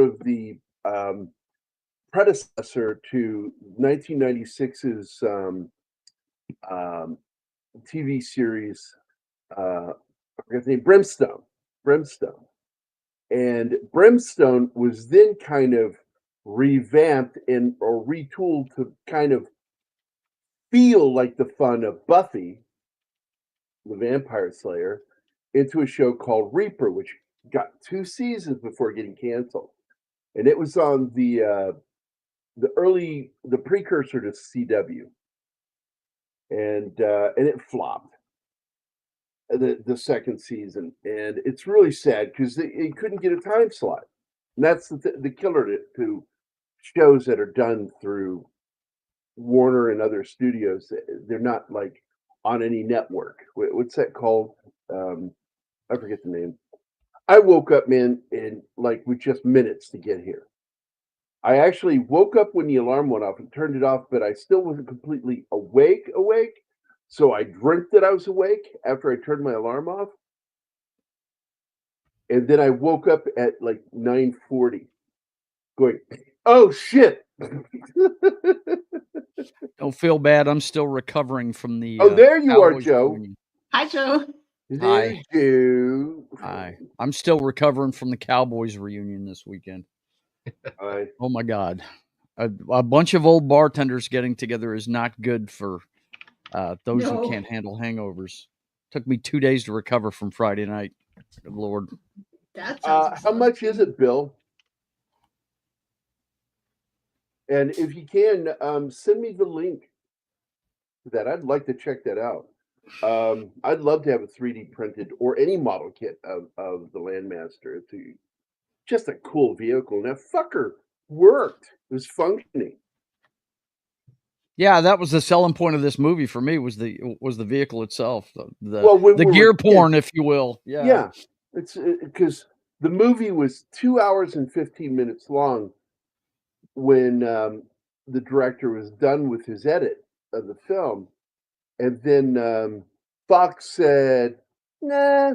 of the predecessor to 1996's um, TV series. I forget the name, Brimstone. Brimstone. And Brimstone was then kind of revamped and or retooled to kind of feel like the fun of Buffy, the Vampire Slayer, into a show called Reaper, which got 2 seasons before getting canceled. And it was on the precursor to CW, and it flopped the second season, and it's really sad because it couldn't get a time slot. And that's the killer to shows that are done through Warner and other studios. They're not like on any network. What's that called? I forget the name. I woke up, man, in like with just minutes to get here. I actually woke up when the alarm went off and turned it off, but I still wasn't completely awake. So I dreamt that I was awake after I turned my alarm off, and then I woke up at like 9:40, going, "Oh shit!" Don't feel bad. I'm still recovering from the. Oh, there you are, Cowboys Joe. reunion. Hi, Joe. There, Joe. Hi. I'm still recovering from the Cowboys reunion this weekend. Hi. Oh my God. A bunch of old bartenders getting together is not good for those who can't handle hangovers. Took me 2 days to recover from Friday night. Good Lord. That how much is it, Bill? And if you can, send me the link to that. I'd like to check that out. I'd love to have a 3D printed or any model kit of the Landmaster. It's just a cool vehicle. And that fucker worked. It was functioning. Yeah, that was the selling point of this movie for me was the vehicle itself, the gear porn, if you will. Yeah, it's because the movie was 2 hours and 15 minutes long when the director was done with his edit of the film, and then Fox said, "Nah,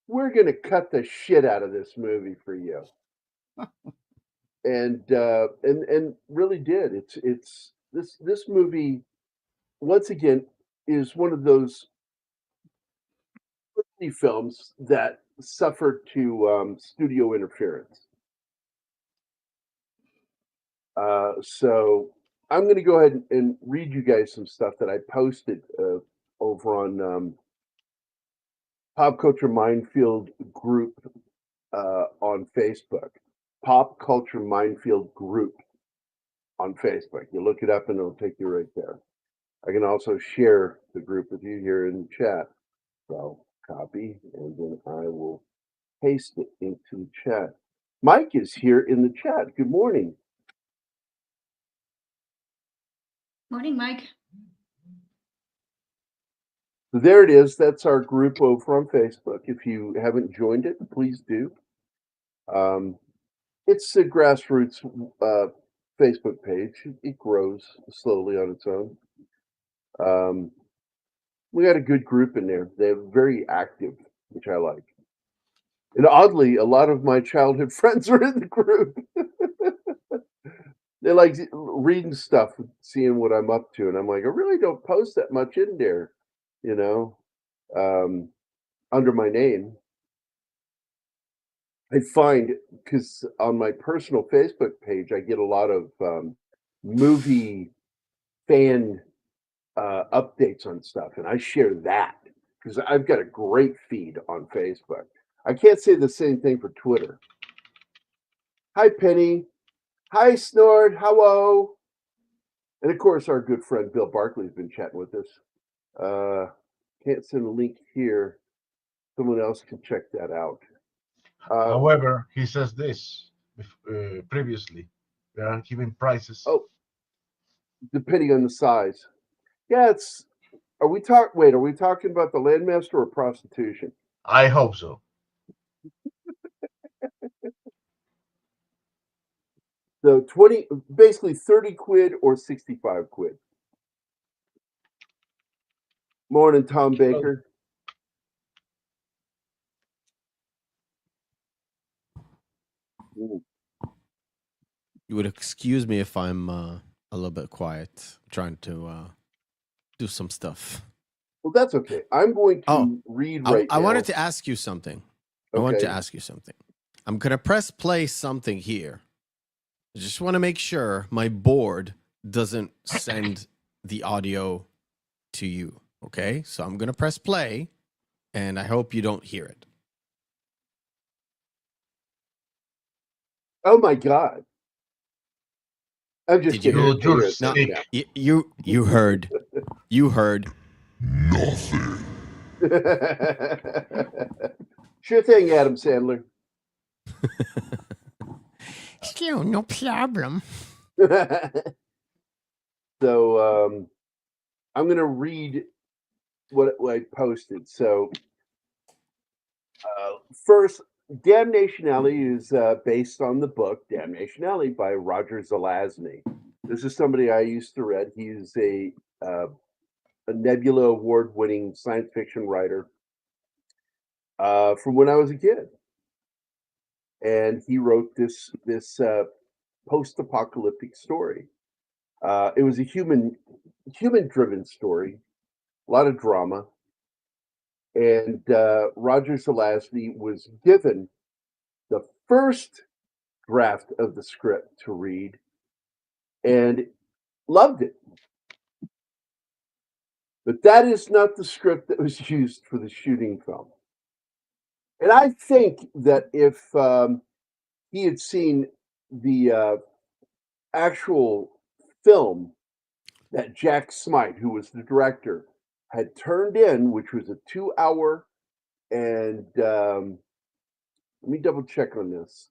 we're gonna cut the shit out of this movie for you," and really did. It's this movie once again is one of those films that suffered to studio interference. So I'm going to go ahead and read you guys some stuff that I posted over on Pop Culture Minefield group on Facebook. Pop Culture Minefield group on Facebook. You look it up and it'll take you right there. I can also share the group with you here in the chat. So copy, and then I will paste it into the chat. Mike is here in the chat. Good morning. Morning, Mike. So there it is. That's our group over on Facebook. If you haven't joined it, please do. It's a grassroots Facebook page. It grows slowly on its own. We got a good group in there. They're very active, which I like. And oddly, a lot of my childhood friends are in the group. They like reading stuff, seeing what I'm up to, and I'm like, I really don't post that much in there, under my name. I find because on my personal Facebook page, I get a lot of movie fan updates on stuff, and I share that because I've got a great feed on Facebook. I can't say the same thing for Twitter. Hi, Penny. Hi, Snort. Hello. And of course, our good friend Bill Barkley's been chatting with us. Can't send a link here. Someone else can check that out. However, he says this previously. They are giving prices. Oh, depending on the size. Yeah, are we talking about the Landmaster or prostitution? I hope so. So 20, basically 30 quid or 65 quid. Morning, Tom Baker. You would excuse me if I'm a little bit quiet, trying to do some stuff. Well, that's okay. I'm going to Oh, read I, right I now. wanted to ask you something. I wanted to Okay. ask you something. I'm gonna press play something here. I just want to make sure my board doesn't send the audio to you. Okay, so I'm gonna press play, and I hope you don't hear it. Oh my God. I'm just Did you kidding. hear? I can hear it No, now. you heard. You heard. Nothing. Sure thing, Adam Sandler. Still, no problem. So I'm going to read what I posted. So first, Damnation Alley is based on the book Damnation Alley by Roger Zelazny. This is somebody I used to read. He's a Nebula Award-winning science fiction writer from when I was a kid, and he wrote this post-apocalyptic story. It was a human-driven story, a lot of drama, and Roger Zelazny was given the first draft of the script to read and loved it. But that is not the script that was used for the shooting film. And I think that if he had seen the actual film that Jack Smite, who was the director, had turned in, which was a 2-hour and let me double check on this.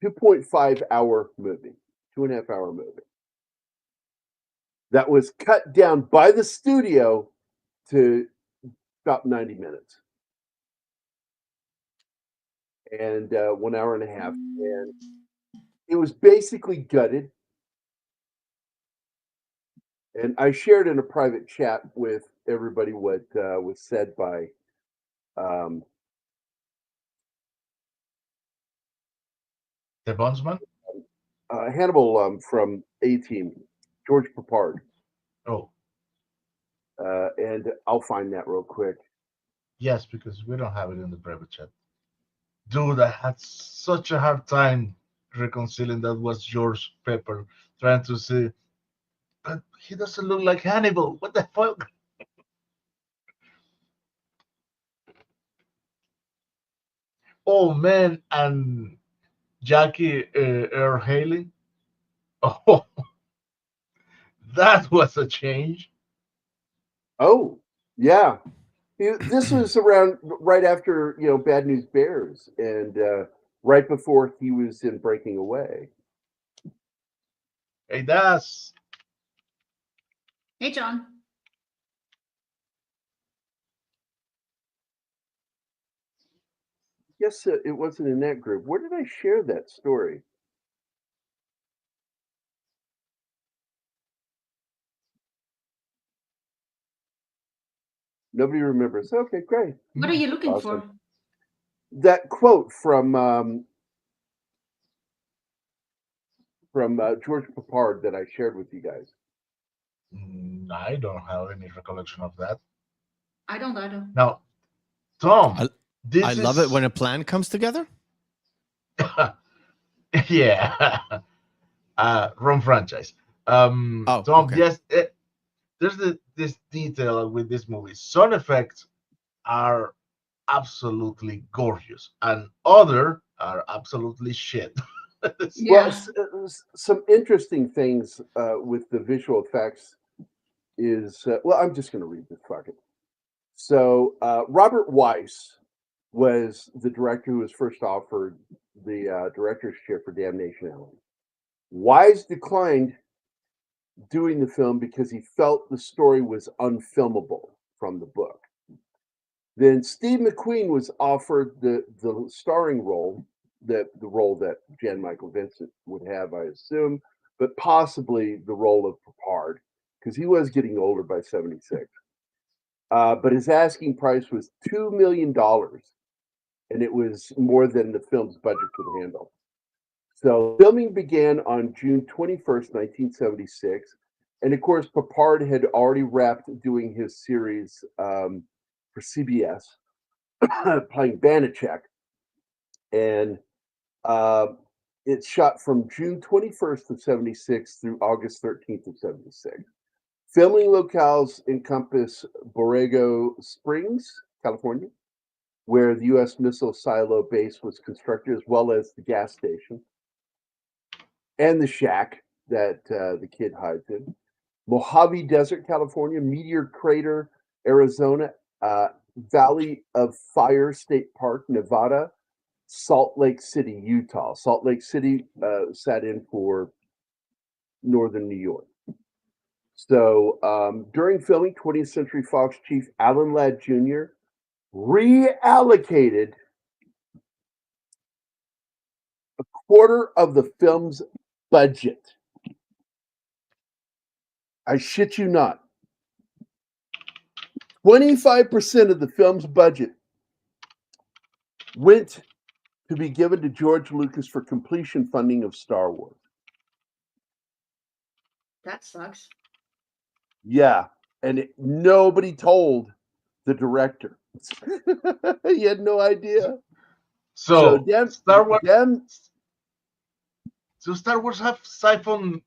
2.5-hour movie, 2.5-hour movie. That was cut down by the studio to about 90 minutes and 1 hour and a half. And it was basically gutted. And I shared in a private chat with everybody what was said by The Bondsman? Hannibal from A-Team, George Papard. Oh, And I'll find that real quick. yes, because we don't have it in the private chat. Dude, I had such a hard time reconciling that was George Pepper trying to say, but he doesn't look like Hannibal. What the fuck? Oh man, and Jackie Earl Haley. Oh, that was a change. Oh, yeah. This was around right after, Bad News Bears and right before he was in Breaking Away. Hey, that's Hey, John. Yes, it wasn't in that group. Where did I share that story? Nobody remembers. Okay, great. What are you looking Awesome. for? That quote from George Papard that I shared with you guys. I don't have any recollection of that. I don't either. Now, Tom, I love it when a plan comes together. yeah, wrong franchise. Tom, okay. yes, there's this detail with this movie. Some effects are absolutely gorgeous, and other are absolutely shit. Well, Yeah. some interesting things with the visual effects is well, I'm just going to read this. Fuck it. So Robert Weiss was the director who was first offered the director's chair for Damnation Alley. Wise declined doing the film because he felt the story was unfilmable from the book. Then Steve McQueen was offered the starring role, the role that Jan Michael Vincent would have, I assume, but possibly the role of Papard because he was getting older by 76. But his asking price was $2 million, and it was more than the film's budget could handle. So filming began on June 21st, 1976. And of course, Papard had already wrapped doing his series for CBS, playing Banachek. And it's shot from June 21st of 76 through August 13th of 76. Filming locales encompass Borrego Springs, California, where the U.S. missile silo base was constructed, as well as the gas station and the shack that the kid hides in. Mojave Desert, California, Meteor Crater, Arizona, Valley of Fire State Park, Nevada, Salt Lake City, Utah. Salt Lake City sat in for Northern New York. So during filming, 20th Century Fox chief Alan Ladd Jr. reallocated a quarter of the film's budget. I shit you not. 25% of the film's budget went to be given to George Lucas for completion funding of Star Wars. That sucks. Yeah, and nobody told the director. He had no idea. So Star Wars. Damn, So Star Wars have siphoned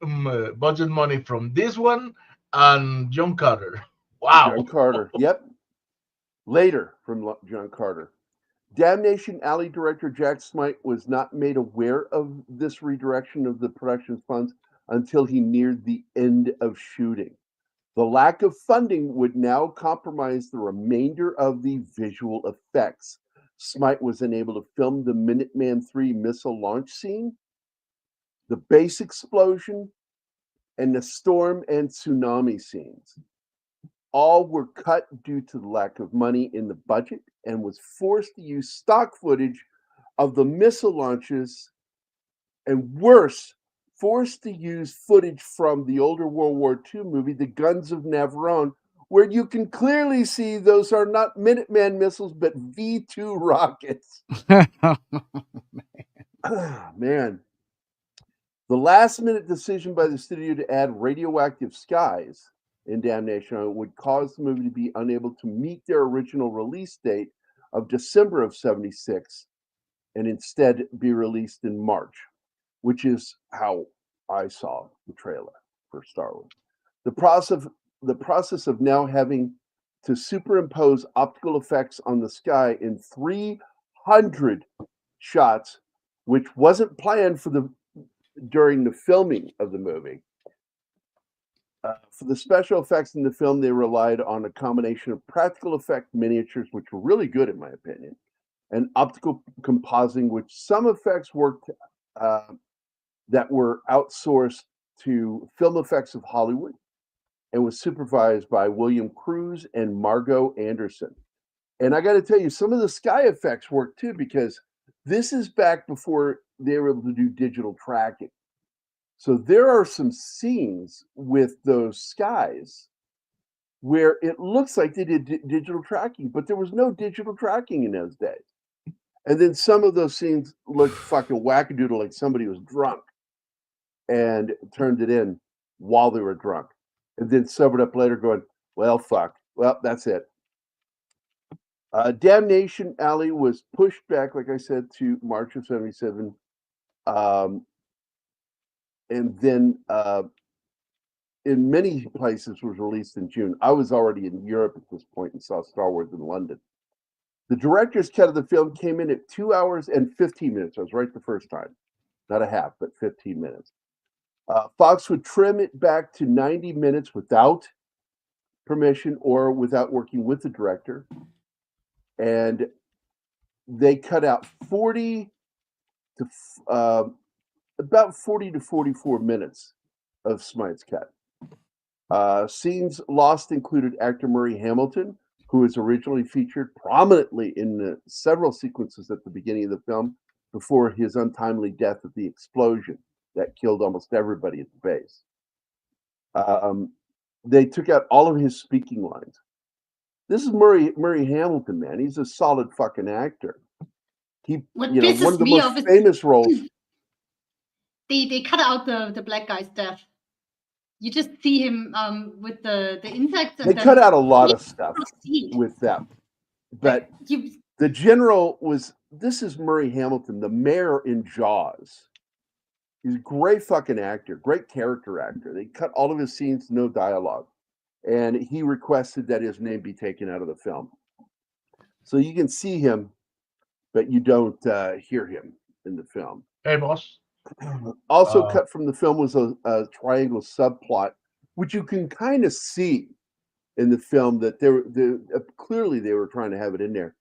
budget money from this one and John Carter. Wow. John Carter. Yep. Later from John Carter. Damnation Alley director Jack Smite was not made aware of this redirection of the production funds until he neared the end of shooting. The lack of funding would now compromise the remainder of the visual effects. Smite was unable to film the Minuteman III missile launch scene, the base explosion, and the storm and tsunami scenes. All were cut due to the lack of money in the budget and was forced to use stock footage of the missile launches, and worse, forced to use footage from the older World War II movie, The Guns of Navarone, where you can clearly see those are not Minuteman missiles, but V-2 rockets. Man. The last-minute decision by the studio to add radioactive skies in Damnation would cause the movie to be unable to meet their original release date of December of 76 and instead be released in March, which is how I saw the trailer for Star Wars. The process of now having to superimpose optical effects on the sky in 300 shots, which wasn't planned during the filming of the movie. For the special effects in the film, they relied on a combination of practical effect miniatures, which were really good in my opinion, and optical compositing, which some effects worked that were outsourced to Film Effects of Hollywood and was supervised by William Cruz and Margot Anderson. And I got to tell you, some of the sky effects worked too, because this is back before they were able to do digital tracking. So there are some scenes with those skies where it looks like they did digital tracking, but there was no digital tracking in those days. And then some of those scenes looked fucking wackadoodle, like somebody was drunk and turned it in while they were drunk. And then sobered up later going, well, fuck. Well, that's it. Damnation Alley was pushed back, like I said, to March of 77. And then in many places was released in June. I was already in Europe at this point and saw Star Wars in London. The director's cut of the film came in at 2 hours and 15 minutes. I was right the first time. Not a half, but 15 minutes. Fox would trim it back to 90 minutes without permission or without working with the director. And they cut out about 40 to 44 minutes of Smite's cut. Scenes lost included actor Murray Hamilton, who was originally featured prominently in several sequences at the beginning of the film before his untimely death at the explosion that killed almost everybody at the base. They took out all of his speaking lines. This is Murray Hamilton, man. He's a solid fucking actor. He, What one pisses of the me off most is famous roles. they cut out the black guy's death. You just see him with the insects, and They then cut out a lot of stuff proceed. with them, but Like, you, the general was. This is Murray Hamilton, the mayor in Jaws. He's a great fucking actor, great character actor. They cut all of his scenes, no dialogue, and he requested that his name be taken out of the film. So you can see him, but you don't hear him in the film. Hey, boss. Also cut from the film was a triangle subplot, which you can kind of see in the film that clearly they were trying to have it in there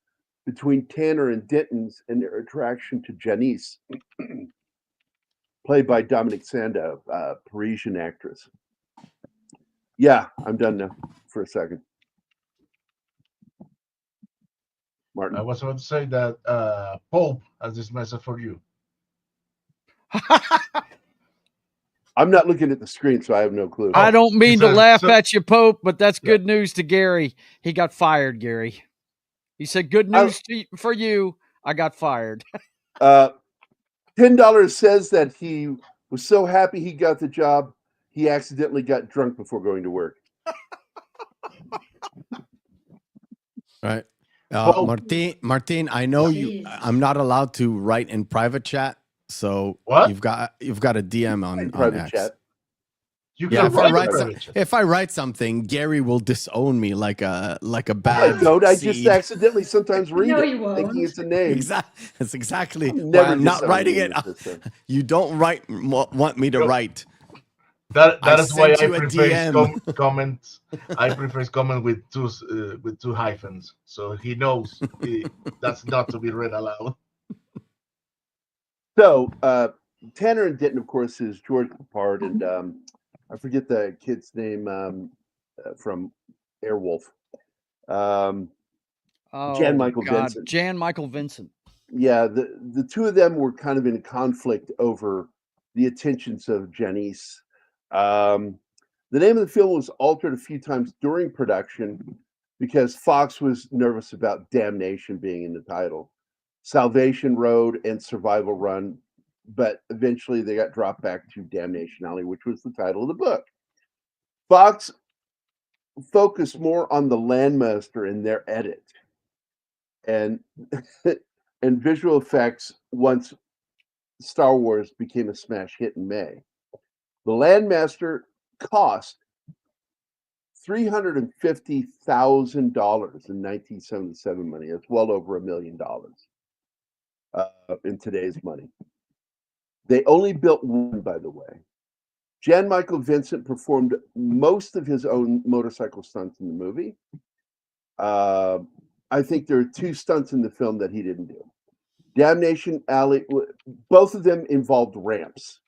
between Tanner and Denton's and their attraction to Janice, played by Dominic Sanda, Parisian actress. Yeah, I'm done now for a second. Martin. I was about to say that Pope has this message for you. I'm not looking at the screen, so I have no clue. I don't mean to says- laugh so- at you, Pope, but that's good news to Gary. He got fired, Gary. He said, "Good news for you. I got fired." $10 says that he was so happy he got the job, he accidentally got drunk before going to work. Right. Oh. Martin, I know Jeez. I'm not allowed to write in private chat, so What? you've got a DM on Private X. chat. You Yeah, can if I write write in some, private chat. if I write something, Gary will disown me like a I bad don't. I just seed. accidentally sometimes read No, it, you won't. thinking it's a name. That's exactly I'm why never I'm not disowning writing you it. with this, You don't want me to Yo. write. That I is why sent I you a prefer DM. comments. I prefer comment with two hyphens, so he knows that's not to be read aloud. So, Tanner and Denton, of course, is George Peppard and I forget the kid's name from Airwolf. Jan Michael Vincent. Jan Michael Vincent. Yeah, the two of them were kind of in conflict over the attentions of Janice. The name of the film was altered a few times during production because Fox was nervous about Damnation being in the title. Salvation Road and Survival Run, but eventually they got dropped back to Damnation Alley, which was the title of the book. Fox focused more on the Landmaster in their edit and and visual effects once Star Wars became a smash hit in May. The Landmaster cost $350,000 in 1977 money. That's well over $1 million in today's money. They only built one, by the way. Jan Michael Vincent performed most of his own motorcycle stunts in the movie. I think there are 2 stunts in the film that he didn't do. Damnation Alley, both of them involved ramps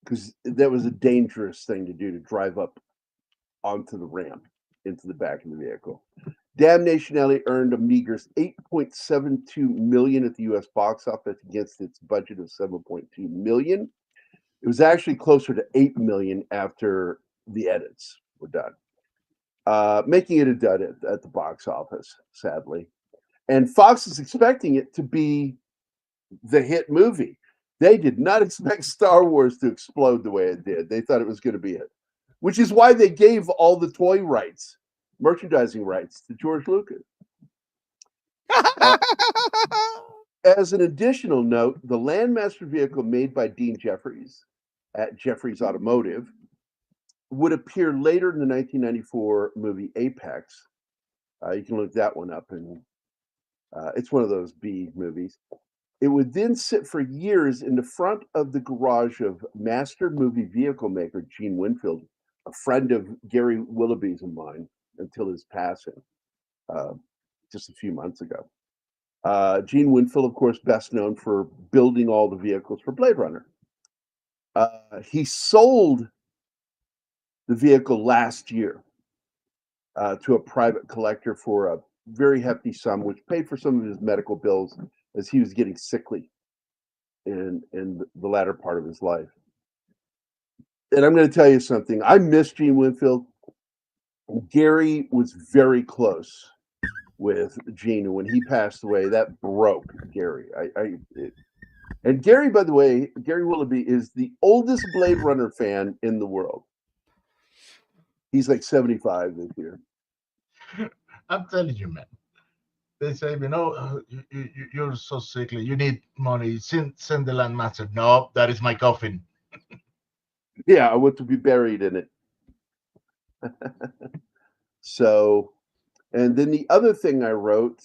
because that was a dangerous thing to do, to drive up onto the ramp into the back of the vehicle. Damnation Alley earned a meager $8.72 million at the U.S. box office against its budget of $7.2 million. It was actually closer to $8 million after the edits were done, making it a dud at the box office, sadly. And Fox is expecting it to be the hit movie. They did not expect Star Wars to explode the way it did. They thought it was going to be it, which is why they gave all the toy rights, merchandising rights, to George Lucas. As an additional note, the Landmaster vehicle made by Dean Jeffries at Jeffries Automotive would appear later in the 1994 movie Apex. You can look that one up, and it's one of those B movies. It would then sit for years in the front of the garage of master movie vehicle maker Gene Winfield, a friend of Gary Willoughby's and mine, until his passing just a few months ago. Gene Winfield, of course, best known for building all the vehicles for Blade Runner. He sold the vehicle last year to a private collector for a very hefty sum, which paid for some of his medical bills as he was getting sickly in the latter part of his life. And I'm going to tell you something. I miss Gene Winfield. Gary was very close with Gene. And when he passed away, that broke Gary. And Gary, by the way, Gary Willoughby is the oldest Blade Runner fan in the world. He's like 75 this year. I'm telling you, man. They say, you're so sickly. You need money. Send the landmaster. No, that is my coffin. Yeah, I want to be buried in it. So, and then the other thing I wrote,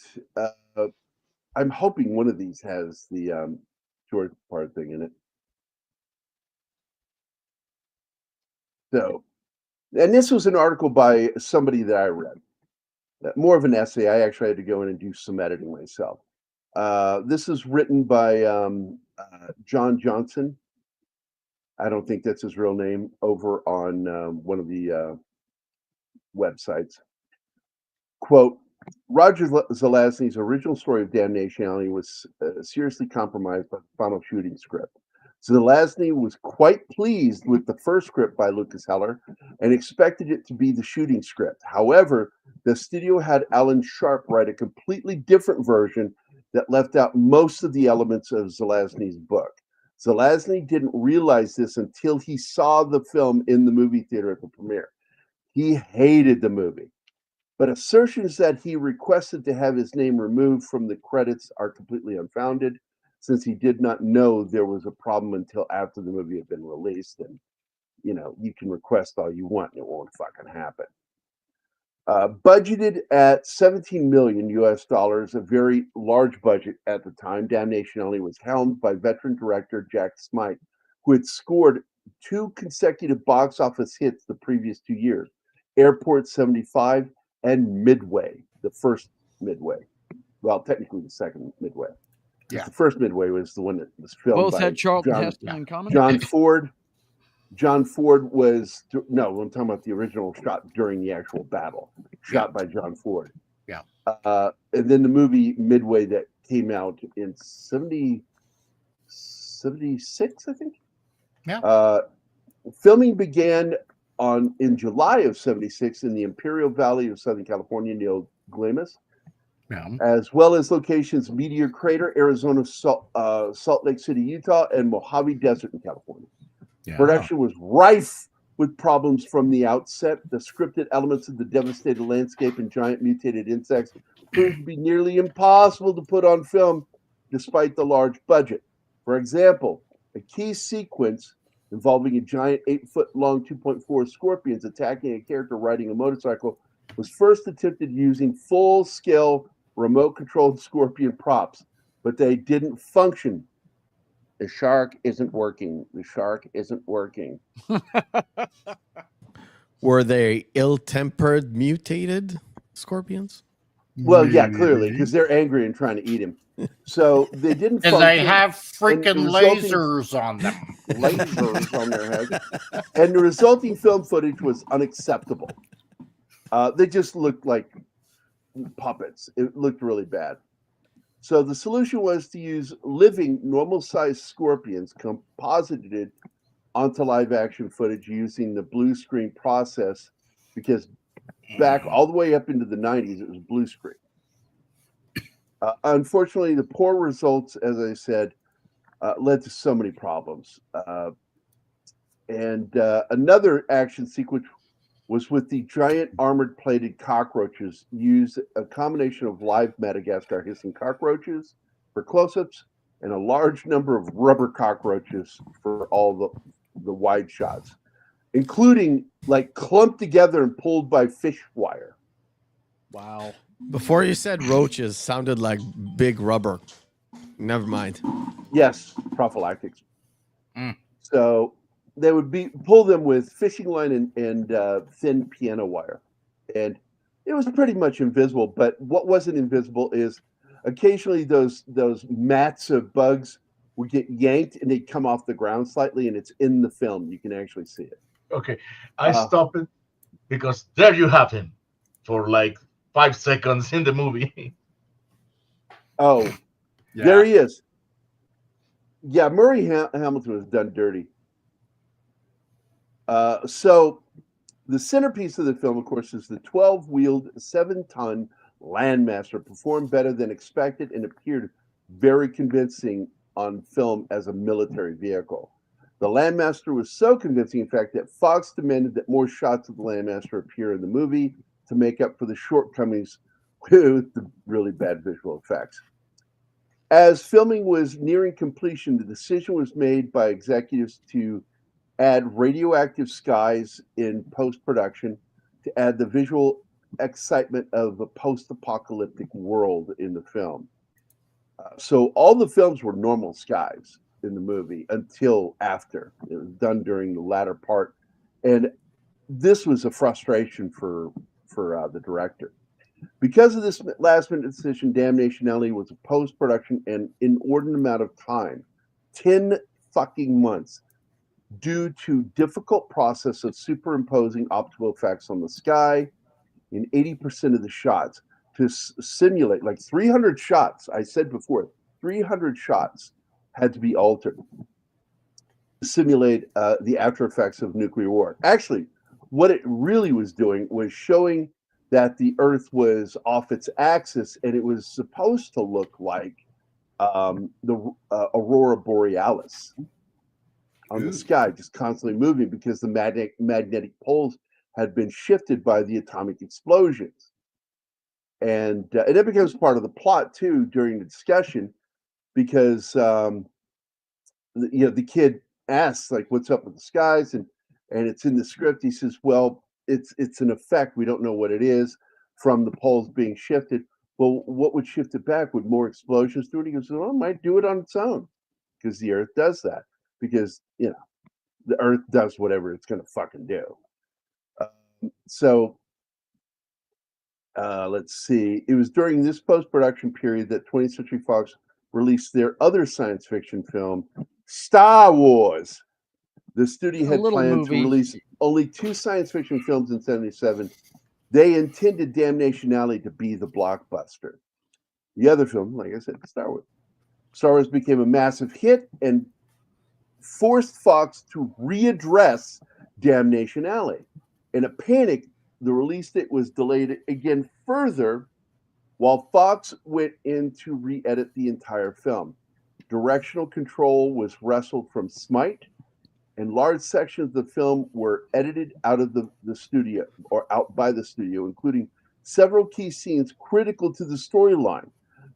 I'm hoping one of these has the George part thing in it. So, and this was an article by somebody that I read, more of an essay. I actually had to go in and do some editing myself. This is written by John Johnson. I don't think that's his real name, over on one of the websites. Quote, Roger Zelazny's original story of Damnation was seriously compromised by the final shooting script. Zelazny was quite pleased with the first script by Lucas Heller and expected it to be the shooting script. However, the studio had Alan Sharp write a completely different version that left out most of the elements of Zelazny's book. Zelazny didn't realize this until he saw the film in the movie theater at the premiere. He hated the movie, but assertions that he requested to have his name removed from the credits are completely unfounded, since he did not know there was a problem until after the movie had been released. And, you can request all you want and it won't fucking happen. Budgeted at $17 million US, a very large budget at the time, Damnation Only was helmed by veteran director Jack Smite, who had scored 2 consecutive box office hits the previous 2 years, Airport 75 and Midway, the first Midway. Well, technically the second Midway. Yeah. The first Midway was the one that was filmed Both by had Charlton Heston in common. John Ford. John Ford was, no, I'm talking about the original shot during the actual battle, shot by John Ford. Yeah. And then the movie Midway that came out in 76, I think. Yeah. Filming began in July of 76 in the Imperial Valley of Southern California near Glamis, as well as locations Meteor Crater, Arizona, Salt Lake City, Utah, and Mojave Desert in California. Yeah. Production was rife with problems from the outset. The scripted elements of the devastated landscape and giant mutated insects proved to be nearly impossible to put on film despite the large budget. For example, a key sequence involving a giant 8-foot-long 2.4 scorpions attacking a character riding a motorcycle was first attempted using full-scale remote-controlled scorpion props, but they didn't function. The shark isn't working. The shark isn't working. Were they ill-tempered, mutated scorpions? Well, yeah, clearly, because they're angry and trying to eat him. So they didn't And function. they have freaking and resulting lasers on them. lasers on their heads. And the resulting film footage was unacceptable. They just looked like puppets. It looked really bad. So the solution was to use living, normal-sized scorpions composited onto live-action footage using the blue screen process, because back all the way up into the 90s, it was blue screen. Unfortunately, the poor results, as I said, led to so many problems. And another action sequence was with the giant armored plated cockroaches, used a combination of live Madagascar hissing cockroaches for close-ups and a large number of rubber cockroaches for all the wide shots, including like clumped together and pulled by fish wire. Wow. Before you said roaches, sounded like big rubber. Never mind. Yes, prophylactics. Mm. So they would pull them with fishing line and thin piano wire, and it was pretty much invisible. But what wasn't invisible is occasionally those mats of bugs would get yanked and they'd come off the ground slightly, and it's in the film. You can actually see it. Okay, I stopped it because there you have him for like 5 seconds in the movie. Oh, Yeah. there he is. Yeah, Murray Hamilton was done dirty. So the centerpiece of the film, of course, is the 12-wheeled, 7-ton Landmaster performed better than expected and appeared very convincing on film as a military vehicle. The Landmaster was so convincing, in fact, that Fox demanded that more shots of the Landmaster appear in the movie to make up for the shortcomings with the really bad visual effects. As filming was nearing completion, the decision was made by executives to add radioactive skies in post-production to add the visual excitement of a post-apocalyptic world in the film. So all the films were normal skies in the movie until after. It was done during the latter part. And this was a frustration for the director. Because of this last-minute decision, Damnation Alley was a post-production and inordinate amount of time, 10 fucking months, due to difficult process of superimposing optical effects on the sky in 80% of the shots to simulate like 300 shots. I said before, 300 shots had to be altered to simulate the after effects of nuclear war. Actually, what it really was doing was showing that the Earth was off its axis, and it was supposed to look like the aurora borealis on the sky, just constantly moving because the magnetic poles had been shifted by the atomic explosions. And it becomes part of the plot too during the discussion, because the kid asks like, "What's up with the skies?" and it's in the script. He says, "Well, it's an effect. We don't know what it is from the poles being shifted." Well, what would shift it back? Would more explosions do it? He goes, "Well, it might do it on its own because the Earth does that. Because the Earth does whatever it's going to fucking do." Let's see. It was during this post-production period that 20th Century Fox released their other science fiction film, Star Wars. The studio had planned to release only 2 science fiction films in 1977. They intended Damnation Alley to be the blockbuster. The other film, like I said, Star Wars. Star Wars became a massive hit and forced Fox to readdress Damnation Alley. In a panic, the release date was delayed again further while Fox went in to re-edit the entire film. Directional control was wrestled from Smite, and large sections of the film were edited out of the studio, or out by the studio, including several key scenes critical to the storyline.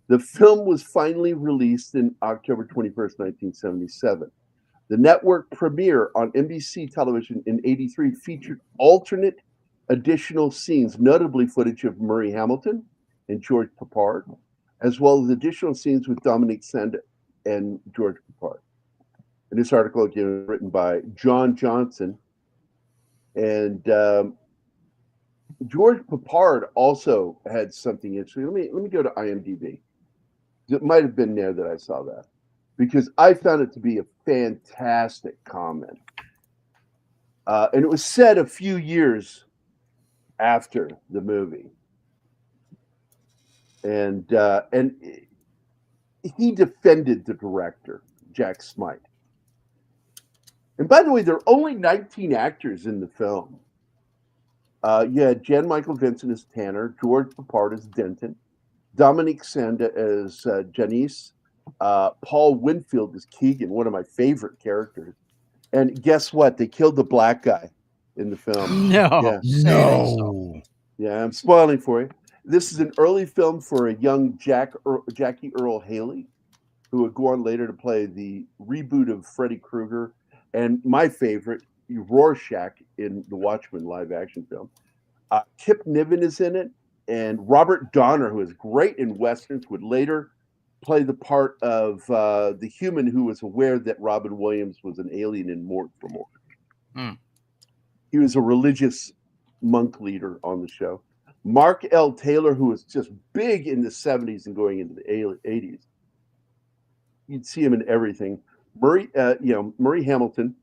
The film was finally released in October 21st, 1977. The network premiere on NBC television in '83 featured alternate additional scenes, notably footage of Murray Hamilton and George Peppard, as well as additional scenes with Dominique Sanda and George Peppard. And this article again written by John Johnson. And George Peppard also had something interesting. Let me go to IMDb. It might have been there that I saw that, because I found it to be a fantastic comment. And it was said a few years after the movie. And he defended the director, Jack Smite. And by the way, there are only 19 actors in the film. You had Jan Michael Vincent as Tanner, George Peppard as Denton, Dominique Sanda as Janice, Paul Winfield as Keegan, one of my favorite characters. And guess what? They killed the black guy in the film. No. No. Yeah, I'm spoiling for you. This is an early film for a young Jackie Earle Haley, who would go on later to play the reboot of Freddy Krueger and my favorite, Rorschach, in the Watchmen live-action film. Kip Niven is in it, and Robert Donner, who is great in westerns, would later play the part of the human who was aware that Robin Williams was an alien in Mort for Mort. Mm. He was a religious monk leader on the show. Mark L. Taylor, who was just big in the 70s and going into the 80s. You'd see him in everything. Murray Hamilton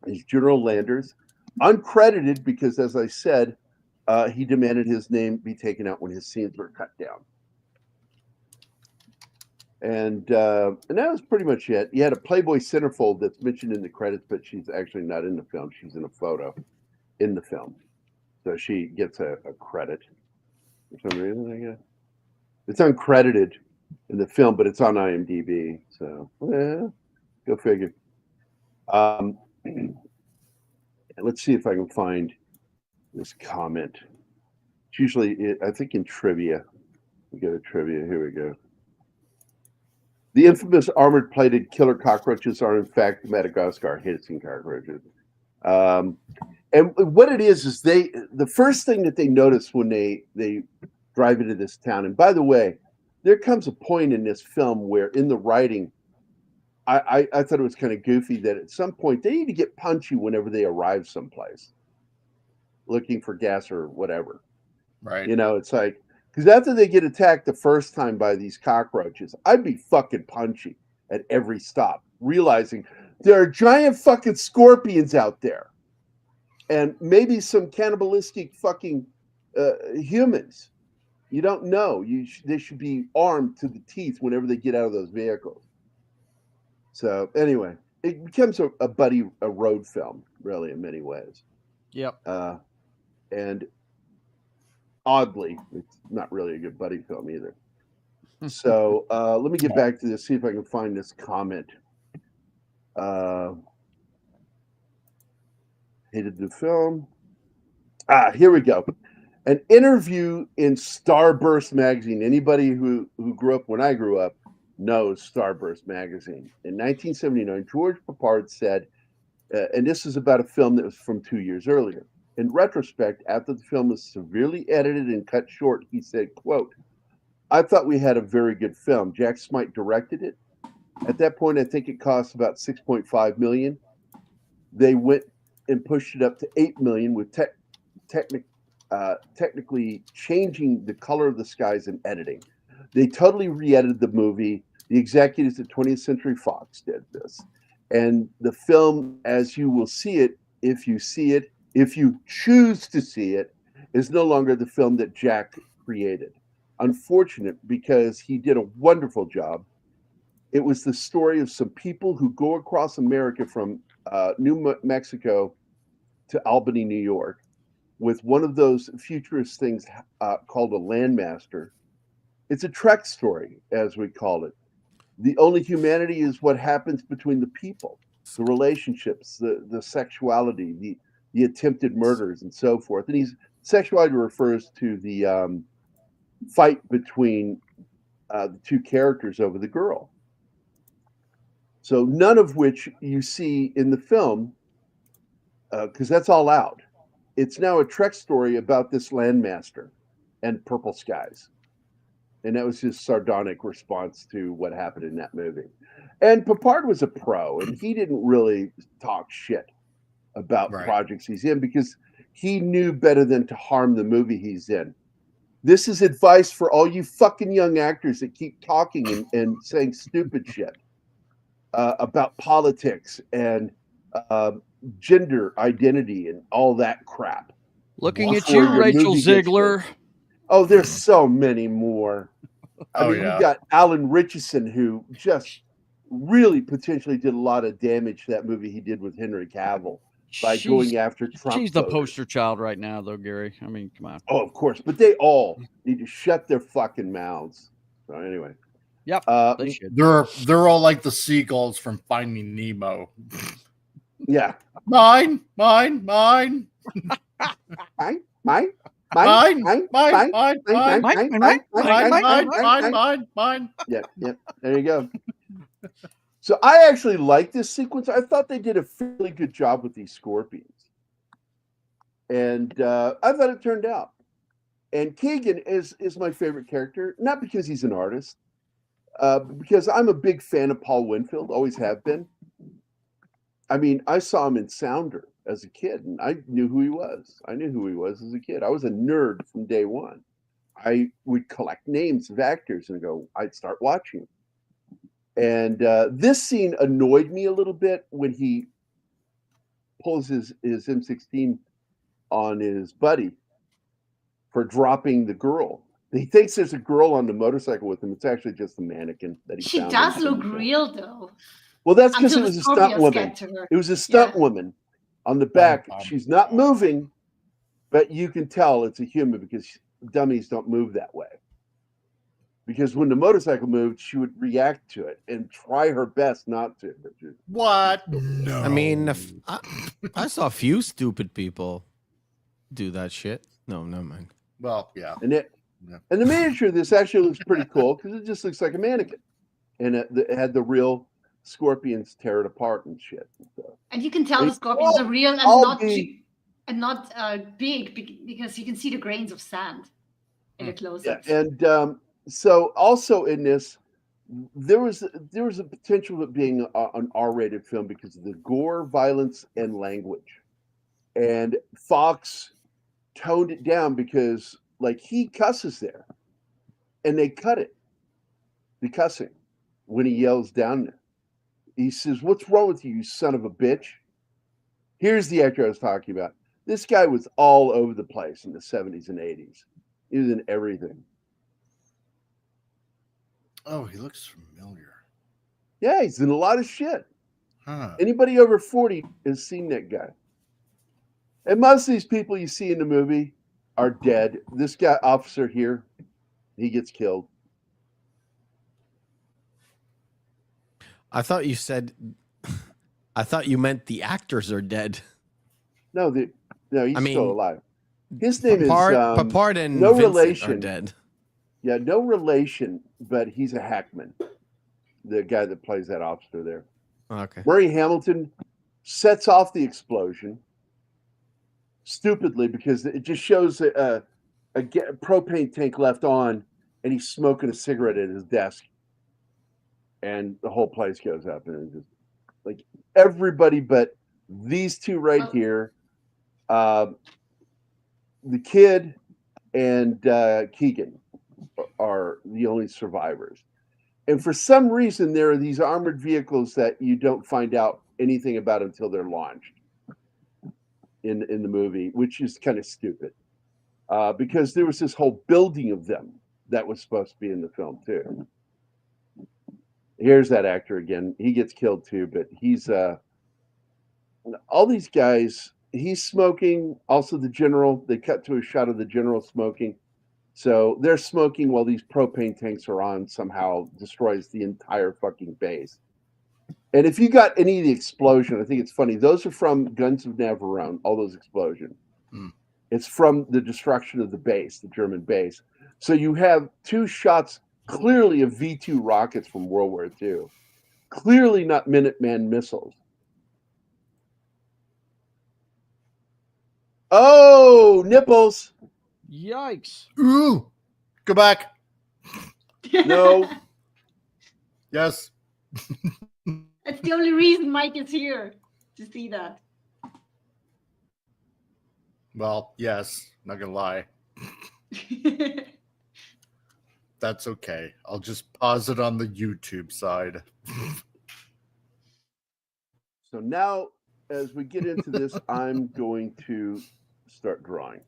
is General Landers, uncredited because, as I said, he demanded his name be taken out when his scenes were cut down. And that was pretty much it. You had a Playboy centerfold that's mentioned in the credits, but she's actually not in the film. She's in a photo in the film, so she gets a credit. for some reason, I guess. It's uncredited in the film, but it's on IMDb. So, go figure. Let's see if I can find this comment. It's usually, I think, in trivia. We go to trivia. Here we go. The infamous armored-plated killer cockroaches are, in fact, Madagascar hissing cockroaches. And what it is the first thing that they notice when they drive into this town. And by the way, there comes a point in this film where, in the writing, I thought it was kind of goofy that at some point they need to get punchy whenever they arrive someplace, looking for gas or whatever. Right. You know, it's like, because after they get attacked the first time by these cockroaches, I'd be fucking punchy at every stop, realizing there are giant fucking scorpions out there. And maybe some cannibalistic fucking humans. You don't know. They should be armed to the teeth whenever they get out of those vehicles. So anyway, it becomes a road film, really, in many ways. Yep. And oddly, it's not really a good buddy film either. So let me get back to this, see if I can find this comment. Hated the film. Here we go. An interview in Starburst magazine. Anybody who grew up when I grew up knows Starburst magazine. In 1979, George Papard said, and this is about a film that was from 2 years earlier. In retrospect, after the film was severely edited and cut short, he said, quote, "I thought we had a very good film. Jack Smite directed it. At that point, I think it cost about $6.5 million. They went and pushed it up to $8 million with technically changing the color of the skies and editing. They totally re-edited the movie. The executives at 20th Century Fox did this. And the film, as you will see it, if you choose to see it, is no longer the film that Jack created. Unfortunate, because he did a wonderful job. It was the story of some people who go across America from New Mexico to Albany, New York, with one of those futurist things called a landmaster. It's a Trek story, as we call it. The only humanity is what happens between the people, the relationships, the sexuality, the attempted murders, and so forth. And sexuality refers to the fight between the two characters over the girl. So none of which you see in the film, because that's all out. It's now a Trek story about this landmaster and purple skies. And that was his sardonic response to what happened in that movie. And Papard was a pro, and he didn't really talk shit about projects he's in because he knew better than to harm the movie he's in. This is advice for all you fucking young actors that keep talking and saying stupid shit about politics and gender identity and all that crap. Looking at you, Rachel Ziegler. Oh, there's so many more. I mean, you got Alan Richardson, who just really potentially did a lot of damage to that movie he did with Henry Cavill by going after Trump. She's the poster child right now, though, Gary. I mean, come on. Oh, of course. But they all need to shut their fucking mouths. So anyway. Yep. They should. They're all like the seagulls from Finding Nemo. Yeah. Mine. Yeah. There you go. So I actually like this sequence. I thought they did a fairly good job with these scorpions. And I thought it turned out. And Keegan is my favorite character, not because he's an artist, but because I'm a big fan of Paul Winfield, always have been. I mean, I saw him in Sounder as a kid, and I knew who he was. I knew who he was as a kid. I was a nerd from day one. I would collect names of actors and I'd start watching. And this scene annoyed me a little bit when he pulls his M16 on his buddy for dropping the girl. He thinks there's a girl on the motorcycle with him. It's actually just a mannequin that he found. She does look real, though. Well, that's because it was a stunt woman. It was a stunt woman on the back. She's not moving, but you can tell it's a human because dummies don't move that way. Because when the motorcycle moved, she would react to it and try her best not to. What? No. I mean, I saw a few stupid people do that shit. No, never mind. Well, yeah. And the miniature of this actually looks pretty cool because it just looks like a mannequin, and it had the real scorpions tear it apart and shit. So, And you can tell the scorpions are real and not big because you can see the grains of sand in the close-ups. Yeah, and so also in this, there was a potential of it being an R-rated film because of the gore, violence, and language. And Fox toned it down because, like, he cusses there, and they cut it, the cussing, when he yells down there. He says, "What's wrong with you, you son of a bitch?" Here's the actor I was talking about. This guy was all over the place in the 70s and 80s. He was in everything. Oh, he looks familiar. Yeah, he's in a lot of shit. Huh. Anybody over 40 has seen that guy. And most of these people you see in the movie are dead. This guy, officer here, he gets killed. I thought you said. I thought you meant the actors are dead. No, he's I mean, still alive. His name Papard and no Vincent relation. are dead. Yeah, no relation, but he's a hackman. The guy that plays that officer there. Okay. Murray Hamilton sets off the explosion stupidly because it just shows a propane tank left on, and he's smoking a cigarette at his desk, and the whole place goes up, and it's just like everybody but these two right here, the kid and Keegan are the only survivors. And for some reason, there are these armored vehicles that you don't find out anything about until they're launched in the movie, which is kind of stupid because there was this whole building of them that was supposed to be in the film too. Here's that actor again. He gets killed too, but he's all these guys. He's smoking. Also, the general. They cut to a shot of the general smoking. So they're smoking while these propane tanks are on. Somehow destroys the entire fucking base. And if you got any of the explosion, I think it's funny. Those are from Guns of Navarone. All those explosions. It's from the destruction of the base, the German base. So you have two shots clearly of V-2 rockets from World War II. Clearly not Minuteman missiles. Oh, nipples. Yikes. Ooh. Go back. No. Yes. That's the only reason Mike is here, to see that. Well, yes. Not gonna lie. That's okay. I'll just pause it on the YouTube side. So now, as we get into this, I'm going to start drawing.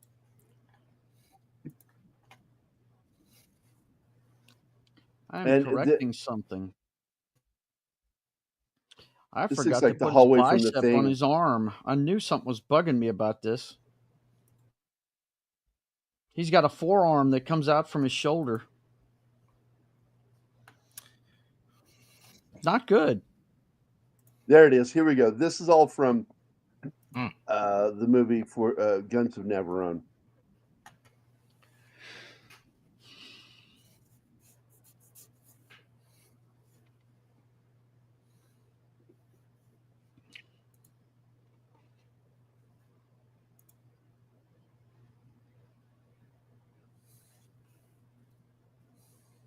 I'm correcting something. I This forgot looks like to the put hallway his from the bicep thing. on his arm. I knew something was bugging me about this. He's got a forearm that comes out from his shoulder. Not good. There it is. Here we go. This is all from the movie for Guns of Navarone.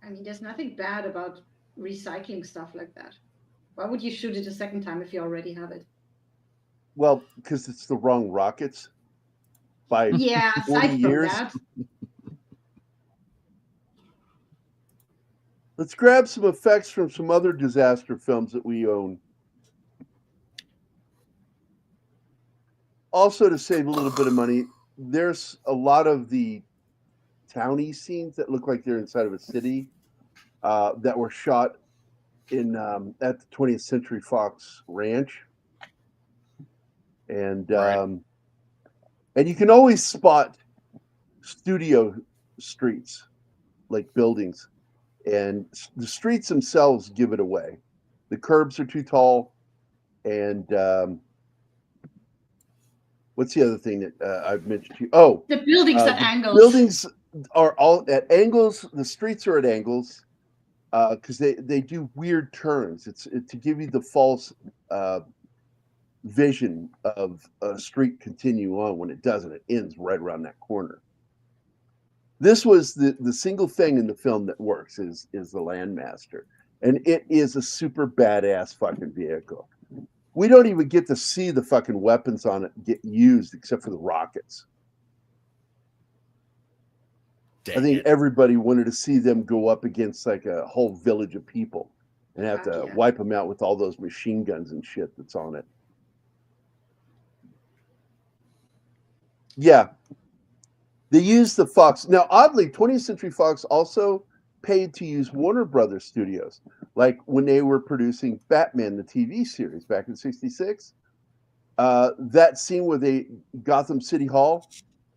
I mean, there's nothing bad about recycling stuff like that. Why would you shoot it a second time if you already have it? Well, because it's the wrong rockets by Yeah, 40 aside from years. that. Let's grab some effects from some other disaster films that we own. Also, to save a little bit of money, there's a lot of the towny scenes that look like they're inside of a city that were shot in at the 20th Century Fox Ranch, and Right. and you can always spot studio streets, like buildings, and the streets themselves give it away. The curbs are too tall, and what's the other thing that I've mentioned to you? Oh, The buildings at the angles. buildings are all at angles. The streets are at angles because they do weird turns. It's to give you the false vision of a street continue on when it doesn't. It ends right around that corner. This was the single thing in the film that works is the Landmaster, and it is a super badass fucking vehicle. We don't even get to see the fucking weapons on it get used except for the rockets. I think everybody wanted to see them go up against like a whole village of people and have to wipe them out with all those machine guns and shit that's on it. Yeah. They used the Fox. Now, oddly, 20th Century Fox also paid to use Warner Brothers Studios. Like when they were producing Batman, the TV series back in '66. That scene where they Gotham City Hall,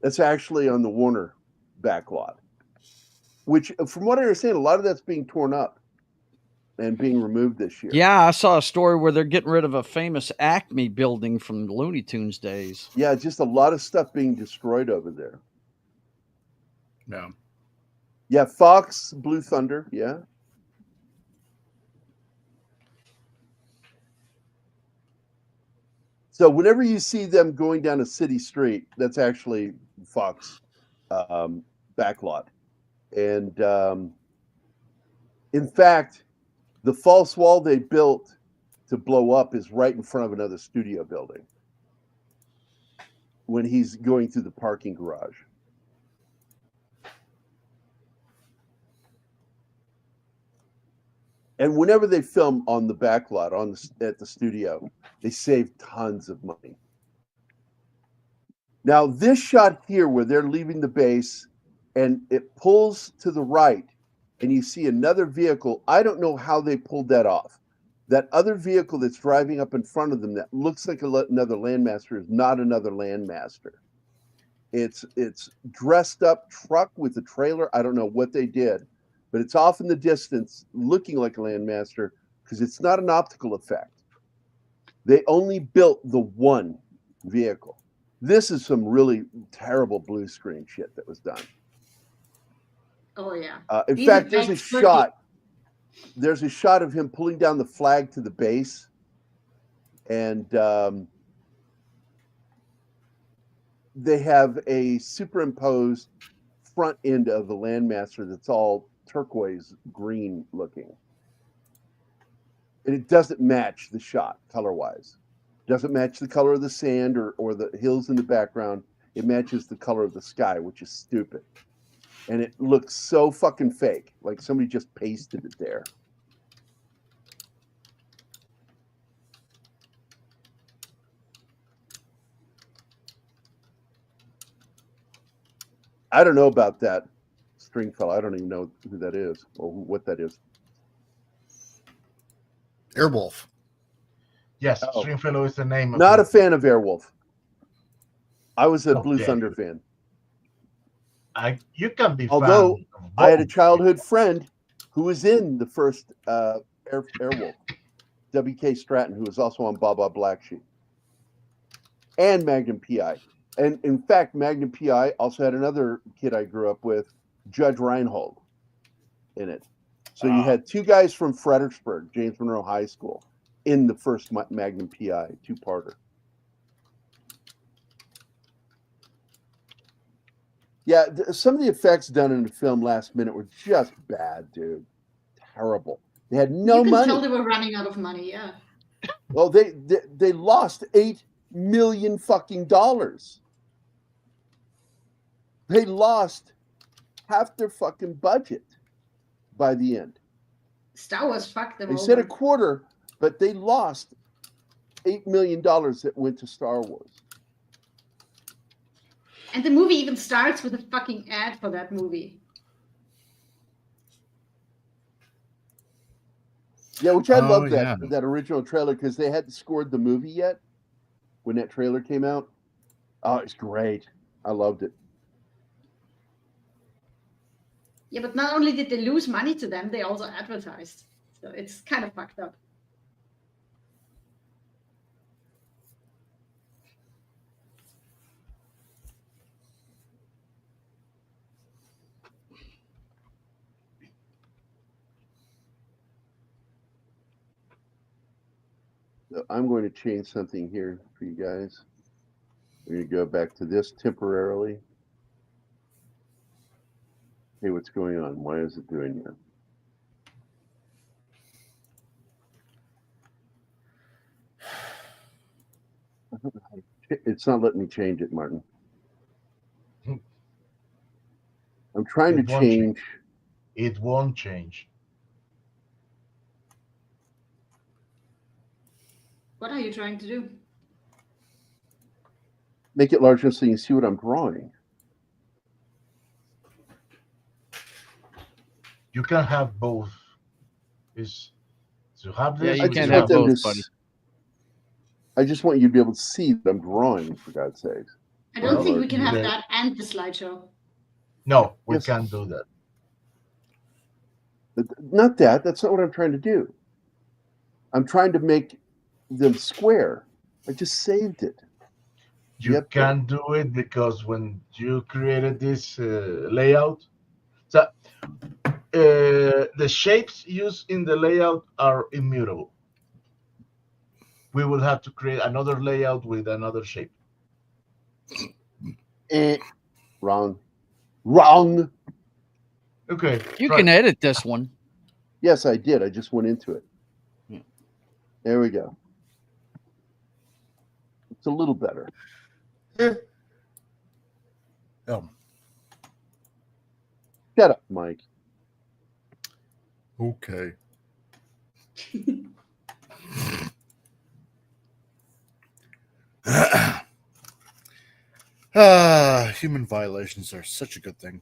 that's actually on the Warner backlot. Which, from what I understand, a lot of that's being torn up and being removed this year. Yeah, I saw a story where they're getting rid of a famous Acme building from the Looney Tunes days. Yeah, just a lot of stuff being destroyed over there. No. Yeah, Fox, Blue Thunder, yeah. So whenever you see them going down a city street, that's actually Fox backlot. And in fact, the false wall they built to blow up is right in front of another studio building when he's going through the parking garage. And whenever they film on the backlot at the studio, they save tons of money. Now, this shot here where they're leaving the base and it pulls to the right and you see another vehicle, I don't know how they pulled that off. That other vehicle that's driving up in front of them that looks like another Landmaster is not another Landmaster. It's dressed up truck with a trailer. I don't know what they did, but it's off in the distance looking like a Landmaster because it's not an optical effect. They only built the one vehicle. This is some really terrible blue screen shit that was done. Oh yeah. In fact, there's a shot. There's a shot of him pulling down the flag to the base, and they have a superimposed front end of the Landmaster that's all turquoise green looking. And it doesn't match the shot color-wise. Doesn't match the color of the sand or the hills in the background. It matches the color of the sky, which is stupid. And it looks so fucking fake, like somebody just pasted it there. I don't know about that Stringfellow. I don't even know who that is or what that is. Airwolf. Yes, Stringfellow is the name. Not a fan of Airwolf. I was a Blue yeah. Thunder fan. You can be. Although fan of I had a both. childhood friend who was in the first Airwolf, W.K. Stratton, who was also on Baba Black Sheep, and Magnum P.I. And in fact, Magnum P.I. also had another kid I grew up with, Judge Reinhold, in it. So you had two guys from Fredericksburg, James Monroe High School, in the first Magnum P.I. two-parter. Yeah, some of the effects done in the film last minute were just bad, dude. Terrible. They had no money. You can tell they were running out of money, yeah. Well, they lost $8 million fucking dollars. They lost half their fucking budget by the end. Star Wars fucked them They over. said a quarter, but they lost $8 million that went to Star Wars. And the movie even starts with a fucking ad for that movie. Yeah, which I love that original trailer because they hadn't scored the movie yet when that trailer came out. Oh, it's great. I loved it. Yeah, but not only did they lose money to them, they also advertised. So it's kind of fucked up. So I'm going to change something here for you guys. We're going to go back to this temporarily. Hey, what's going on? Why is it doing that? It's not letting me change it, Martin. I'm trying to It won't change. It won't change. What are you trying to do? Make it larger so you can see what I'm drawing. You can have both. Is to have Yeah, this. you I or can't just to have want them both, to. buddy. I just want you to be able to see that I'm drawing, for God's sakes. I don't Well, think we can have the- that and the slideshow. No, we Yes. can't do that. Not that. That's not what I'm trying to do. I'm trying to make them square. I just saved it. You Yep. can't do it because when you created this layout, so the shapes used in the layout are immutable. We will have to create another layout with another shape. Wrong. Wrong. Okay. You try. can edit this one. Yes, I did. I just went into it. Yeah. There we go. It's a little better. Shut up, Mike. Okay. Human violations are such a good thing.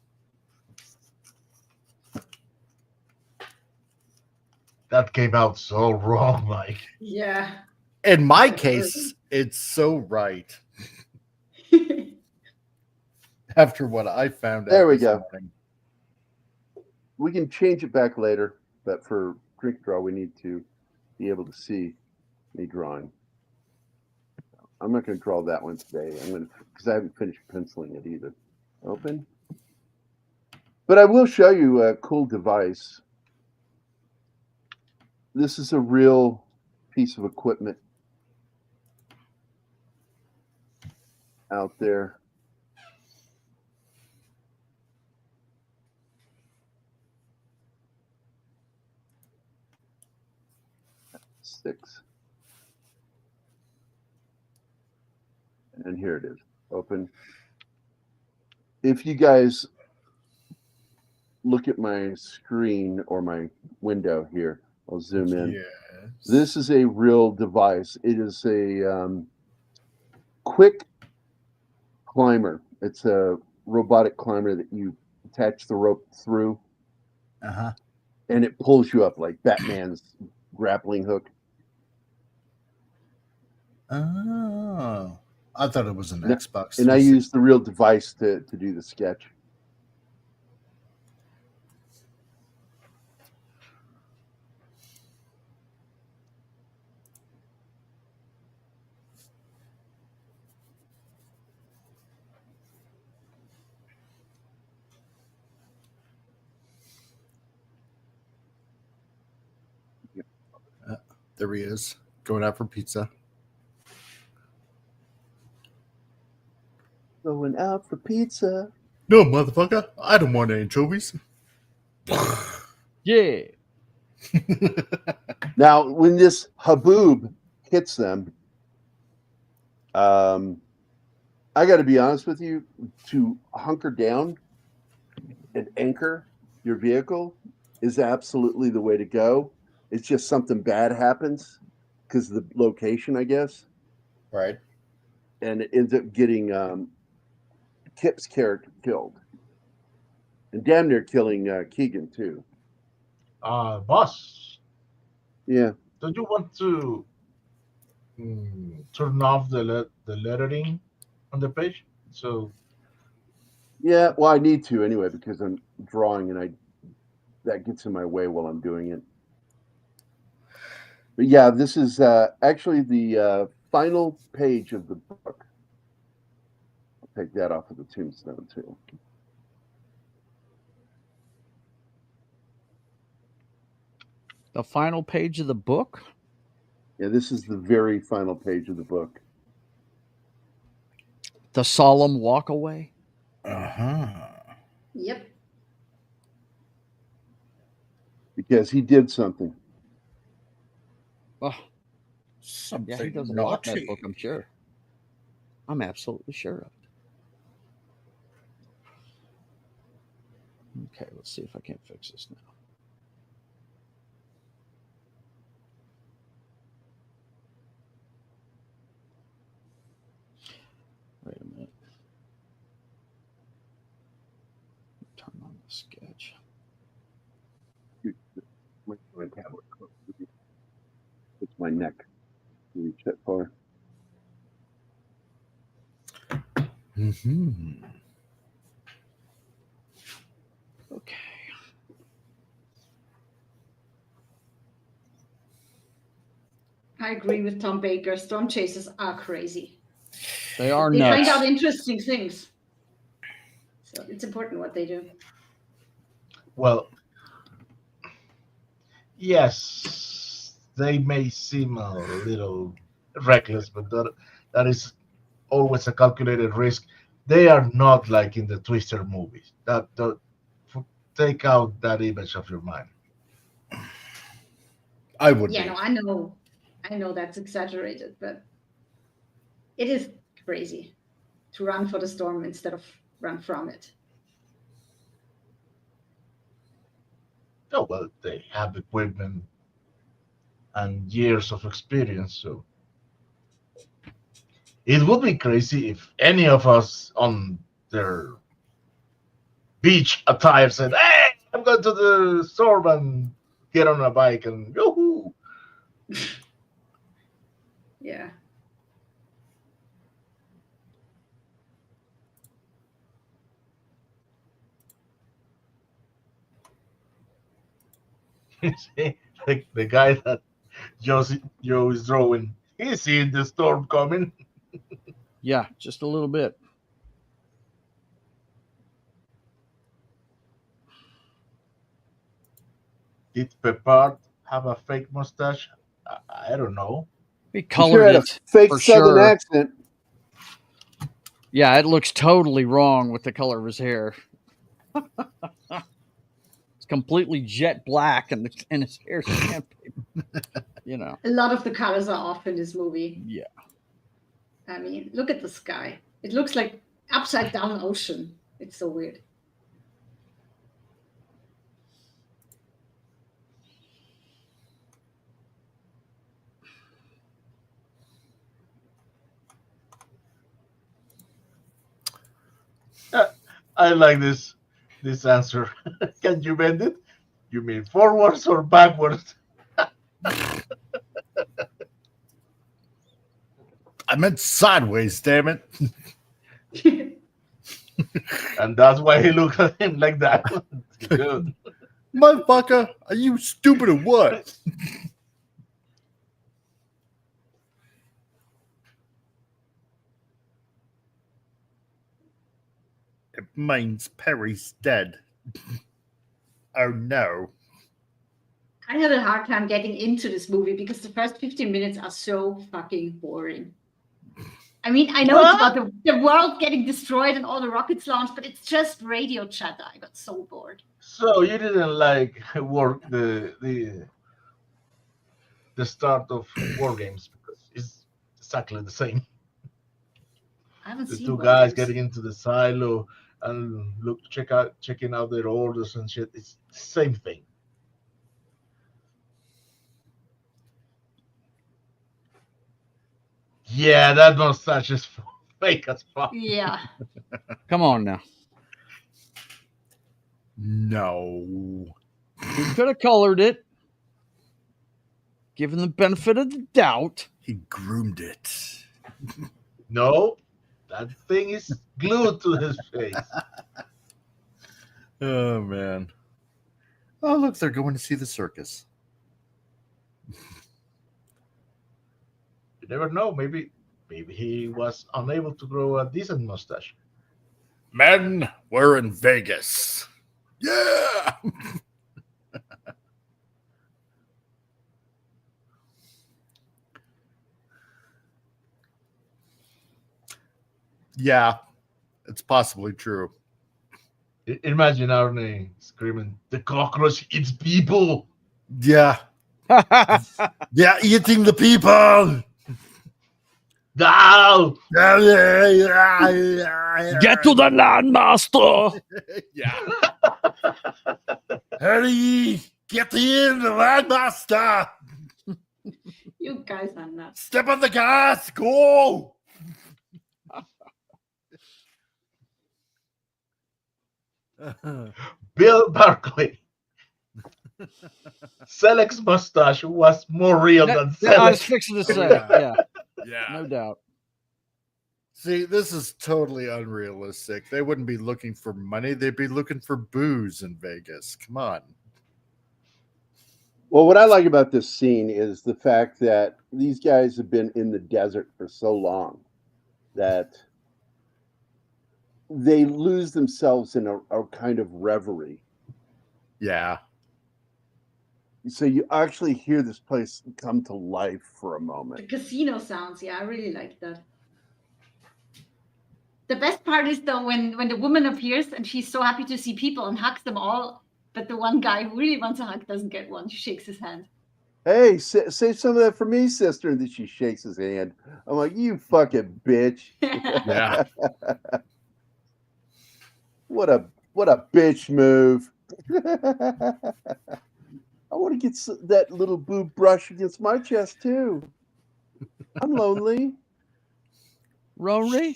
That came out so wrong, Mike. Yeah. In my case, it's so right. After what I found out There we this go. morning. We can change it back later, but for drink draw, we need to be able to see me drawing. I'm not going to draw that one today. I'm going to, because I haven't finished penciling it either. Open. But I will show you a cool device. This is a real piece of equipment out there. Six. And here it is. Open. If you guys look at my screen or my window here, I'll zoom in. Yes. This is a real device. It is a quick climber. It's a robotic climber that you attach the rope through, Uh-huh. and it pulls you up like Batman's grappling hook. Oh. I thought it was an No, Xbox. And I 360. use the real device to do the sketch. There he is, going out for pizza. Going out for pizza. No, motherfucker, I don't want anchovies. Yeah. Now, when this haboob hits them, I got to be honest with you, to hunker down and anchor your vehicle is absolutely the way to go. It's just something bad happens because of the location, I guess, Right. and it ends up getting Kip's character killed, and damn near killing Keegan too. Boss, Yeah, don't you want to turn off the lettering on the page? So Yeah, well, I need to anyway because I'm drawing and that gets in my way while I'm doing it. But yeah, this is actually the final page of the book. I'll take that off of the tombstone too. The final page of the book? Yeah, this is the very final page of the book. The solemn walk away? Yep. Because he did something. Oh, Something yeah, he doesn't like that naughty. book, I'm sure. I'm absolutely sure of it. Okay, let's see if I can't fix this now. Wait a minute. Turn on the sketch. My tablet close to me. It's my neck. Can you reach that far? Mm-hmm. Okay. I agree with Tom Baker. Storm chasers are crazy. They are They find out nuts. interesting things. So it's important what they do. Well, yes, they may seem a little reckless, but that is always a calculated risk. They are not like in the Twister movies. Take out that image of your mind. I would Yeah, be. no, I know that's exaggerated, but it is crazy to run for the storm instead of run from it. Oh well, they have equipment and years of experience, so it would be crazy if any of us on their beach attire said, "Hey, I'm going to the storm and get on a bike and yoo-hoo." Yeah. like the guy that Joe is drawing, he's seeing the storm coming. Yeah, just a little bit. Did Pepard have a fake mustache? I don't know. He He sure colored had a it fake for Southern sure. accent. Yeah, it looks totally wrong with the color of his hair. It's completely jet black, and his hair sandpaper. You know. A lot of the colors are off in this movie. Yeah. I mean, look at the sky. It looks like upside down ocean. It's so weird. I like this answer. Can you bend it? You mean forwards or backwards? I meant sideways, damn it. And that's why he looked at him like that. Good. Motherfucker, are you stupid or what? It means Perry's dead. Oh no. I had a hard time getting into this movie because the first 15 minutes are so fucking boring. I mean, I know it's about the world getting destroyed and all the rockets launched, but it's just radio chatter. I got so bored. So you didn't like work the start of War Games because it's exactly the same. I haven't The seen two War guys Games. getting into the silo and checking out their orders and shit. It's the same thing. Yeah, that mustache is fake as fuck. Yeah. Come on now. No. He could have colored it. Given the benefit of the doubt. He groomed it. No, That thing is glued to his face. Oh man. Oh look, they're going to see the circus. You never know. Maybe he was unable to grow a decent mustache. Men, we're in Vegas. Yeah. Yeah, it's possibly true. Imagine Arnie screaming, "The cockroach eats people!" Yeah. Yeah, eating the people. No! Get to the landmaster. Yeah. Hurry! Get in, the landmaster! You guys are nuts. Step on the gas! Go! Bill Barkley. Selec's mustache was more real than I was Selec. fixing to Oh, say, yeah. yeah, Yeah. no doubt. See, this is totally unrealistic. They wouldn't be looking for money. They'd be looking for booze in Vegas. Come on. Well, what I like about this scene is the fact that these guys have been in the desert for so long that they lose themselves in a kind of reverie. Yeah. So you actually hear this place come to life for a The moment. casino sounds, yeah, I really like that. The best part is though when the woman appears and she's so happy to see people and hugs them all, but the one guy who really wants a hug doesn't get one. She shakes his hand. Hey, save some of that for me, sister. And then she shakes his hand. I'm like, you fucking bitch. Yeah. What a bitch move. I want to get that little boob brush against my chest too. I'm lonely. Rory?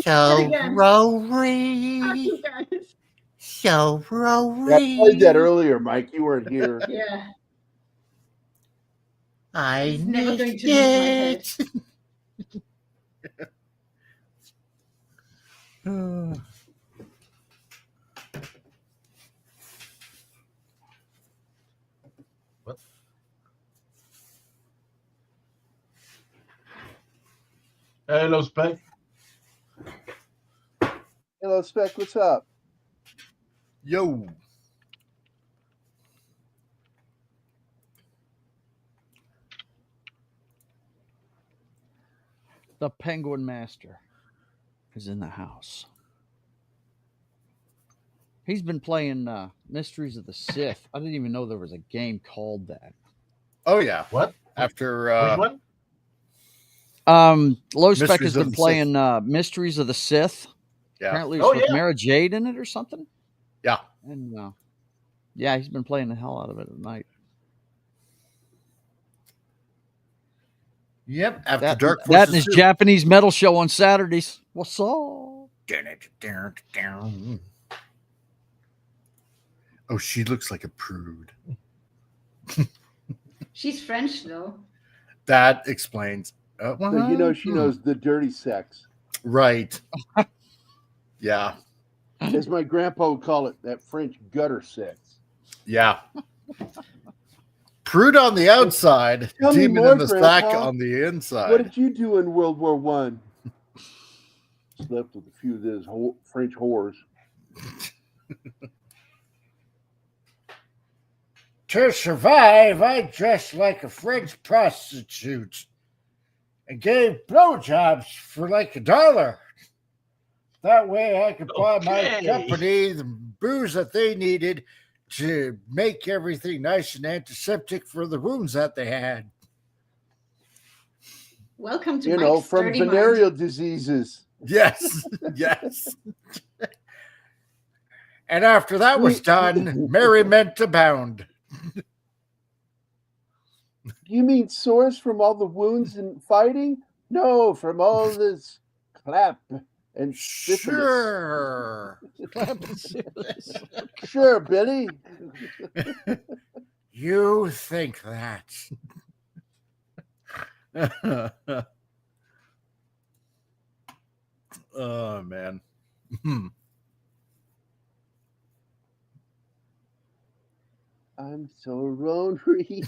So, Rory. You guys. So Yeah, I played that earlier, Mike. You weren't here. Yeah. I It's never going to leave my head. What? Hello, Spec. Hello, Spec. What's up? Yo. The Penguin Master is in the house. He's been playing Mysteries of the Sith. I didn't even know there was a game called that. Oh yeah. What? After Which one? Low Spec Mysteries has of been the playing Mysteries of the Sith. yeah. Apparently, Oh, it's with yeah. Mara Jade in it or something. Yeah. And yeah, he's been playing the hell out of it at night. Yep. After That, Dark that Forces and his 2. Japanese metal show on Saturdays. What's up? Oh, she looks like a prude. She's French though. That explains. So you know she knows the dirty sex. Right. Yeah. As my grandpa would call it, that French gutter sex. Yeah. Prude on the outside, Tell me demon more, in the sack Grandpa. on the inside. What did you do in World War One? Slept with a few of those French whores. To survive, I dressed like a French prostitute and gave blowjobs for like $1. That way I could buy my Okay. company the booze that they needed to make everything nice and antiseptic for the wounds that they had. Welcome to You know, Mike's from dirty mind. venereal diseases. Yes. Yes. And after that was done, merriment abound. You mean sores from all the wounds and fighting? No, from all this clap and syphilis. Sure. Sure, Billy. You think that. Oh man. I'm so lonely.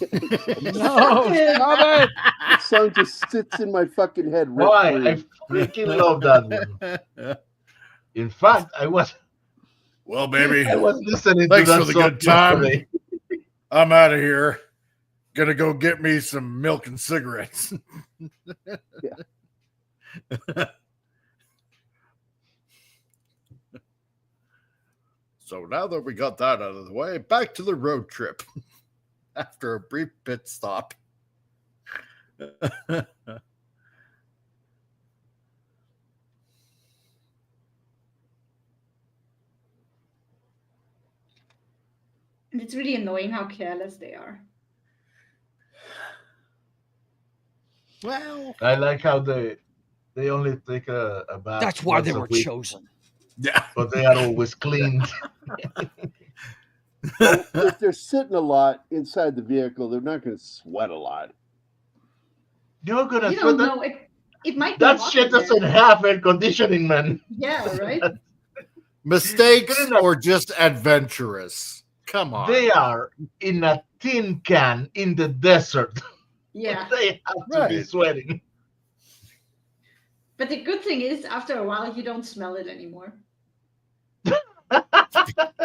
No, stop it. The song just sits in my fucking head Why? rent I free. freaking love that one. In fact, Well, baby, I was listening thanks to for that the song good time. yesterday. I'm out of here. Gonna go get me some milk and cigarettes. So now that we got that out of the way, back to the road trip after a brief pit stop. And it's really annoying how careless they are. Well, I like how they only take a bath. that's why they once a were week, chosen. Yeah. but they are always cleaned. Well, if they're sitting a lot inside the vehicle, they're not going to sweat a lot. You're gonna You sweat don't that. know. It might be That hot shit in there. doesn't have air conditioning, man. Yeah, right? Mistakes Good enough. or just adventurous? Come on. They are in a tin can in the desert. Yeah. They have to be Right. sweating. But the good thing is, after a while, you don't smell it anymore.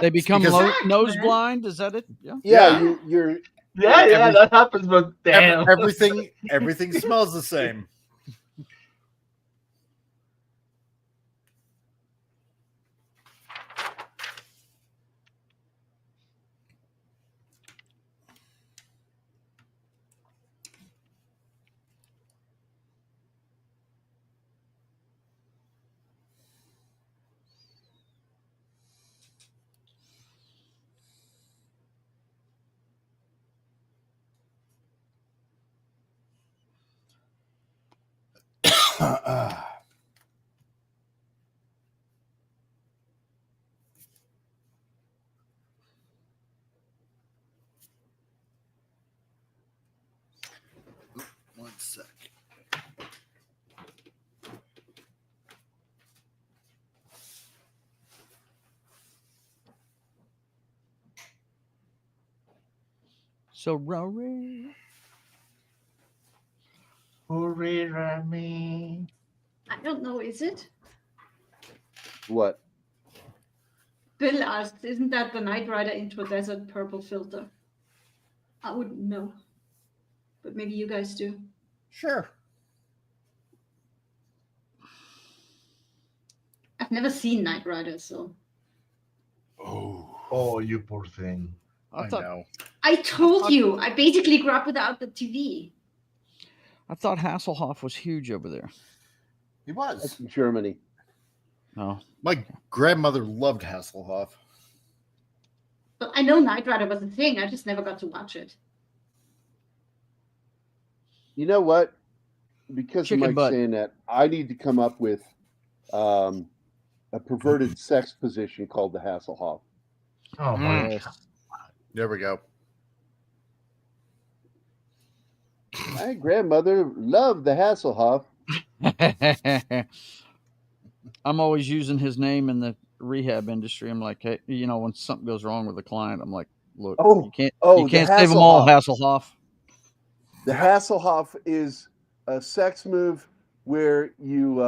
They become Because- Fact, nose man. blind. Is that it? Yeah. Yeah, Yeah. you're Yeah, that happens, but damn. Everything smells the same. One sec. So Rory. Hurry, Rami. I don't know, is it? what? Bill asked, isn't that the Knight Rider Intro Desert purple filter? I wouldn't know. But maybe you guys do. Sure. I've never seen Knight Rider, so. Oh, you poor thing. I thought know. I told you, I basically grew up without the TV. I thought Hasselhoff was huge over there. He That's was. in Germany. No. My grandmother loved Hasselhoff. But I know Knight Rider was a thing. I just never got to watch it. You know what? Because Chicken of Mike butt. saying that, I need to come up with a perverted sex position called the Hasselhoff. Oh my Yes. god. There we go. My grandmother loved the Hasselhoff. I'm always using his name in the rehab industry. I'm like, hey, you know, when something goes wrong with a client, I'm like, look, you can't the save them all, Hasselhoff. Hasselhoff. The Hasselhoff is a sex move where you,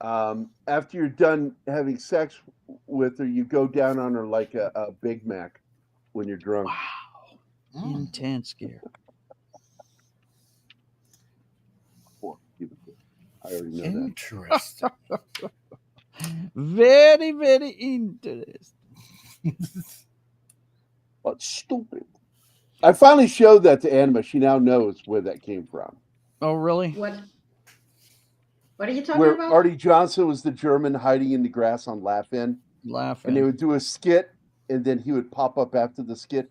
after you're done having sex with her, you go down on her like a Big Mac when you're drunk. Wow. Intense gear. I already know that. Interesting. Very, very interesting. But stupid. I finally showed that to Anima. She now knows where that came from. Oh, really? What are you talking Where about? Artie Johnson was the German hiding in the grass on Laugh-In. And they Laughing. would do a skit, and then he would pop up after the skit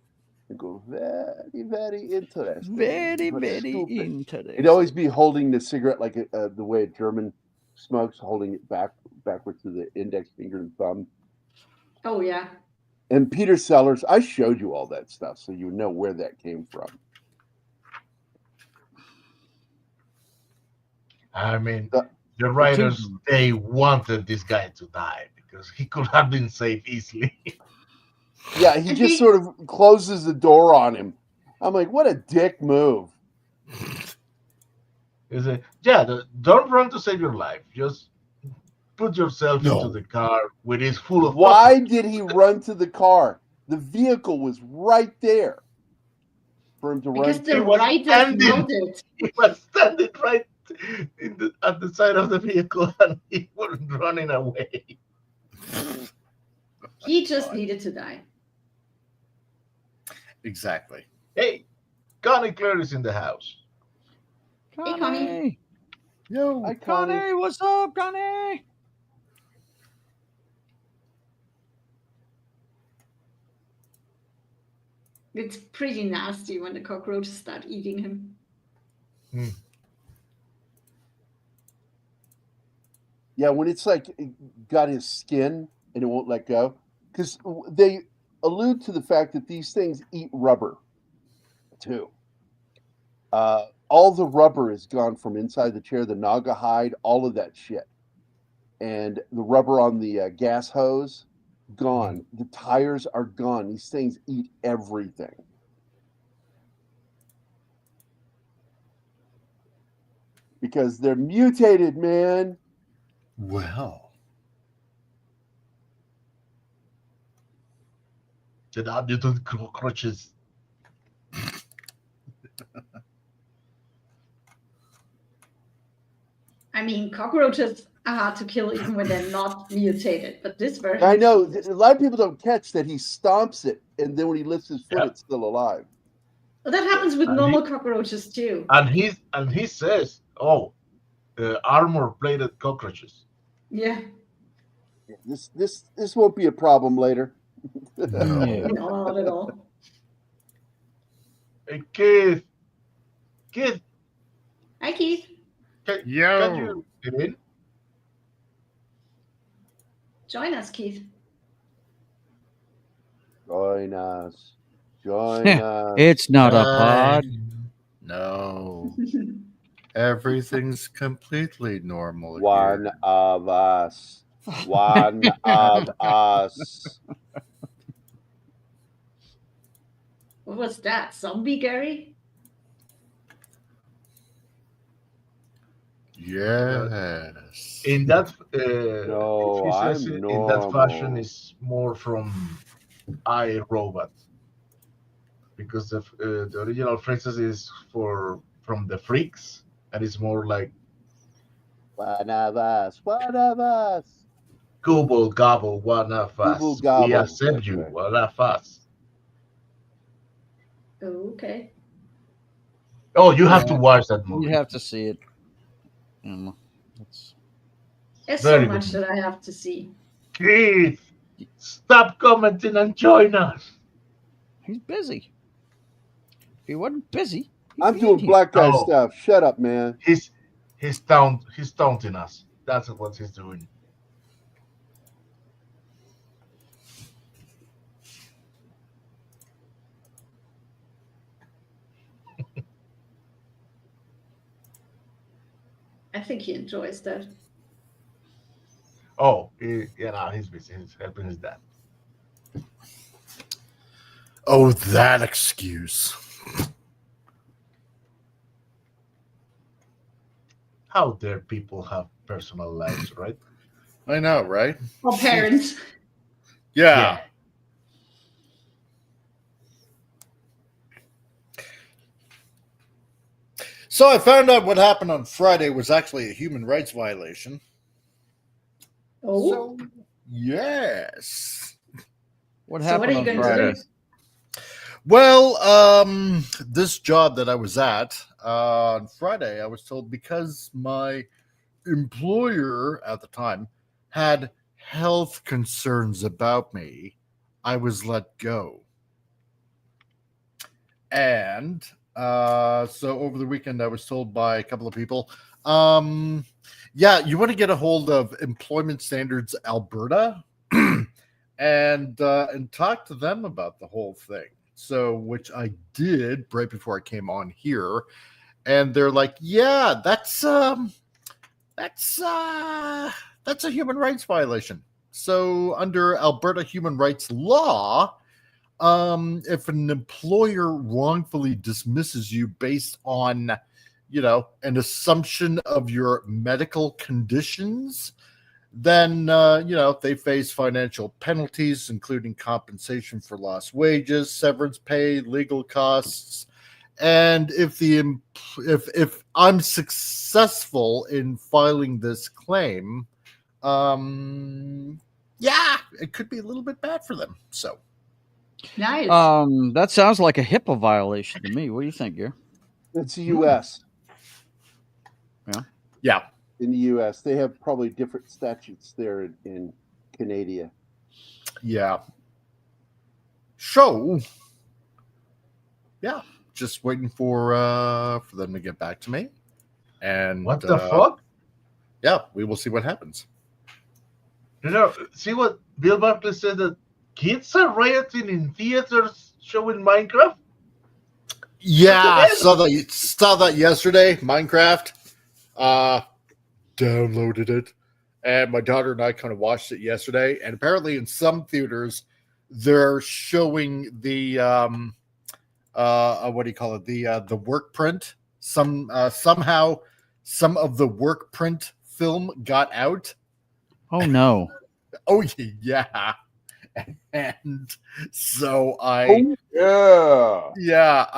and go, very, very interesting. Very, but very stupid. interesting. He'd always be holding the cigarette like the way a German smokes, holding it backwards to the index finger and thumb. Oh, yeah. And Peter Sellers, I showed you all that stuff so you know where that came from. I mean, The writers, they wanted this guy to die because he could have been saved easily. Yeah, he just sort of closes the door on him. I'm like, what a dick move. He said, yeah, don't run to save your life. Just put yourself into the car when it's full of Why cockroaches. did he run to the car? The vehicle was right there for him to Because run. the writers wrote it. He was standing right at the side of the vehicle and he was running away. He just needed to die. Exactly. Hey, Connie Claire is in the house. Hey, Connie. Yo, Hi, Connie. Connie, what's up, Connie? It's pretty nasty when the cockroaches start eating him. Yeah, when it's like it got his skin and it won't let go. Because they allude to the fact that these things eat rubber too. All the rubber is gone from inside the chair, the naga hide, all of that shit. And the rubber on the gas hose, gone. The tires are gone. These things eat everything. Because they're mutated, man. Well, The mutant cockroaches. I mean, cockroaches are hard to kill even when they're not mutated. But this version, I know a lot of people don't catch that he stomps it, and then when he lifts his foot, it's still alive. Well, that happens with And normal cockroaches too. And he says, "Oh, armor-plated cockroaches." Yeah. This won't be a problem later. No, not at all. Hey, Keith. Hi, Keith. Can you get in? Join us, Keith. Join us. Join us. It's not a pod. No. Everything's completely normal One here. of us. One of us. What was that? Zombie Gary? Yes. In that, No, if he says I'm it in that fashion, normal. is more from I, Robot, because the original phrases is from the Freaks, and it's more like One of us. One of us. Gobble gobble, one of Gobble us. We gobble, accept that's you, right. one of us. Oh, okay. Oh, you have to watch that movie. You have to see it. It's There's Very so good much that I have to see. Keith, stop commenting and join us. He's busy. If he wasn't busy, I'm doing black guy Oh. stuff. Shut up, man. He's taunting us. That's what he's doing. I think he enjoys that. Oh, he's busy. He's helping his dad. Oh, that excuse. How dare people have personal lives, right? I know, right? Or parents. Yeah. So I found out what happened on Friday was actually a human rights violation. Oh. So, yes. what So what happened are you on going Friday? to do? Well, this job that I was at on Friday, I was told because my employer at the time had health concerns about me, I was let go. And so over the weekend, I was told by a couple of people, yeah, you want to get a hold of Employment Standards Alberta and talk to them about the whole thing. So, which I did right before I came on here, and they're like, "Yeah, that's that's a human rights violation. So under Alberta human rights law, if an employer wrongfully dismisses you based on, an assumption of your medical conditions, then, they face financial penalties, including compensation for lost wages, severance pay, legal costs. And if I'm successful in filing this claim, it could be a little bit bad for them. So Nice. That sounds like a HIPAA violation to me. What do you think, Gare? It's the U.S. yeah. In the U.S., they have probably different statutes there in Canada. Yeah. So, yeah, just waiting for them to get back to me. And What the fuck? Yeah, we will see what happens. See what Bill Barkley said, that kids are rioting in theaters showing Minecraft? Yeah, I saw that yesterday. Minecraft. Downloaded it, and my daughter and I kind of watched it yesterday. And apparently, in some theaters, they're showing the what do you call it? The work print. Somehow, some of the work print film got out. Oh no! Oh yeah, and so I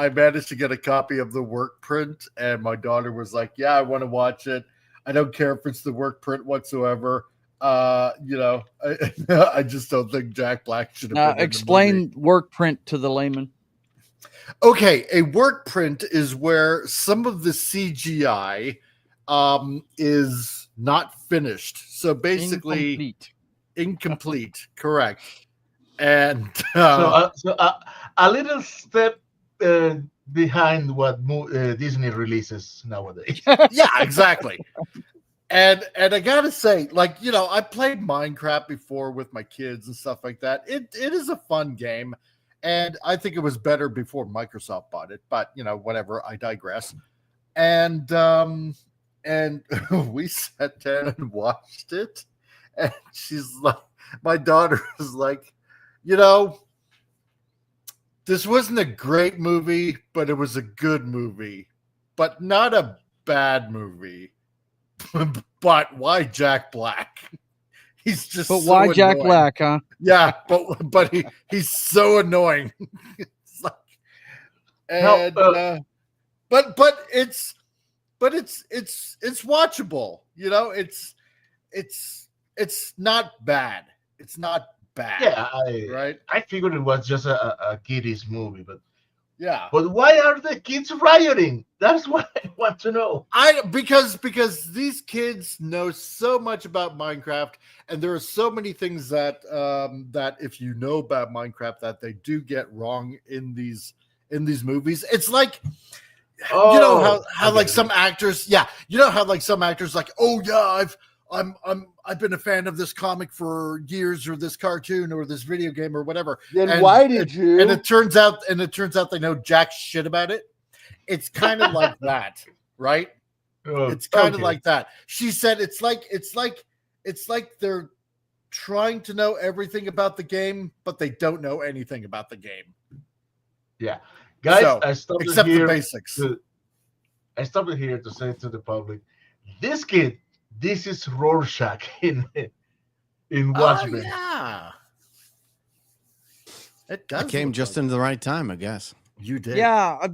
managed to get a copy of the work print, and my daughter was like, "Yeah, I want to watch it. I don't care if it's the work print whatsoever." I just don't think Jack Black should have been explain in the movie. work print to the layman. Okay, a work print is where some of the CGI is not finished. So basically incomplete, correct. And so a little step behind what Disney releases nowadays. Yeah, exactly. And I gotta say, I played Minecraft before with my kids and stuff like that. It is a fun game, and I think it was better before Microsoft bought it. But whatever. I digress. And we sat down and watched it, and she's like, my daughter was like, this wasn't a great movie, but it was a good movie, but not a bad movie. But why Jack Black? He's just. But why so Jack annoying. Black, huh? Yeah, but he's so annoying. It's like, and but it's watchable. It's not bad. It's not bad. Yeah, right. I figured it was just a kiddies movie, but yeah. But why are the kids rioting? That's what I want to know. Because these kids know so much about Minecraft, and there are so many things that that if you know about Minecraft that they do get wrong in these movies. It's like how like some actors, some actors like, oh yeah, I've been a fan of this comic for years, or this cartoon, or this video game, or whatever. Then why did you? And it turns out they know jack shit about it. It's kind of like that, right? It's kind of like that. She said it's like they're trying to know everything about the game, but they don't know anything about the game. Yeah, guys, So, I stopped except here the basics. I stopped it here to say to the public, this kid. This is Rorschach in Watchmen. Yeah. It does. I came just into the right time, I guess. You did. Yeah.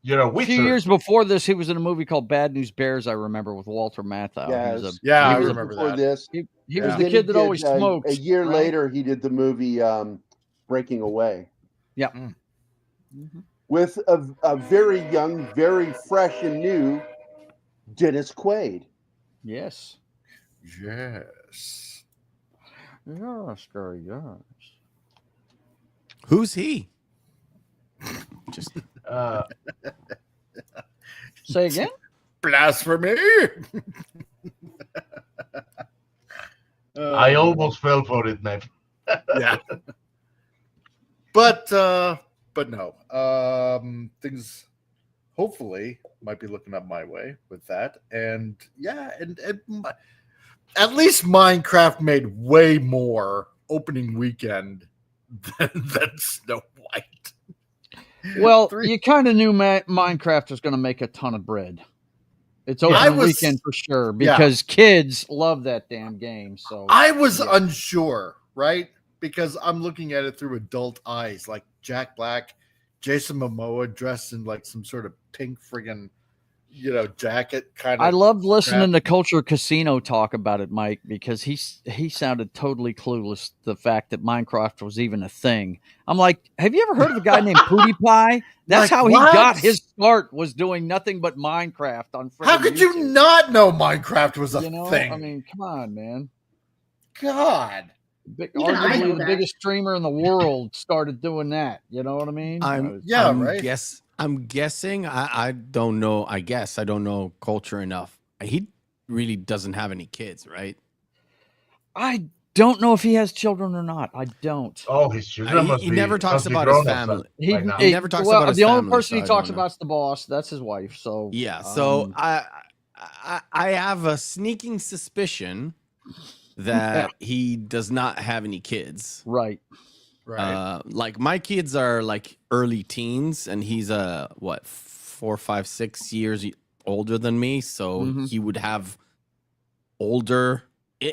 You're a A witcher. few years before this, he was in a movie called Bad News Bears, I remember, with Walter Matthau. Yes. I He was remember before that. this. He was Then the he kid that did, always smoked. A year right? later, he did the movie Breaking Away. Yeah. Mm-hmm. With a very young, very fresh and new Dennis Quaid. Yes. Yes. Yes, girl, yes. Who's he? Just Say again? Blasphemy. I almost fell for it, man. Yeah. But no. Things hopefully might be looking up my way with that. And yeah, and at least Minecraft made way more opening weekend than Snow White. Well, you kind of knew Minecraft was going to make a ton of bread. It's opening weekend for sure because kids love that damn game. So I was unsure, right? Because I'm looking at it through adult eyes, like Jack Black, Jason Momoa dressed in like some sort of pink friggin', jacket kind of. I loved listening to Culture Casino talk about it, Mike, because he sounded totally clueless the fact that Minecraft was even a thing. I'm like, have you ever heard of a guy named PewDiePie? That's how he got his start, was doing nothing but Minecraft on freaking How could YouTube. you not know Minecraft was a thing? I mean, come on, man. God. Arguably the biggest streamer in the world started doing that. You know what I mean? I'm guessing. I don't know. I guess I don't know Culture enough. He really doesn't have any kids, right? I don't know if he has children or not. I don't. Oh, his children he never talks about his family. He never talks about his family. The only person he talks about is the boss. That's his wife. So yeah. So I have a sneaking suspicion that he does not have any kids. Right. Like my kids are like early teens, and he's 4, 5, 6 years older than me, so he would have older.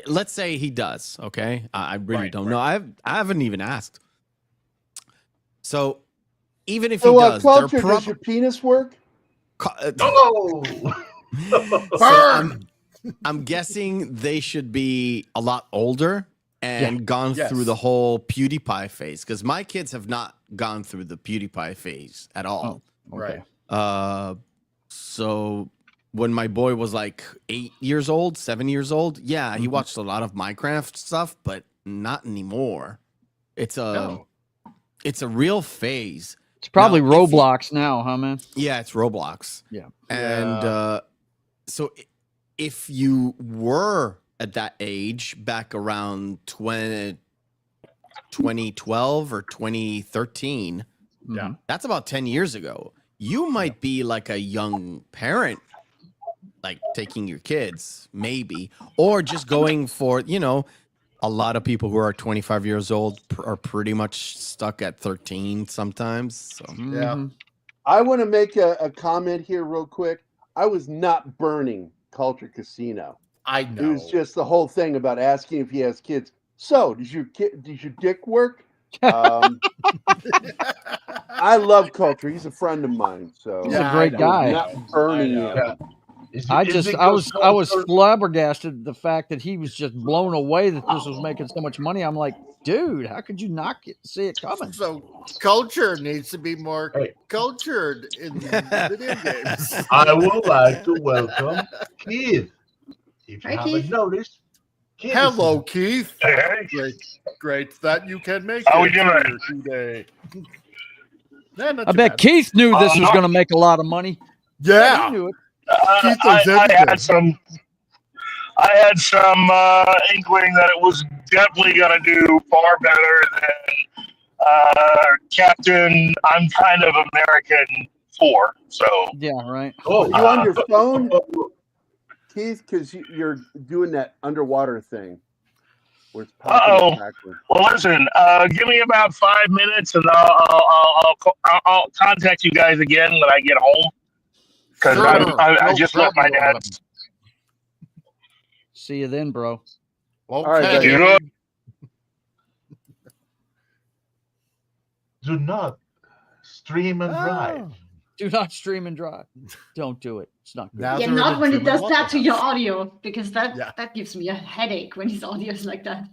Let's say he does. Okay, I really don't know. I haven't even asked. So even if he does, Culture, does your penis work? Burn. I'm guessing they should be a lot older and gone through the whole PewDiePie phase, because my kids have not gone through the PewDiePie phase at all. Oh, okay. So when my boy was like 8 years old, 7 years old, he watched a lot of Minecraft stuff, but not anymore. It's a real phase. It's probably Roblox now, huh, man? Yeah, it's Roblox. Yeah. And so if you were at that age back around 2012 or 2013, that's about 10 years ago. You might be like a young parent, like taking your kids, maybe, or just going for, a lot of people who are 25 years old are pretty much stuck at 13 sometimes. So. Yeah. I want to make a comment here real quick. I was not burning Culture Casino. I know. It was just the whole thing about asking if he has kids. So, does your dick work? I love Culture. He's a friend of mine. So he's a great guy. Not burning him. Yeah. I was flabbergasted at the fact that he was just blown away that this was making so much money. I'm like, dude, how could you not see it coming? So Culture needs to be more cultured in video games. I would like to welcome Keith. If you haven't Keith. noticed, Keith. Hello, Keith. Hey. Great that you can make How it we doing today. I bet Keith knew this was going to make a lot of money. Yeah. He knew it. I had some inkling that it was definitely going to do far better than Captain I'm Kind of American 4. So yeah, right. Oh, you on your phone, Keith? Because you're doing that underwater thing. Where it's popping backwards. Well, listen. Give me about 5 minutes, and I'll contact you guys again when I get home. Because I just left my dad's. See you then, bro. Okay. All right, Do not stream and drive. Do not stream and drive. Don't do it. It's not good. Yeah, not when it does that to your audio, because that gives me a headache when his audio is like that.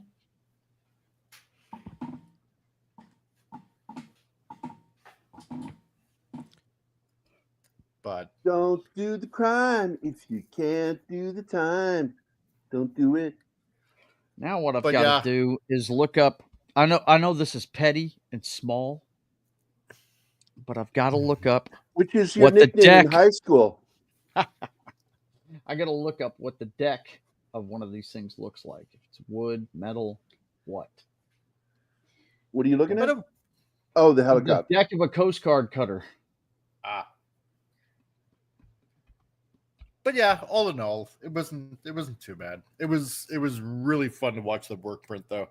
But don't do the crime if you can't do the time. Don't do it. Now what I've got to do is look up. I know this is petty and small, but I've got to look up which is your nickname in high school. I got to look up what the deck of one of these things looks like. If it's wood, metal, what? What are you looking at? Oh, the helicopter. The deck of a Coast Guard cutter. But yeah, all in all, it wasn't too bad. It was really fun to watch the work print though.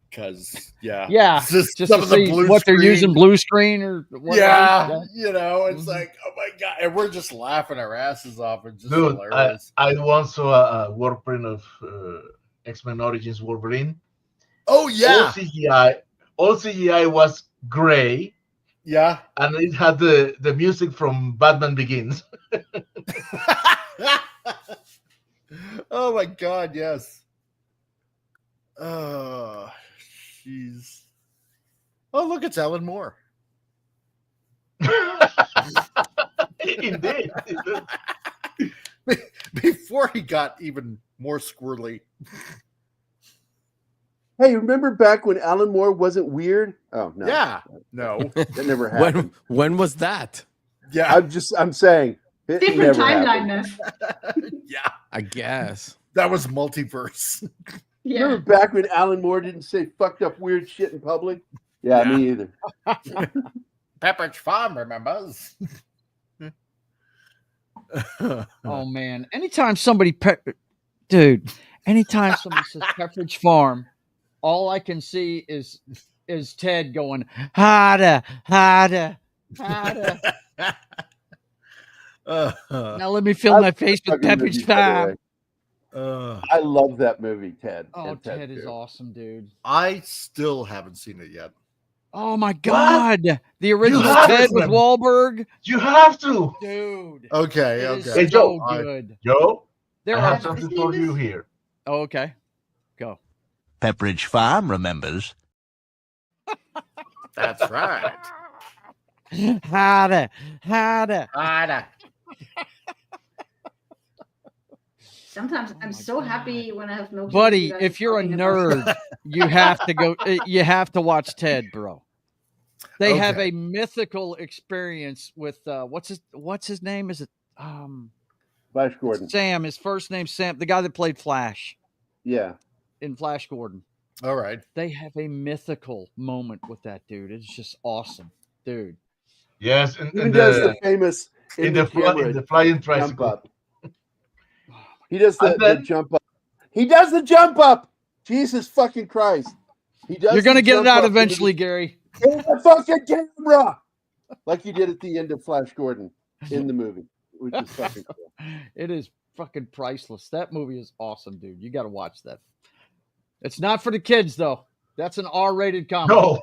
Because Yeah, just some to of the see blue what they're using, screen. blue screen or whatever. Yeah, you know, it's Mhm. like, oh my god, and we're just laughing our asses off. It's just Dude, hilarious. I once saw a work print of X-Men Origins Wolverine. Oh yeah, All CGI was gray, yeah. and it had the music from Batman Begins. Oh my god, yes. Oh, jeez. Oh, look, it's Alan Moore. Indeed. Before he got even more squirrely. Hey, remember back when Alan Moore wasn't weird? Oh no, Yeah, no, that never happened. when was that? yeah, I'm saying it Different never timeline, happened. man. yeah. I guess. That was multiverse. Yeah. Remember back when Alan Moore didn't say fucked up weird shit in public? Yeah, Yeah. me either. Pepperidge Farm remembers. Oh man! Anytime somebody dude, anytime somebody says Pepperidge Farm, all I can see is Ted going harder, harder, harder. Now let me fill my face with Fucking movie, Pepperidge by the Farm. way. I love that movie, Ted. Oh, and Ted is too. awesome, dude. I still haven't seen it yet. Oh my god, the original have Ted it, with man. Wahlberg, You have to. dude. Okay, It is okay. Hey, Joe. so good. Joe, There I are. have something for you here. Oh, okay, go. Pepperidge Farm remembers. That's right. Harder, harder. Sometimes I'm my so God. happy when I have no clue Buddy, what you guys if you're a are talking about. nerd, you have to go. You have to watch Ted, bro. They have Okay. a mythical experience with what's his name? Is it Flash Gordon. Sam? His first name's Sam. The guy that played Flash Yeah. in Flash Gordon. All right. They have a mythical moment with that dude. It's just awesome, dude. Yes, He does the famous in the flying jump tricycle. up. He does the And then- jump up. He does the jump up. Jesus fucking Christ. He does. You're gonna the get it jump out up into eventually, Gary. in the fucking camera, like he did at the end of Flash Gordon in the movie, which is fucking cool. It is fucking priceless. That movie is awesome, dude. You got to watch that. It's not for the kids though. That's an R-rated comedy.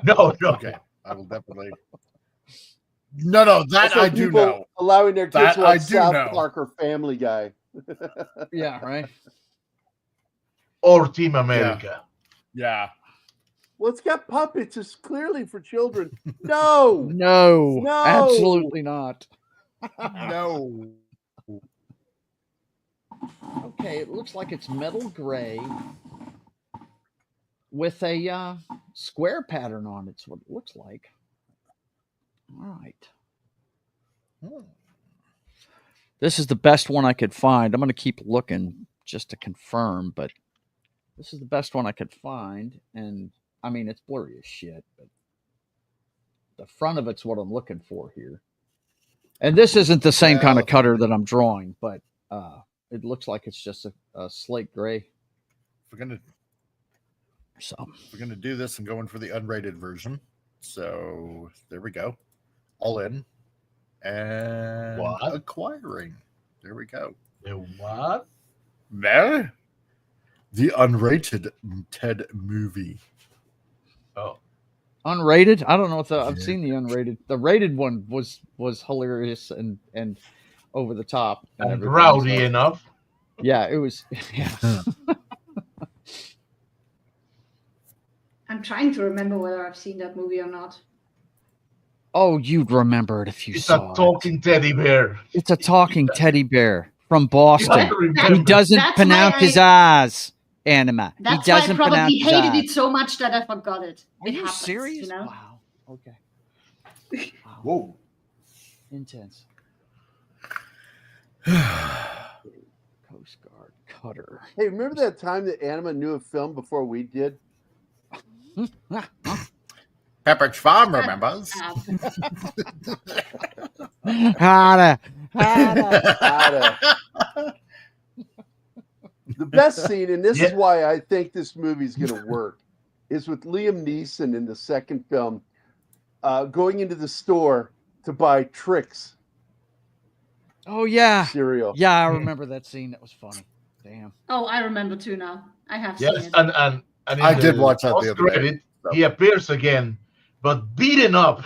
No. Okay. I will definitely. No, that Also, I do people know. allowing their kids That to I watch do South know. Park or Family Guy. Yeah, right. Or Team America. Yeah. Well, it's got puppets. It's clearly for children. No. No, No. absolutely not. No. Okay, it looks like it's metal gray with a square pattern on it. It's what it looks like. All right. This is the best one I could find. I'm going to keep looking just to confirm, but this is the best one I could find. And I mean, it's blurry as shit, but the front of it's what I'm looking for here. And this isn't the same kind of cutter that I'm drawing, but it looks like it's just a slate gray. We're gonna do this and going for the unrated version. So there we go. All in. And What? acquiring. There we go. The what? There. The unrated Ted movie. Oh. Unrated? I don't know if I've Yeah. seen the unrated. The rated one was hilarious and over the top And everything, rowdy so- enough. Yeah, it was. Yeah. I'm trying to remember whether I've seen that movie or not. Oh, you'd remember it if you It's saw a talking teddy bear. it. It's a talking teddy bear from You have Boston. to He remember. doesn't That's pronounce why his eyes, Anima. He That's why I doesn't probably pronounce his hated eyes. it so much that I forgot it. Are It you happens, serious? You know? Wow. Okay. Wow. Whoa. Intense. Coast Guard cutter. Hey, remember that time that Anima knew a film before we did? Pepperidge Farm remembers. Harder, The best scene, and this is Yeah. why I think this movie's going to work, is with Liam Neeson in the second film, going into the store to buy Trix Oh yeah, cereal. yeah, I remember that scene. That was funny. Damn. Oh, I remember too now. I have Yes, seen it. and in I did the watch that the other day. post-credit, he appears again, but beaten up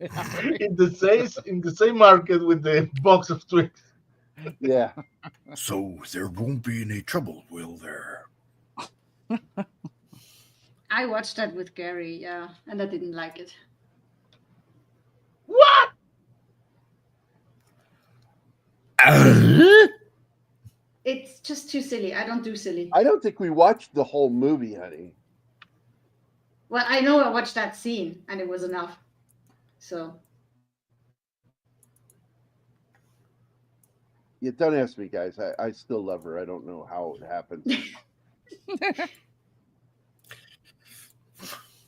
in the same market with the box of Twix. Yeah. So there won't be any trouble, will there? I watched that with Gary, yeah, and I didn't like it. What? It's just too silly. I don't do silly. I don't think we watched the whole movie, honey. Well, I know I watched that scene, and it was enough. So Yeah, don't ask me, guys. I still love her. I don't know how it happened.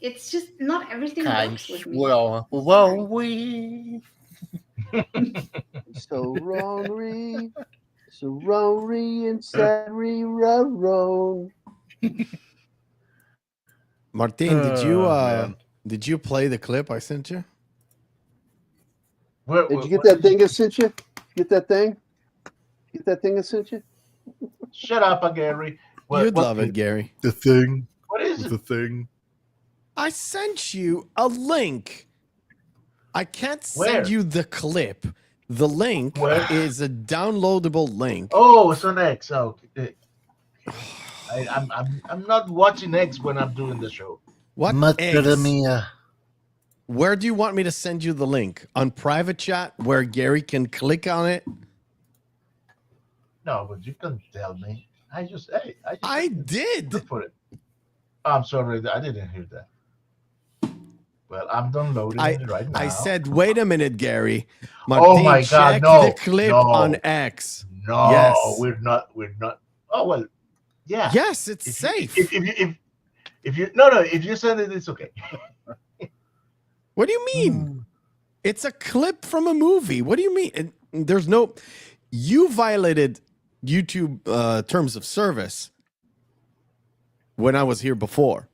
it's just not everything works with me. Well, we. So wrong, so wrong, and sadly wrong. Martin, did you play the clip I sent you? Did you get that thing I sent you? Get that thing? Get that thing I sent you? Shut up, Gary. You'd love it, Gary. The thing. What is The it? thing. I sent you a link. I can't send Where? you the clip. The link Where? is a downloadable link. Oh, it's on X. Oh, okay. I'm not watching X when I'm doing the show. What? Madre X? mia. Where do you want me to send you the link? On private chat where Gary can click on it? No, but you can tell me. I did. Look for it. I'm sorry, I didn't hear that. Well, I'm downloading it right now. I said, wait a minute, Gary. Oh my God, check no, the clip no. on X. No, Yes. we're not. Oh well, yeah. Yes, it's safe. If you if you send it, it's okay. What do you mean? It's a clip from a movie. What do you mean? And there's no. You violated YouTube terms of service when I was here before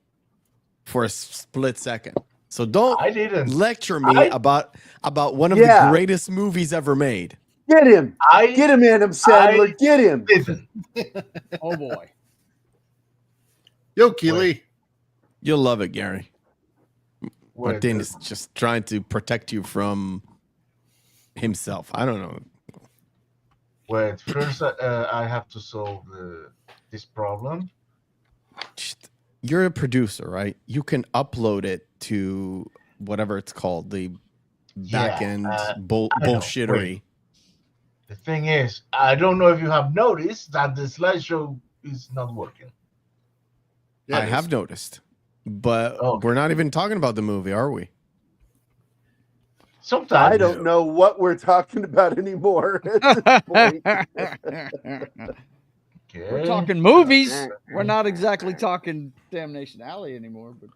for a split second. So don't I didn't lecture me about one of Yeah. the greatest movies ever made. Get him. Get him, Adam Sandler. Get him. Didn't. Oh boy. Yo, Keely. You'll love it, Gary. Wait, Martin is just trying to protect you from himself. I don't know. Wait, first I have to solve this problem. You're a producer, right? You can upload it to whatever it's called, the back end I know. bullshittery. Wait. The thing is, I don't know if you have noticed that the slideshow is not working. Yeah, I have noticed, but Okay. we're not even talking about the movie, are we? Sometimes I don't know what we're talking about anymore at this point. Okay. We're talking movies. We're not exactly talking Damnation Alley anymore, but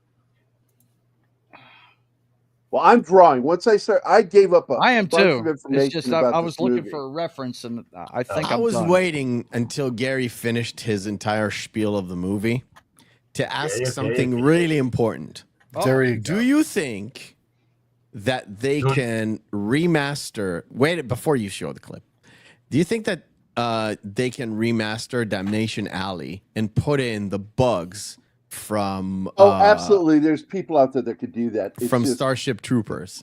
Well, I'm drawing. Once I start, I gave up I am bunch too. of It's information just about I this was looking movie. for a reference, and I think I I'm was done. waiting until Gary finished his entire spiel of the movie to ask Okay. something really important. There you Do go. you think that they Good. can remaster? Wait, before you show the clip, do you think that they can remaster Damnation Alley and put in the bugs from? Oh, absolutely. There's people out there that could do that. It's from just, Starship Troopers.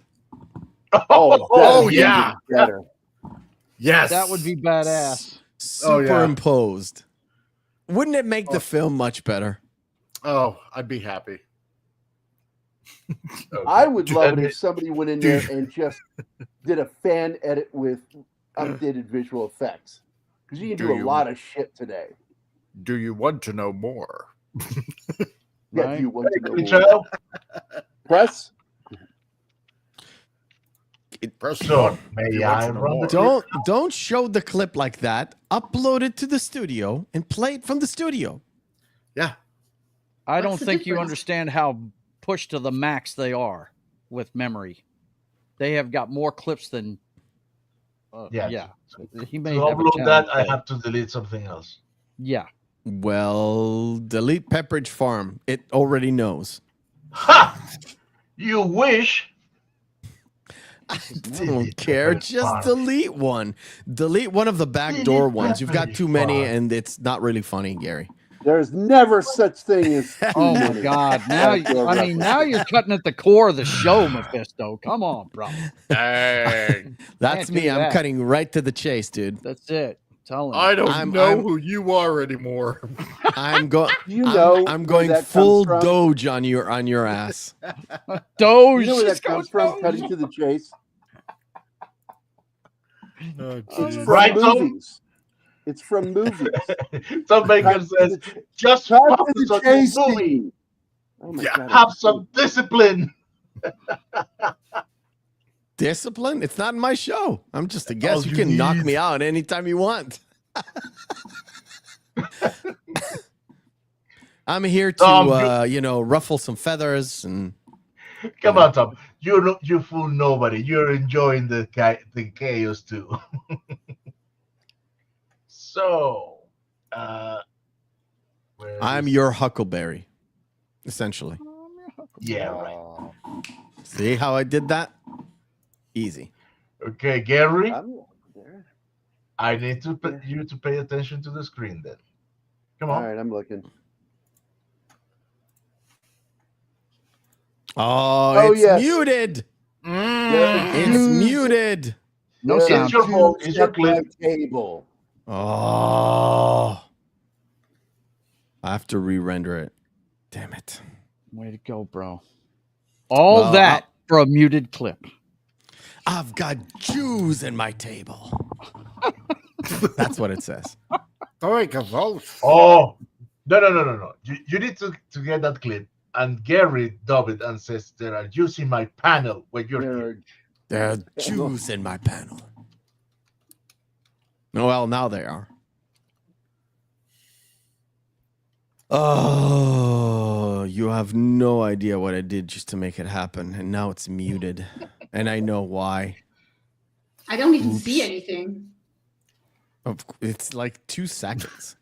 Oh, Oh, that'd be yeah. better. Yes. That would be badass. Oh, yeah. Superimposed. Wouldn't it make the film much better? Oh, I'd be happy. Okay. I would love it And if somebody went in there and just did a fan edit with updated visual effects. Because you can Do do a you- lot of shit today. Do you want to know more? Yeah, Right. you want to know Good more. job. Press? Press So, one. may You want I to know run more. the Don't show the clip like that. Upload it to the studio and play it from the studio. Yeah. I What's don't the think you difference? understand how pushed to the max they are with memory. They have got more clips than Yeah. He To may have a upload that, challenge I there. have to delete something else. Yeah. Well, delete Pepperidge Farm. It already knows. Ha! You wish. I don't care. Pepperidge Just Farm. delete one. Delete one of the backdoor Delete ones. You've got Pepperidge too many, Farm. and it's not really funny, Gary. There's never such thing as too Oh my many. God! Now, Backdoor I mean, now references. you're cutting at the core of the show, Mephisto. Come on, bro. Dang. That's Can't me. do I'm that. cutting right to the chase, dude. That's it. Tell him. I don't I'm- know I'm- who you are anymore. I'm going. You know I'm where going that comes full from? Doge on your ass. Doge. You know where She's that comes going from? Doge. Cutting to the chase. Oh, It's geez. from Right, Tom? movies. It's from movies. Tom Baker Cut to says, the ch- just cut to focus the on your chase, movie. Steve. Oh my Yeah. God! Have some discipline. Discipline? It's not in my show. I'm just a guest. All You you can knock need. me out anytime you want. I'm here to, ruffle some feathers and. Come on, Tom. You fool nobody. You're enjoying the chaos too. So, where I'm is- your Huckleberry, essentially. Yeah, right. See how I did that? Easy. Okay, Gary. I'm there. I need to you to pay attention to the screen then. Come All on. right, I'm looking. Oh, it's yes. muted. There It's Jews- muted. No there sound. It's your fault. Jews It's your at my clip. table. Oh. I have to re-render it. Damn it. Way to go, bro. All Well, that for a muted clip. I've got Jews in my table. That's what it says. Sorry, Gavos. Oh, no. You need to get that clip. And Gary dub it and says, there are Jews in my panel when you're here. There are Jews in my panel. Well, now they are. Oh, you have no idea what I did just to make it happen. And now it's muted. And I know why. I don't even see Oops. anything. It's like 2 seconds.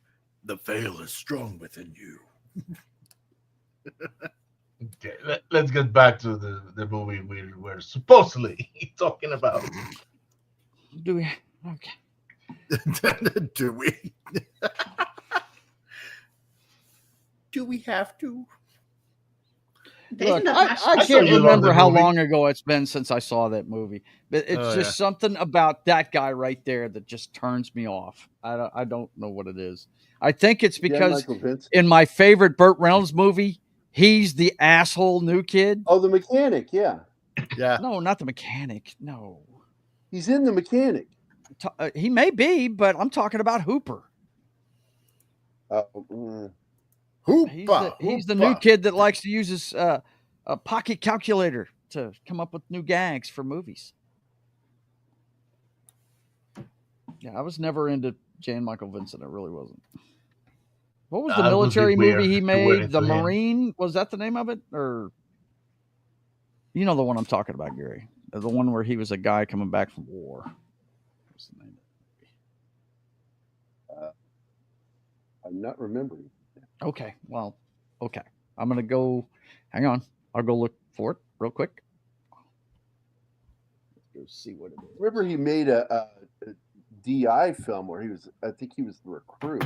The veil is strong within you. Okay, let's get back to the movie we were supposedly talking about. Do we? Okay. Do we? Do we have to? There Look, isn't that I much. can't thought you loved remember the how movie. long ago it's been since I saw that movie, but it's Oh, just something about that guy right there that just turns me off. I don't know what it is. I think it's because Michael Vince. in my favorite Burt Reynolds movie, he's the asshole new kid. Oh, the mechanic. Yeah, Yeah. No, not the mechanic. No, he's in the mechanic. He may be, but I'm talking about Hooper. He's the new kid that likes to use his a pocket calculator to come up with new gags for movies. Yeah, I was never into Jan Michael Vincent. I really wasn't. What was the That would be military weird movie he if you were made? The into him. Marine? Was that the name of it? Or you know the one I'm talking about, Gary? The one where he was a guy coming back from war. What's the name of it? I'm not remembering. Okay, well, okay. I'm gonna go. Hang on, I'll go look for it real quick. Let's go see what it is. Remember, he made a DI film where I think he was the recruit.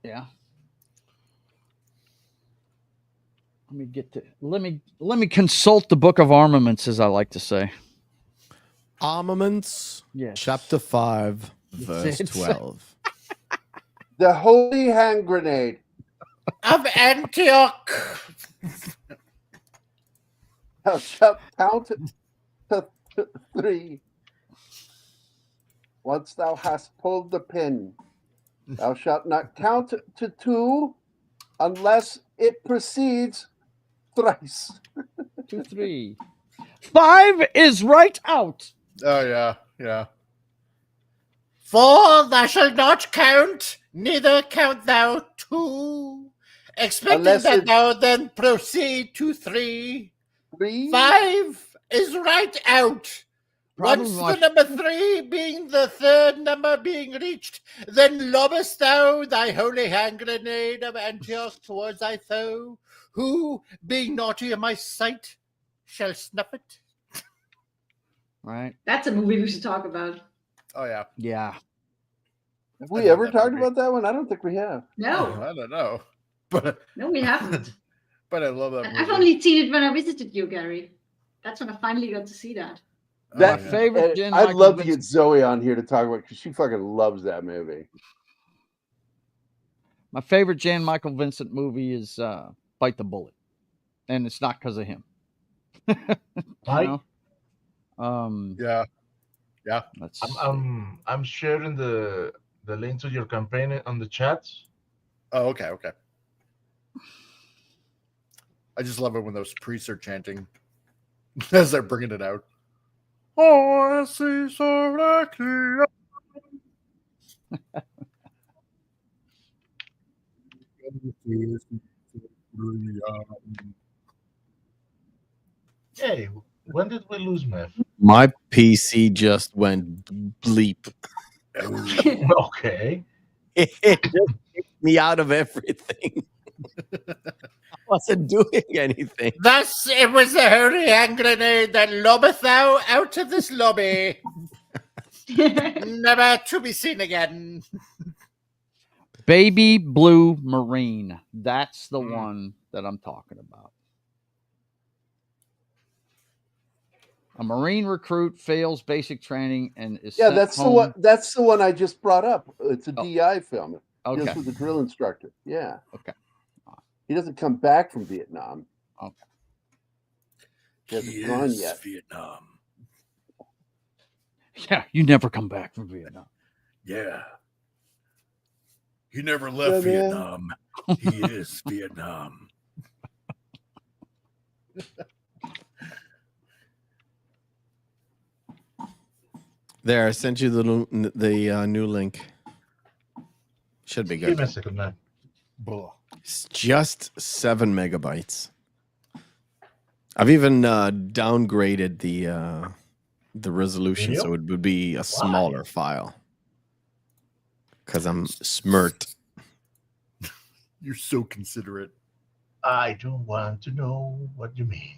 Yeah. Let me consult the Book of Armaments, as I like to say. Armaments, Yes. chapter 5, verse It's- 12. The holy hand grenade. Of Antioch. Thou shalt count to 3. Once thou hast pulled the pin, thou shalt not count to 2 unless it proceeds thrice. 2, 3. 5 is right out. Oh, yeah. Yeah. For thou shalt not count, neither count thou 2, expecting Unless that it- thou then proceed to 3. 3. 5 is right out. Probably Once my the number 3 being the third number being reached, then lobbest thou thy holy hand grenade of Antioch towards thy foe, who, being naughty in my sight, shall snuff it. right. That's a movie we should talk about. Oh yeah. Yeah. Have I we love ever that talked movie. about that one? I don't think we have. No, I don't know, but no, we haven't. but I love that And movie. I've only seen it when I visited you, Gary. That's when I finally got to see that. Oh, That- My favorite And Jen I'd Michael love to Vincent- get Zoe on here to talk about because she fucking loves that movie. My favorite Jan Michael Vincent movie is Bite the Bullet, and it's not because of him. You Mike, know? Yeah. Let's I'm sharing the link to your campaign on the chat. Oh, okay. I just love it when those priests are chanting as they're bringing it out. Oh, I see so lucky. Hey, when did we lose Meth? My PC just went bleep. Okay. It just kicked me out of everything. I wasn't doing anything. Thus it was the holy hand grenade that lobbeth thou out of this lobby, never to be seen again. Baby Blue Marine. That's the one that I'm talking about. A Marine recruit fails basic training and is Yeah, sent that's the home. one. That's the one I just brought up. It's a Oh. DI film. It Okay. deals with the drill instructor. Yeah. Okay. He doesn't come back from Vietnam. Okay. He hasn't gone yet. Vietnam. Yeah, you never come back from Vietnam. Yeah. He never left Yeah, man. Vietnam. He is Vietnam. There, I sent you the new link. Should be Give me good. a second, man. It's just 7 megabytes. I've even downgraded the resolution Video? so it would be a smaller file. Because I'm smart. You're so considerate. I don't want to know what you mean.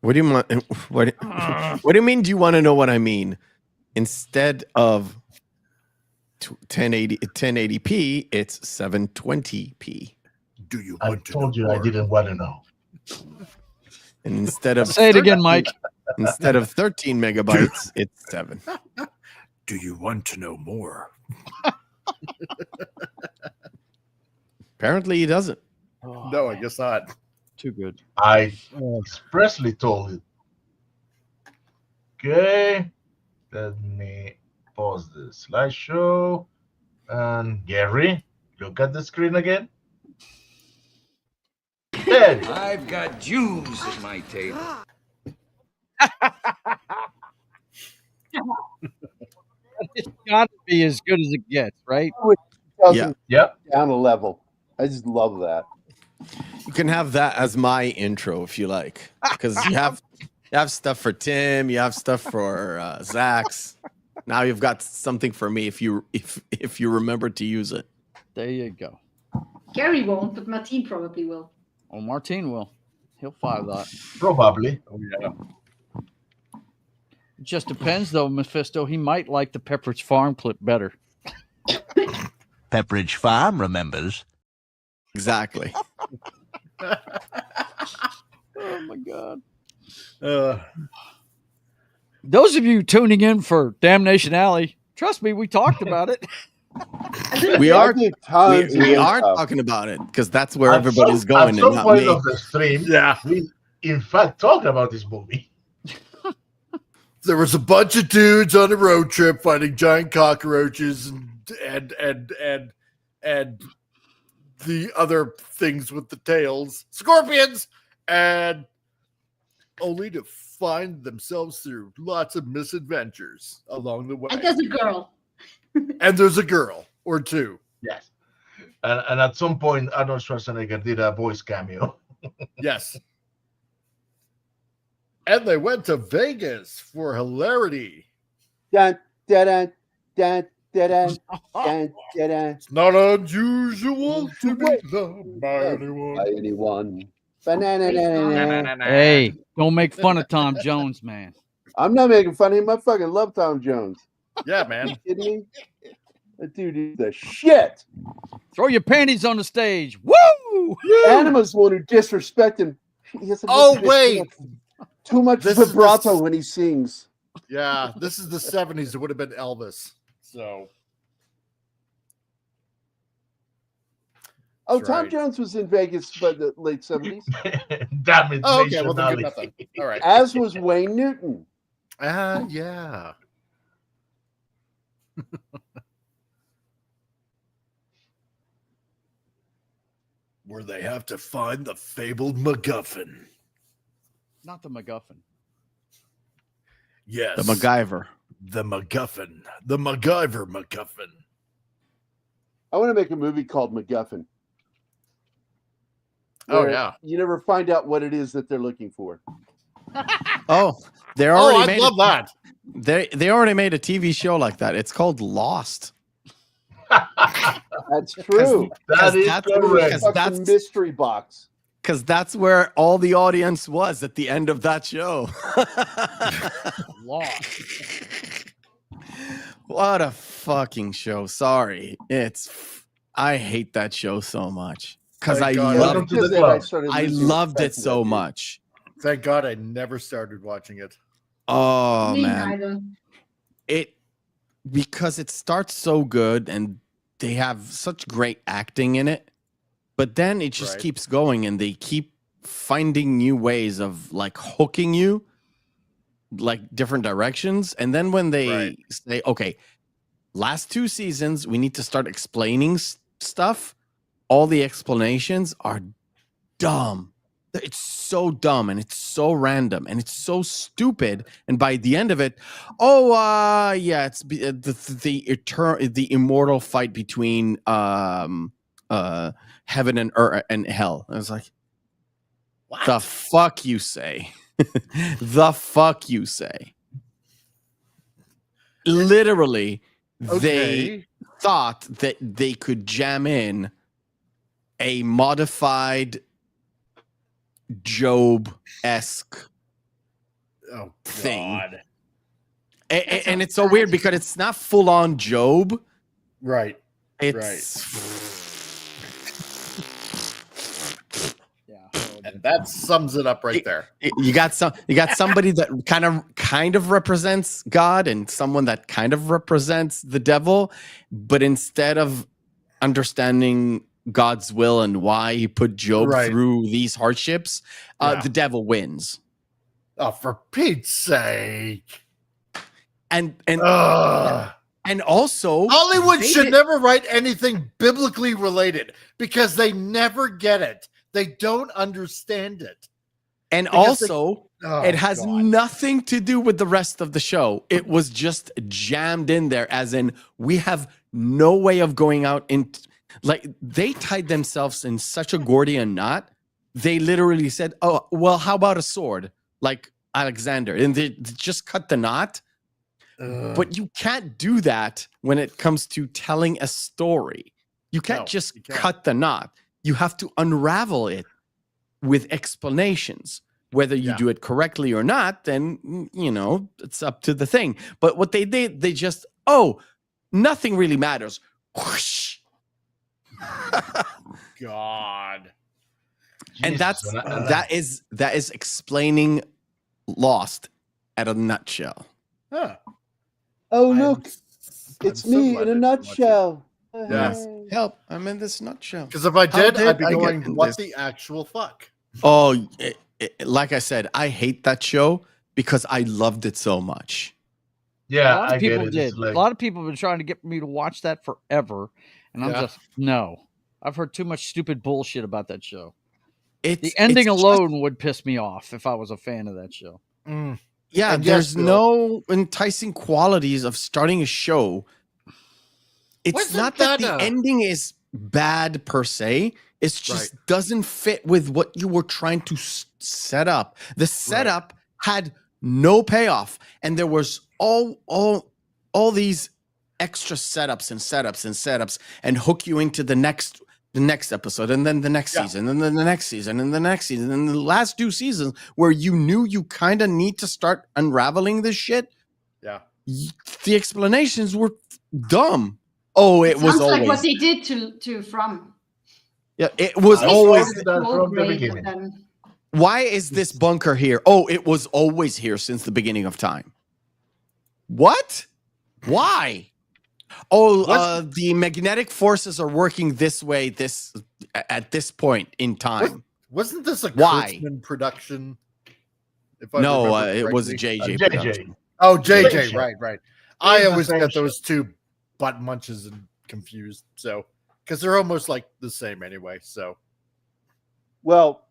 What do you want? What do you mean? Do you want to know what I mean? Instead of 1080p, it's 720p. Do you I want to told know you I more? didn't want to know. And instead of Say it again, Mike. instead of 13 megabytes, it's 7. Do you want to know more? Apparently, he doesn't. No, I guess not. Too good. I expressly told you. Okay. Let me pause the slideshow. And Gary, look at the screen again. There you go. I've got Jews at my table. It's got to be as good as it gets, right? Doesn't Yep. down a level. I just love that. You can have that as my intro if you like, because you have stuff for Tim, you have stuff for Zach's. Now you've got something for me if you remember to use it. There you go. Gary won't, but Martine probably will. Oh, Martine will. He'll file that. Probably. Oh, yeah. It just depends, though, Mephisto. He might like the Pepperidge Farm clip better. Pepperidge Farm remembers. Exactly. Oh, my God. Uh, Those of you tuning in for Damnation Alley, trust me, we talked about it. We I are think tons we of are stuff. talking about it because that's where At everybody's some- going At and some not point me. of the stream, yeah. we in fact talked about this movie. There was a bunch of dudes on a road trip fighting giant cockroaches and the other things with the tails, scorpions, and only to find themselves through lots of misadventures along the way. And there's a girl. And there's a girl or two. Yes. And at some point, Arnold Schwarzenegger did a voice cameo. Yes. And they went to Vegas for hilarity. Dun, dun, dun, dun, dun, dun, dun, dun. It's not unusual to be loved by anyone. By anyone. Banana. Hey, don't make fun of Tom Jones, man. I'm not making fun of him. I fucking love Tom Jones. Yeah, Are man. you kidding me? That dude is the shit. Throw your panties on the stage. Woo! Anima's the one who disrespect him. He has too much vibrato when he sings. Yeah, this is the 70s. It would have been Elvis. So. Oh, That's Tom right. Jones was in Vegas by the late 70s. Damn it. Oh, okay, well, then good nothing. All right. As was Wayne Newton. Yeah. Where they have to find the fabled MacGuffin. Not the MacGuffin. Yes. The MacGyver. The MacGuffin. The MacGyver MacGuffin. I want to make a movie called MacGuffin. Oh, where yeah. You never find out what it is that they're looking for. Oh, they're already I made love that. They already made a TV show like that. It's called Lost. That's true. That is correct. Fucking mystery box. Because that's where all the audience was at the end of that show. Lost. What a fucking show. Sorry. I hate that show so much. Because Thank I God. Welcome to the club. loved it so much. Thank God I never started watching it. Oh Me man. neither. Because it starts so good and they have such great acting in it, but then it just Right. keeps going and they keep finding new ways of like hooking you, like different directions. And then when they say, okay, last 2 seasons, we need to start explaining stuff, all the explanations are dumb. It's so dumb and it's so random and it's so stupid. And by the end of it, it's the immortal fight between heaven and earth and hell. I was like, what the fuck you say? The fuck you say? Literally, they thought that they could jam in a modified Job-esque thing. And it's so weird because it's not full on Job. Right. It's And that sums it up right there. You got somebody that kind of represents God and someone that kind of represents the devil, but instead of understanding God's will and why he put Job through these hardships, the devil wins. Oh, for Pete's sake. And also Hollywood should never write anything biblically related because they never get it. They don't understand it. And also, it has nothing to do with the rest of the show. It was just jammed in there, as in, we have no way of going out in. Like, they tied themselves in such a Gordian knot. They literally said, oh, well, how about a sword? Like Alexander. And they just cut the knot. But you can't do that when it comes to telling a story. You can't cut the knot. You have to unravel it with explanations. Whether you do it correctly or not, then, it's up to the thing. But what they did, they just, nothing really matters. Whoosh. God. And that is explaining Lost at a nutshell. Huh. Oh, look. It's me in a nutshell. Yes. Help. I'm in this nutshell. Because if I did, I'd be going, what the actual fuck? Oh, like I said, I hate that show because I loved it so much. A Yeah, lot of I get people it. did. It's like, A lot of people have been trying to get me to watch that forever. And I'm just, no. I've heard too much stupid bullshit about that show. The ending alone would piss me off if I was a fan of that show. Yeah, And there's no enticing qualities of starting a show. It's not that the ending is bad per se. It just doesn't fit with what you were trying to set up. The setup had no payoff, and there was all these extra setups and hook you into the next episode, and then the next season, and then the next season, and the next season, and the last 2 seasons where you knew you kind of need to start unraveling this shit. Yeah, the explanations were dumb. Oh, it was sounds always like what they did to From. Yeah, it was They always started that so from the great, beginning. but then- Why is this bunker here? Oh, it was always here since the beginning of time. What? Why? Oh, the magnetic forces are working this way at this point in time. Wasn't this a Why? Kurtzman production? If No, remember it was a correctly? JJ JJ. production. Oh, JJ, Same right, shit. right. I It's the always same get shit. those two butt munches and confused. So, because they're almost like the same anyway. So, Well,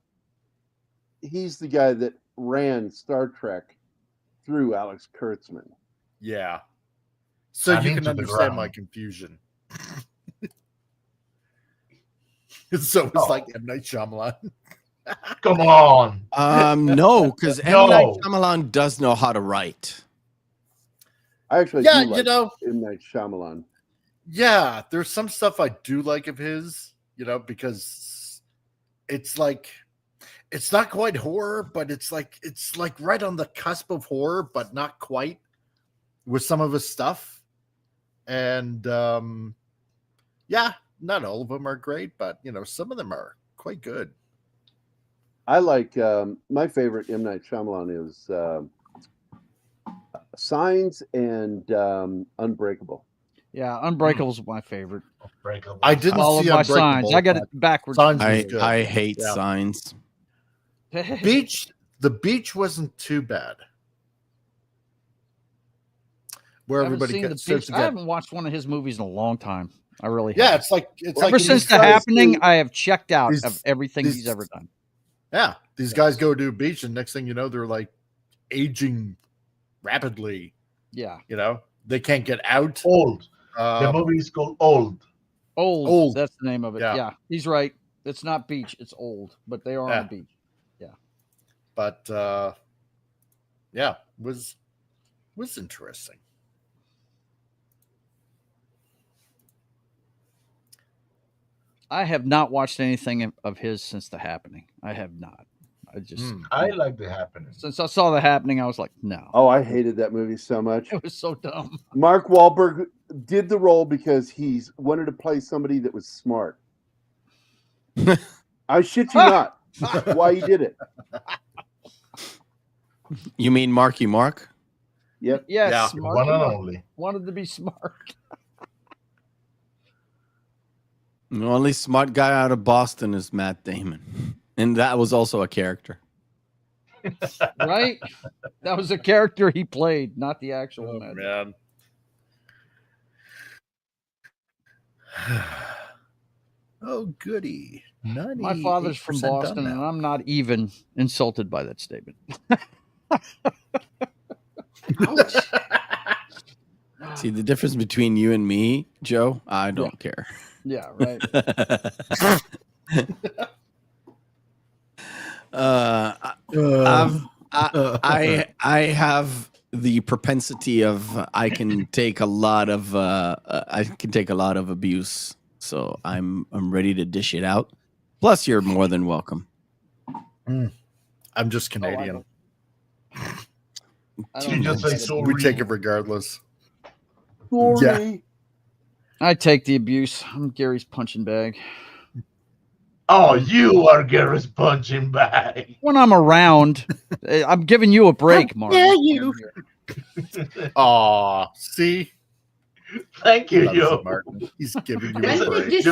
he's the guy that ran Star Trek through Alex Kurtzman. yeah. So And you can into the understand my ground. confusion. So it's like M. Night Shyamalan. Come on. No, because M. No. Night Shyamalan does know how to write. I actually Yeah, do you like know, M. Night Shyamalan. yeah, there's some stuff I do like of his, because it's like it's not quite horror, but it's like right on the cusp of horror, but not quite with some of his stuff. And yeah, not all of them are great, but some of them are quite good. I like my favorite M. Night Shyamalan is Signs and Unbreakable. Yeah, Unbreakable's my favorite. Unbreakable. I didn't Followed see by Signs. Unbreakable, I got it but backwards. Signs I was good. I hate Yeah. signs. The beach wasn't too bad. Where I haven't everybody seen The gets starts Beach. to I get, haven't watched one of his movies in a long time. I really yeah, haven't. it's like Ever these since The guys Happening, do- I have checked out these- of everything these- he's ever done. yeah, these guys go to a beach, and next thing you know, they're like aging rapidly. Yeah. They can't get out. Old. The movie is called Old. Old. That's the name of it. Yeah. Yeah. He's right. It's not beach. It's old, but they are on Yeah. a beach. But yeah, was interesting. I have not watched anything of his since The Happening. I have not. I just I like The Happening. since I saw The Happening, I was like, no. Oh, I hated that movie so much. It was so dumb. Mark Wahlberg did the role because he wanted to play somebody that was smart. I shit you not. Why he did it? You mean Marky Mark? Yep. Yes, Yeah, smart. One and only. Wanted to be smart. The only smart guy out of Boston is Matt Damon. And that was also a character. Right? That was a character he played, not the actual Oh man. man. Oh goody. My father's from 98% done Boston, now. and I'm not even insulted by that statement. See, the difference between you and me, Joe, I don't care. Yeah, right. I have the propensity of I can take a lot of abuse, so I'm ready to dish it out. Plus, you're more than welcome. I'm just Canadian. I You don't just know. say so. We take it regardless. Sorry. I take the abuse. I'm Gary's punching bag. Oh, you are Gary's punching bag. When I'm around, I'm giving you a break, Mark. dare you? Aw, see? Thank you, Loves it, Joe. Martin. He's giving you When a did break. this-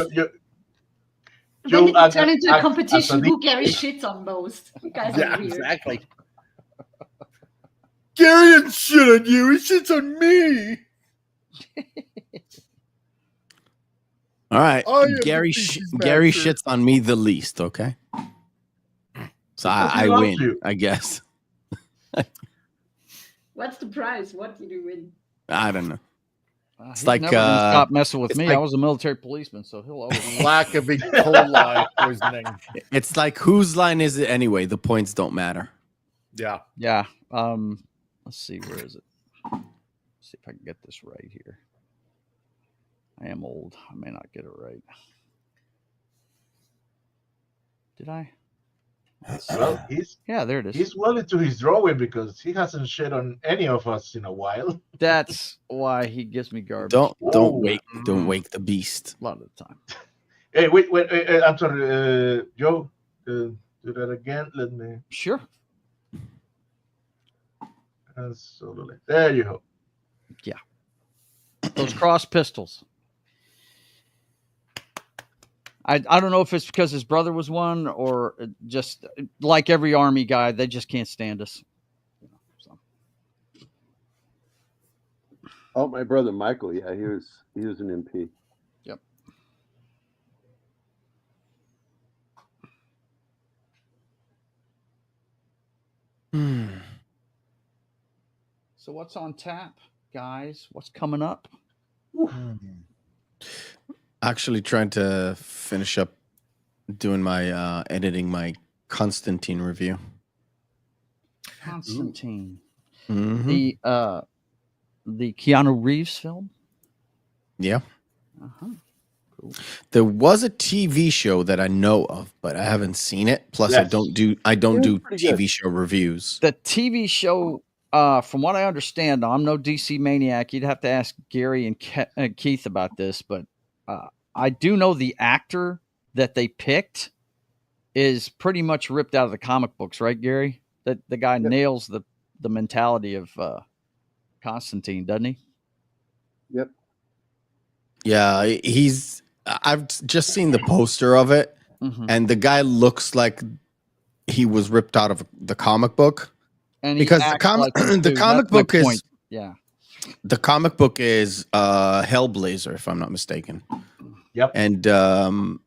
Joe, When did it turn into a as competition a- who Gary shits on most? You guys are Yeah, weird. exactly. Gary didn't shit on you. He shits on me. All right, I am the Gary species Gary master. shits on me the least. Okay, so I He loves win, you. I guess. What's the prize? What did you win? I don't know. He's like, never gonna stop messing with it's me. like- I was a military policeman, so he'll always. Lack of E. coli poisoning. It's like whose line is it anyway? The points don't matter. Yeah. Yeah. Let's see, where is it? See if I can get this right here. I am old. I may not get it right. Did I? Well, Yeah, there it is. he's well into his drawing because he hasn't shit on any of us in a while. That's why he gives me garbage Don't Oh. wake the beast. a lot of the time. Hey, wait, I'm sorry, Joe. Do that again. Let me. Sure. Absolutely. There you go. Those cross pistols. I don't know if it's because his brother was one or just like every Army guy, they just can't stand us. So. Oh, my brother Michael. Yeah, he was an MP. Yep. So what's on tap, guys? What's coming up? Actually, trying to finish up doing my editing my Constantine review. Constantine. Mhm. The Keanu Reeves film. Yeah. Uh-huh. Cool. There was a TV show that I know of, but I haven't seen it. Plus, I Yes. don't do It was pretty TV good. show reviews. The TV show, from what I understand, I'm no DC maniac. You'd have to ask Gary and Keith about this, but I do know the actor that they picked is pretty much ripped out of the comic books, right, Gary? That the guy nails the mentality of Constantine, doesn't he? Yep. Yeah, I've just seen the poster of it, and the guy looks like he was ripped out of the comic book. And he Because the acts like it, the too. comic That's my book is point. Yeah. the comic book is Hellblazer, if I'm not mistaken. Yep. And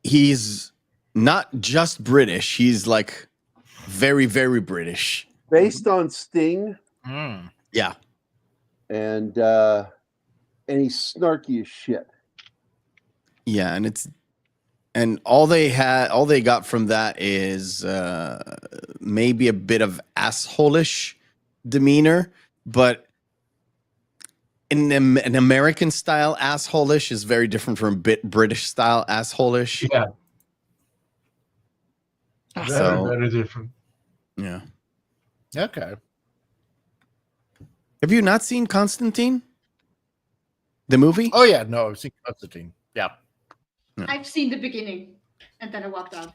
he's not just British; he's like very, very British. Based on Sting, Yeah. and he's snarky as shit. Yeah, and all they got from that is maybe a bit of asshole-ish demeanor, but in an American style asshole-ish is very different from British style asshole-ish. Yeah. So- Very different. Yeah. Okay. Have you not seen Constantine? The movie? Oh yeah, no, I've seen Constantine. Yeah. I've seen the beginning, and then I walked out.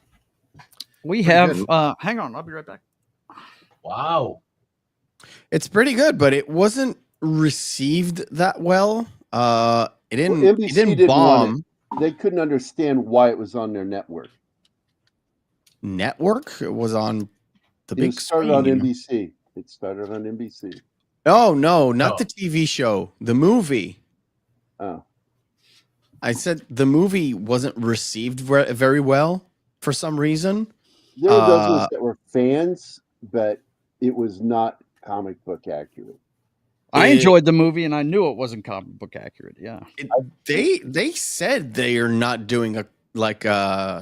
We Pretty have. good. Hang on, I'll be right back. Wow. It's pretty good, but it wasn't received that well. It didn't. Well, it NBC didn't didn't want bomb. They couldn't understand why it was on their network. Network. It was on the It big started screen. on you know? NBC. It started on NBC. Oh no, not No. the TV show. The movie. Oh, I said the movie wasn't received very well for some reason. there were those of us that were fans, but it was not comic book accurate. I It- enjoyed the movie, and I knew it wasn't comic book accurate. Yeah. They said they are not doing a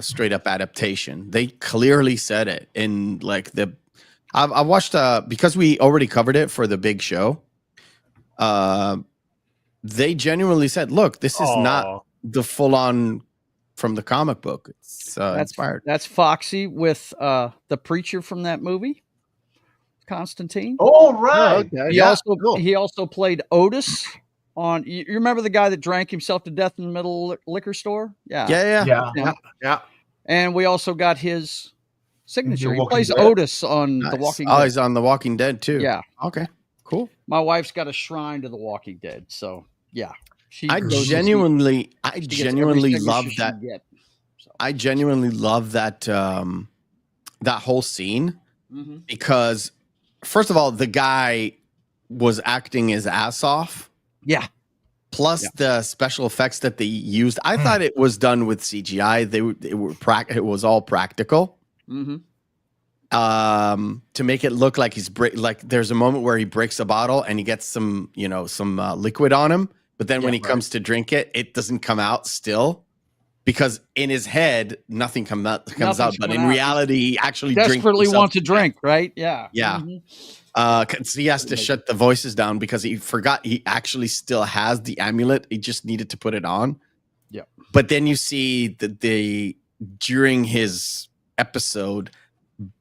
straight up adaptation. They clearly said it in like I watched because we already covered it for the big show. They genuinely said, "Look, this is not the full on from the comic book. It's inspired." That's Foxy with the preacher from that movie, Constantine. Oh, right. He also played Otis on. You remember the guy that drank himself to death in the middle of the liquor store? Yeah. Yeah. And we also got his signature. The He Walking plays Dead. Otis on The Nice. Walking Oh, Dead. he's on The Walking Dead too. Yeah. Okay. Cool. My wife's got a shrine to The Walking Dead, so yeah. I goes to see- genuinely she gets every genuinely signature love she that. can get. So. I genuinely love that that whole scene Mhm. because first of all, the guy was acting his ass off. Yeah. Plus the special effects that they used, I thought it was done with CGI. It was all practical. Mm-hmm. To make it look like there's a moment where he breaks a bottle and he gets some liquid on him, but then when he comes to drink it, it doesn't come out still. because in his head nothing comes out, Nothing's but coming in out. reality, he actually drinks Desperately himself wants a to drink, right? Yeah. Yeah. Mhm. 'Cause he has to shut the voices down because he forgot he actually still has the amulet. He just needed to put it on. Yeah. But then you see that during his episode,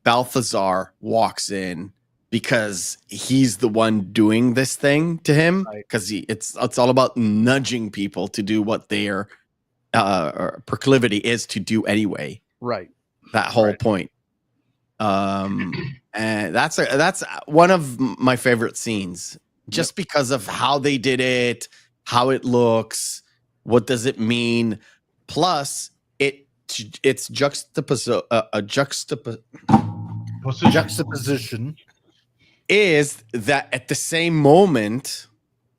Balthazar walks in because he's the one doing this thing to him. Right. Because it's all about nudging people to do what their proclivity is to do anyway. Right. That whole point. And that's one of my favorite scenes, just because of how they did it, how it looks, what does it mean. Plus, it's Juxtaposition is that at the same moment,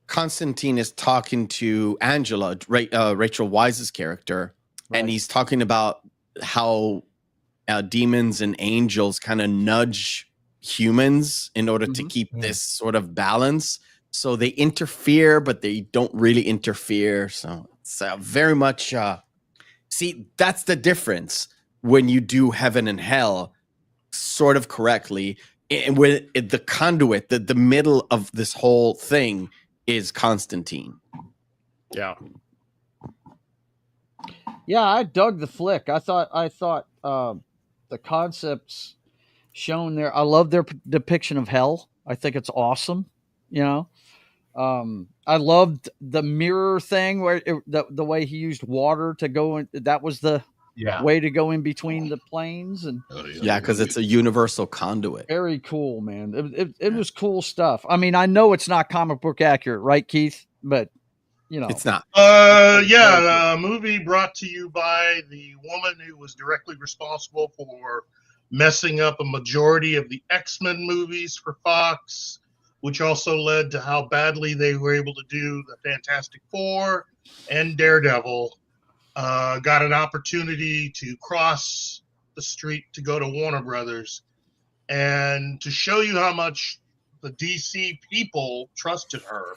Constantine is talking to Angela, Rachel Weisz's character, and he's talking about how demons and angels kind of nudge humans in order to keep this sort of balance. So they interfere, but they don't really interfere. So it's very much see, that's the difference when you do heaven and hell sort of correctly. And when the conduit, the middle of this whole thing is Constantine. Yeah. Yeah, I dug the flick. I thought the concepts shown there. I love their depiction of hell. I think it's awesome. You know, I loved the mirror thing where the way he used water to go in. That was the way to go in between the planes, and yeah, because it's a universal conduit. Very cool, man. It was cool stuff. I mean, I know it's not comic book accurate, right, Keith? But you know, it's not. Yeah, movie brought to you by the woman who was directly responsible for messing up a majority of the X-Men movies for Fox, which also led to how badly they were able to do the Fantastic Four and Daredevil. Got an opportunity to cross the street to go to Warner Brothers, and to show you how much the DC people trusted her,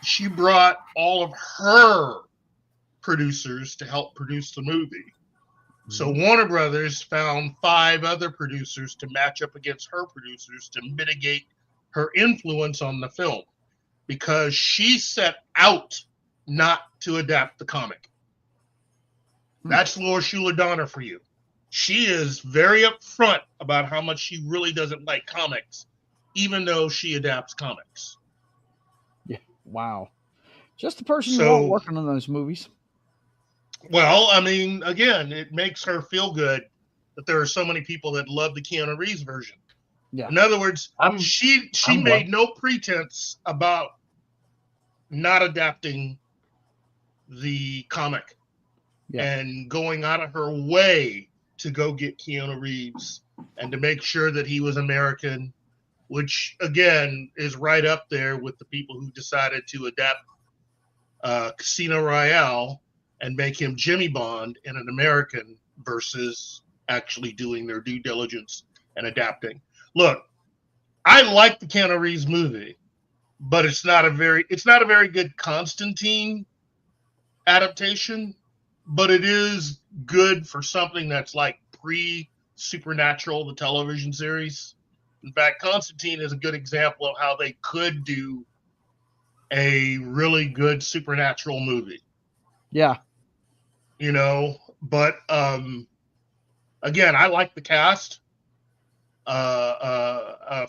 she brought all of her producers to help produce the movie. So Warner Brothers found 5 other producers to match up against her producers to mitigate her influence on the film, because she set out not to adapt the comic. That's Laura Schuler Donner for you. She is very upfront about how much she really doesn't like comics, even though she adapts comics. Yeah, wow. Just the person you want working on those movies. Well, I mean, again, it makes her feel good that there are so many people that love the Keanu Reeves version. Yeah. In other words, she made no pretense about not adapting the comic and going out of her way to go get Keanu Reeves and to make sure that he was American, which, again, is right up there with the people who decided to adapt Casino Royale and make him Jimmy Bond and an American versus actually doing their due diligence and adapting. Look, I like the Keanu Reeves movie, but it's not a very good Constantine adaptation, but it is good for something that's like pre-Supernatural, the television series. In fact, Constantine is a good example of how they could do a really good Supernatural movie. Yeah. You know, but again, I like the cast.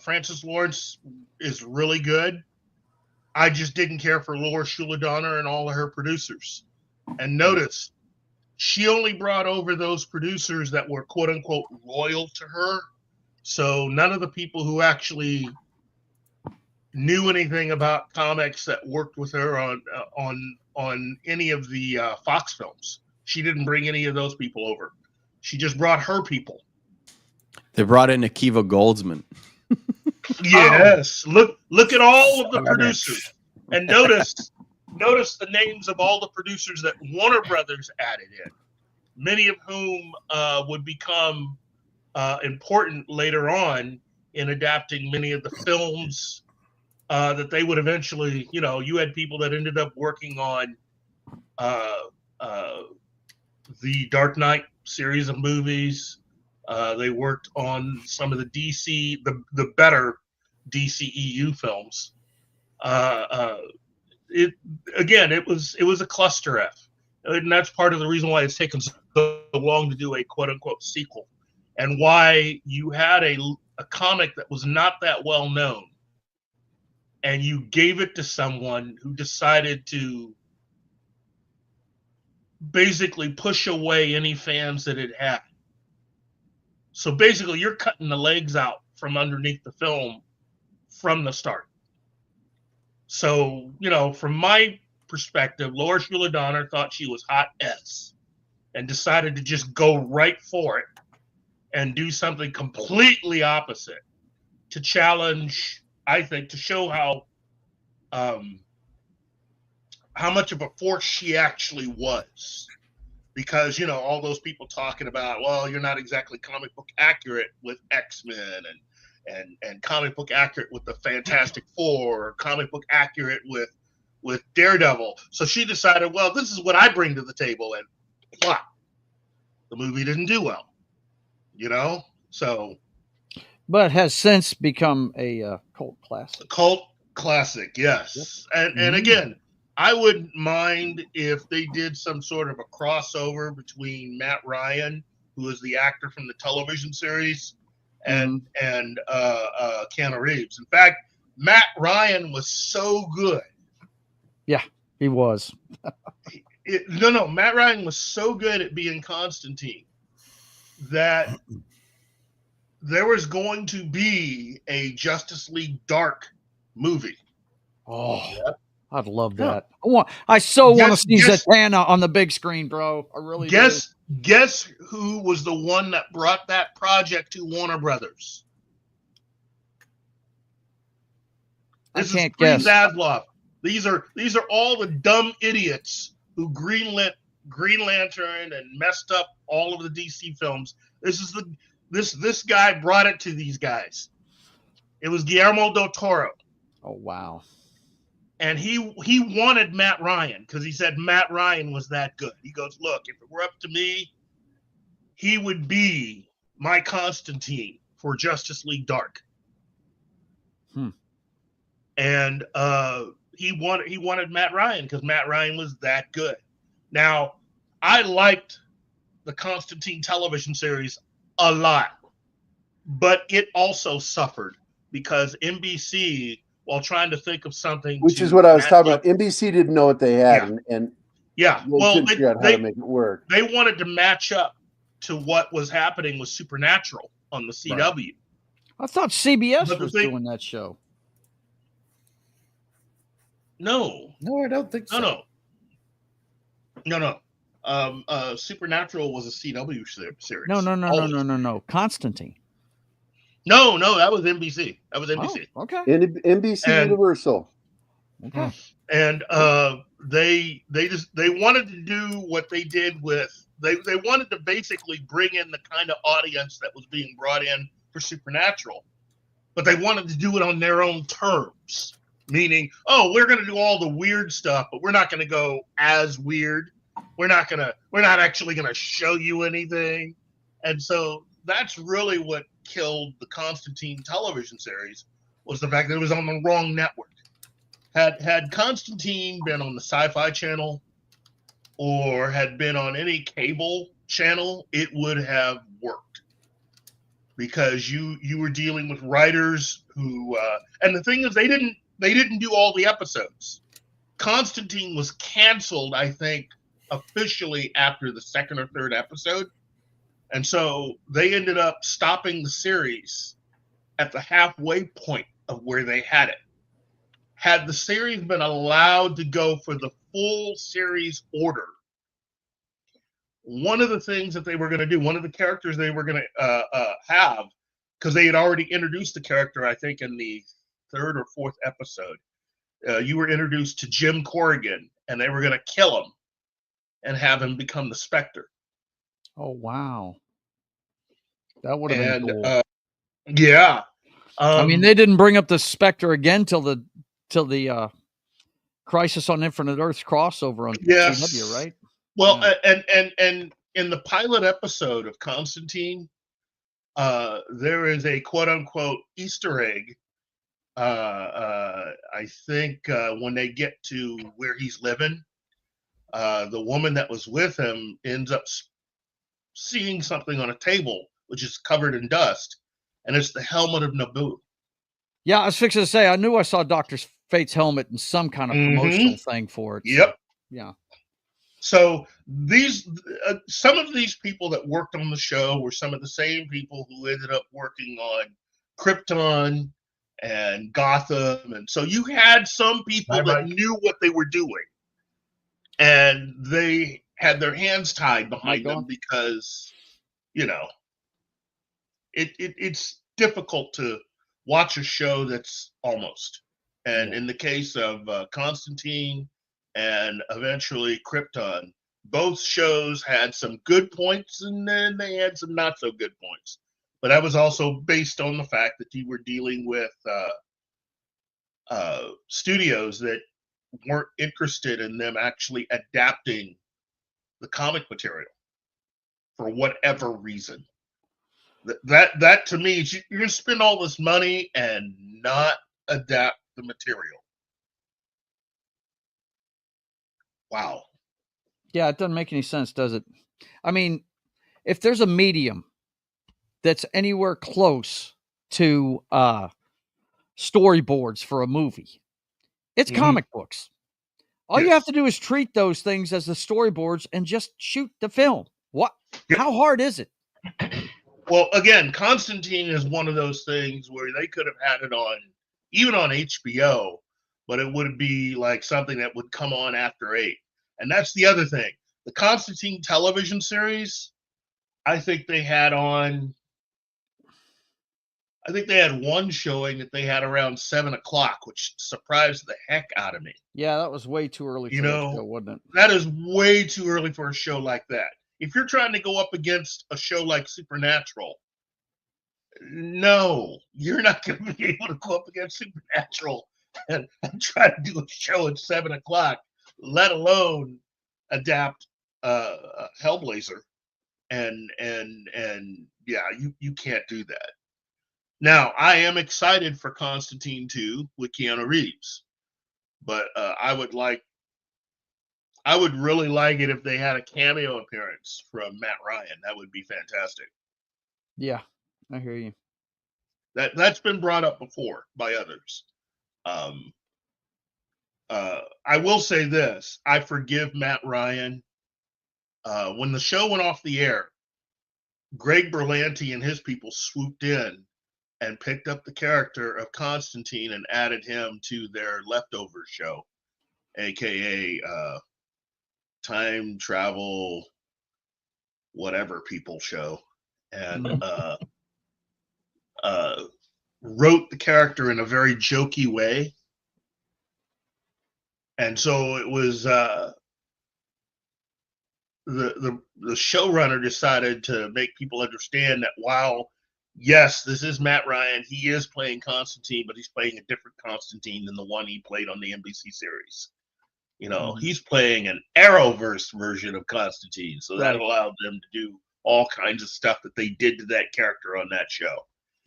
Francis Lawrence is really good. I just didn't care for Laura Schuler Donner and all of her producers. And notice, she only brought over those producers that were quote unquote loyal to her. So none of the people who actually knew anything about comics that worked with her on any of the Fox films. She didn't bring any of those people over. She just brought her people. They brought in Akiva Goldsman. Yes. Look at all of the producers. And notice the names of all the producers that Warner Brothers added in, many of whom would become important later on in adapting many of the films that they would eventually, you had people that ended up working on the Dark Knight series of movies. They worked on some of the DC, the better DCEU films. It was a cluster F, and that's part of the reason why it's taken so long to do a quote unquote sequel, and why you had a comic that was not that well known, and you gave it to someone who decided to basically push away any fans that it had. So basically, you're cutting the legs out from underneath the film from the start. So, from my perspective, Laura Shula Donner thought she was hot S and decided to just go right for it and do something completely opposite to challenge, I think, to show how much of a force she actually was. Because, all those people talking about, well, you're not exactly comic book accurate with X-Men and comic book accurate with the Fantastic Four, or comic book accurate with Daredevil. So she decided, well, this is what I bring to the table, and plop. The movie didn't do well, So, but has since become a cult classic. A cult classic, yes. Yep. And again, I wouldn't mind if they did some sort of a crossover between Matt Ryan, who is the actor from the television series, and Keanu Reeves. In fact, Matt Ryan was so good. Yeah, he was. Matt Ryan was so good at being Constantine that there was going to be a Justice League Dark movie. Oh, yeah. I'd love that. I so want to see Zatanna on the big screen, bro. I really do. Guess who was the one that brought that project to Warner Brothers? This I can't guess. Zaslav. These are all the dumb idiots who greenlit Green Lantern and messed up all of the DC films. This guy brought it to these guys. It was Guillermo del Toro. Oh wow. And he wanted Matt Ryan because he said Matt Ryan was that good. He goes, look, if it were up to me, he would be my Constantine for Justice League Dark. And he wanted Matt Ryan because Matt Ryan was that good. Now, I liked the Constantine television series a lot, but it also suffered because NBC, while trying to think of something, which is what I was talking about. NBC didn't know what they had, and couldn't figure out how to make it work. They wanted to match up to what was happening with Supernatural on the CW. Right. I thought CBS was doing that show. No, I don't think so. No. Supernatural was a CW series. No. Constantine. No, that was NBC. Oh, okay. NBC Universal. Okay. And they wanted to do what they did with they wanted to basically bring in the kind of audience that was being brought in for Supernatural, but they wanted to do it on their own terms. Meaning, we're going to do all the weird stuff, but we're not going to go as weird. We're not actually going to show you anything. And so that's really what killed the Constantine television series, was the fact that it was on the wrong network. Had Constantine been on the Sci-Fi Channel or had been on any cable channel, it would have worked. Because you were dealing with writers who and the thing is they didn't do all the episodes. Constantine was canceled, I think, officially after the second or third episode. And so they ended up stopping the series at the halfway point of where they had it. Had the series been allowed to go for the full series order, one of the things that they were going to do, one of the characters they were going to have, because they had already introduced the character, I think, in the third or fourth episode, you were introduced to Jim Corrigan, and they were going to kill him and have him become the Spectre. Oh wow, that would have been cool. Yeah, I mean, they didn't bring up the Spectre again till the Crisis on Infinite Earths crossover on CW, right? Well, and in the pilot episode of Constantine, there is a quote unquote Easter egg. I think when they get to where he's living, the woman that was with him ends up seeing something on a table which is covered in dust, and it's the helmet of Naboo. Yeah, I was fixing to say, I knew I saw Dr. Fate's helmet in some kind of promotional thing for it. Yep. So, yeah. So these, some of these people that worked on the show were some of the same people who ended up working on Krypton and Gotham, and so you had some people that knew what they were doing, and they had their hands tied behind them because, you know, it's difficult to watch a show that's almost. And in the case of Constantine and eventually Krypton, both shows had some good points and then they had some not so good points. But that was also based on the fact that you were dealing with studios that weren't interested in them actually adapting the comic material for whatever reason. That to me, you're gonna spend all this money and not adapt the material. Wow. Yeah, it doesn't make any sense, does it? I mean, if there's a medium that's anywhere close to storyboards for a movie, it's comic books. All you have to do is treat those things as the storyboards and just shoot the film. What? How hard is it? Well, again, Constantine is one of those things where they could have had it on, even on HBO, but it would be like something that would come on after 8. And that's the other thing. The Constantine television series, I think they had one showing that they had around 7 o'clock, which surprised the heck out of me. Yeah, that was way too early for that show, wasn't it? That is way too early for a show like that. If you're trying to go up against a show like Supernatural, no, you're not going to be able to go up against Supernatural and try to do a show at 7 o'clock, let alone adapt Hellblazer. And yeah, you can't do that. Now, I am excited for Constantine 2 with Keanu Reeves, but I would really like it if they had a cameo appearance from Matt Ryan. That would be fantastic. Yeah, I hear you. That's been brought up before by others. I will say this: I forgive Matt Ryan. When the show went off the air, Greg Berlanti and his people swooped in and picked up the character of Constantine and added him to their leftover show, aka time travel whatever people show, and wrote the character in a very jokey way. And so it was the showrunner decided to make people understand that while yes, this is Matt Ryan, he is playing Constantine, but he's playing a different Constantine than the one he played on the NBC series. You know, he's playing an Arrowverse version of Constantine, so that allowed them to do all kinds of stuff that they did to that character on that show.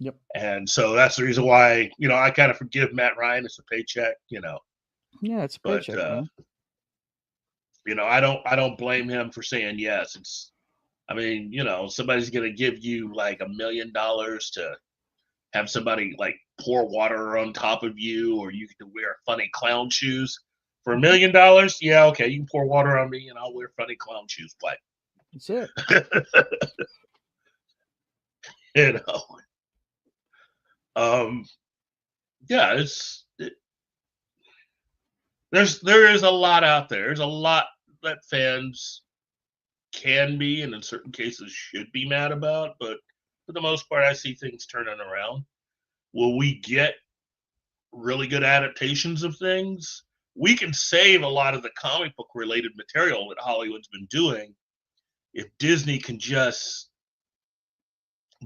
Yep. And so that's the reason why, you know, I kind of forgive Matt Ryan. It's a paycheck, you know. Yeah, it's a paycheck, man. You know, I don't blame him for saying yes. It's, I mean, you know, somebody's gonna give you like $1 million to have somebody like pour water on top of you, or you get to wear funny clown shoes. For $1 million, yeah, okay, you can pour water on me and I'll wear funny clown shoes. But that's it. You know, yeah, there is a lot out there. There's a lot that fans can be, and in certain cases should be mad about. But for the most part, I see things turning around. Will we get really good adaptations of things? We can save a lot of the comic book related material that Hollywood's been doing if Disney can just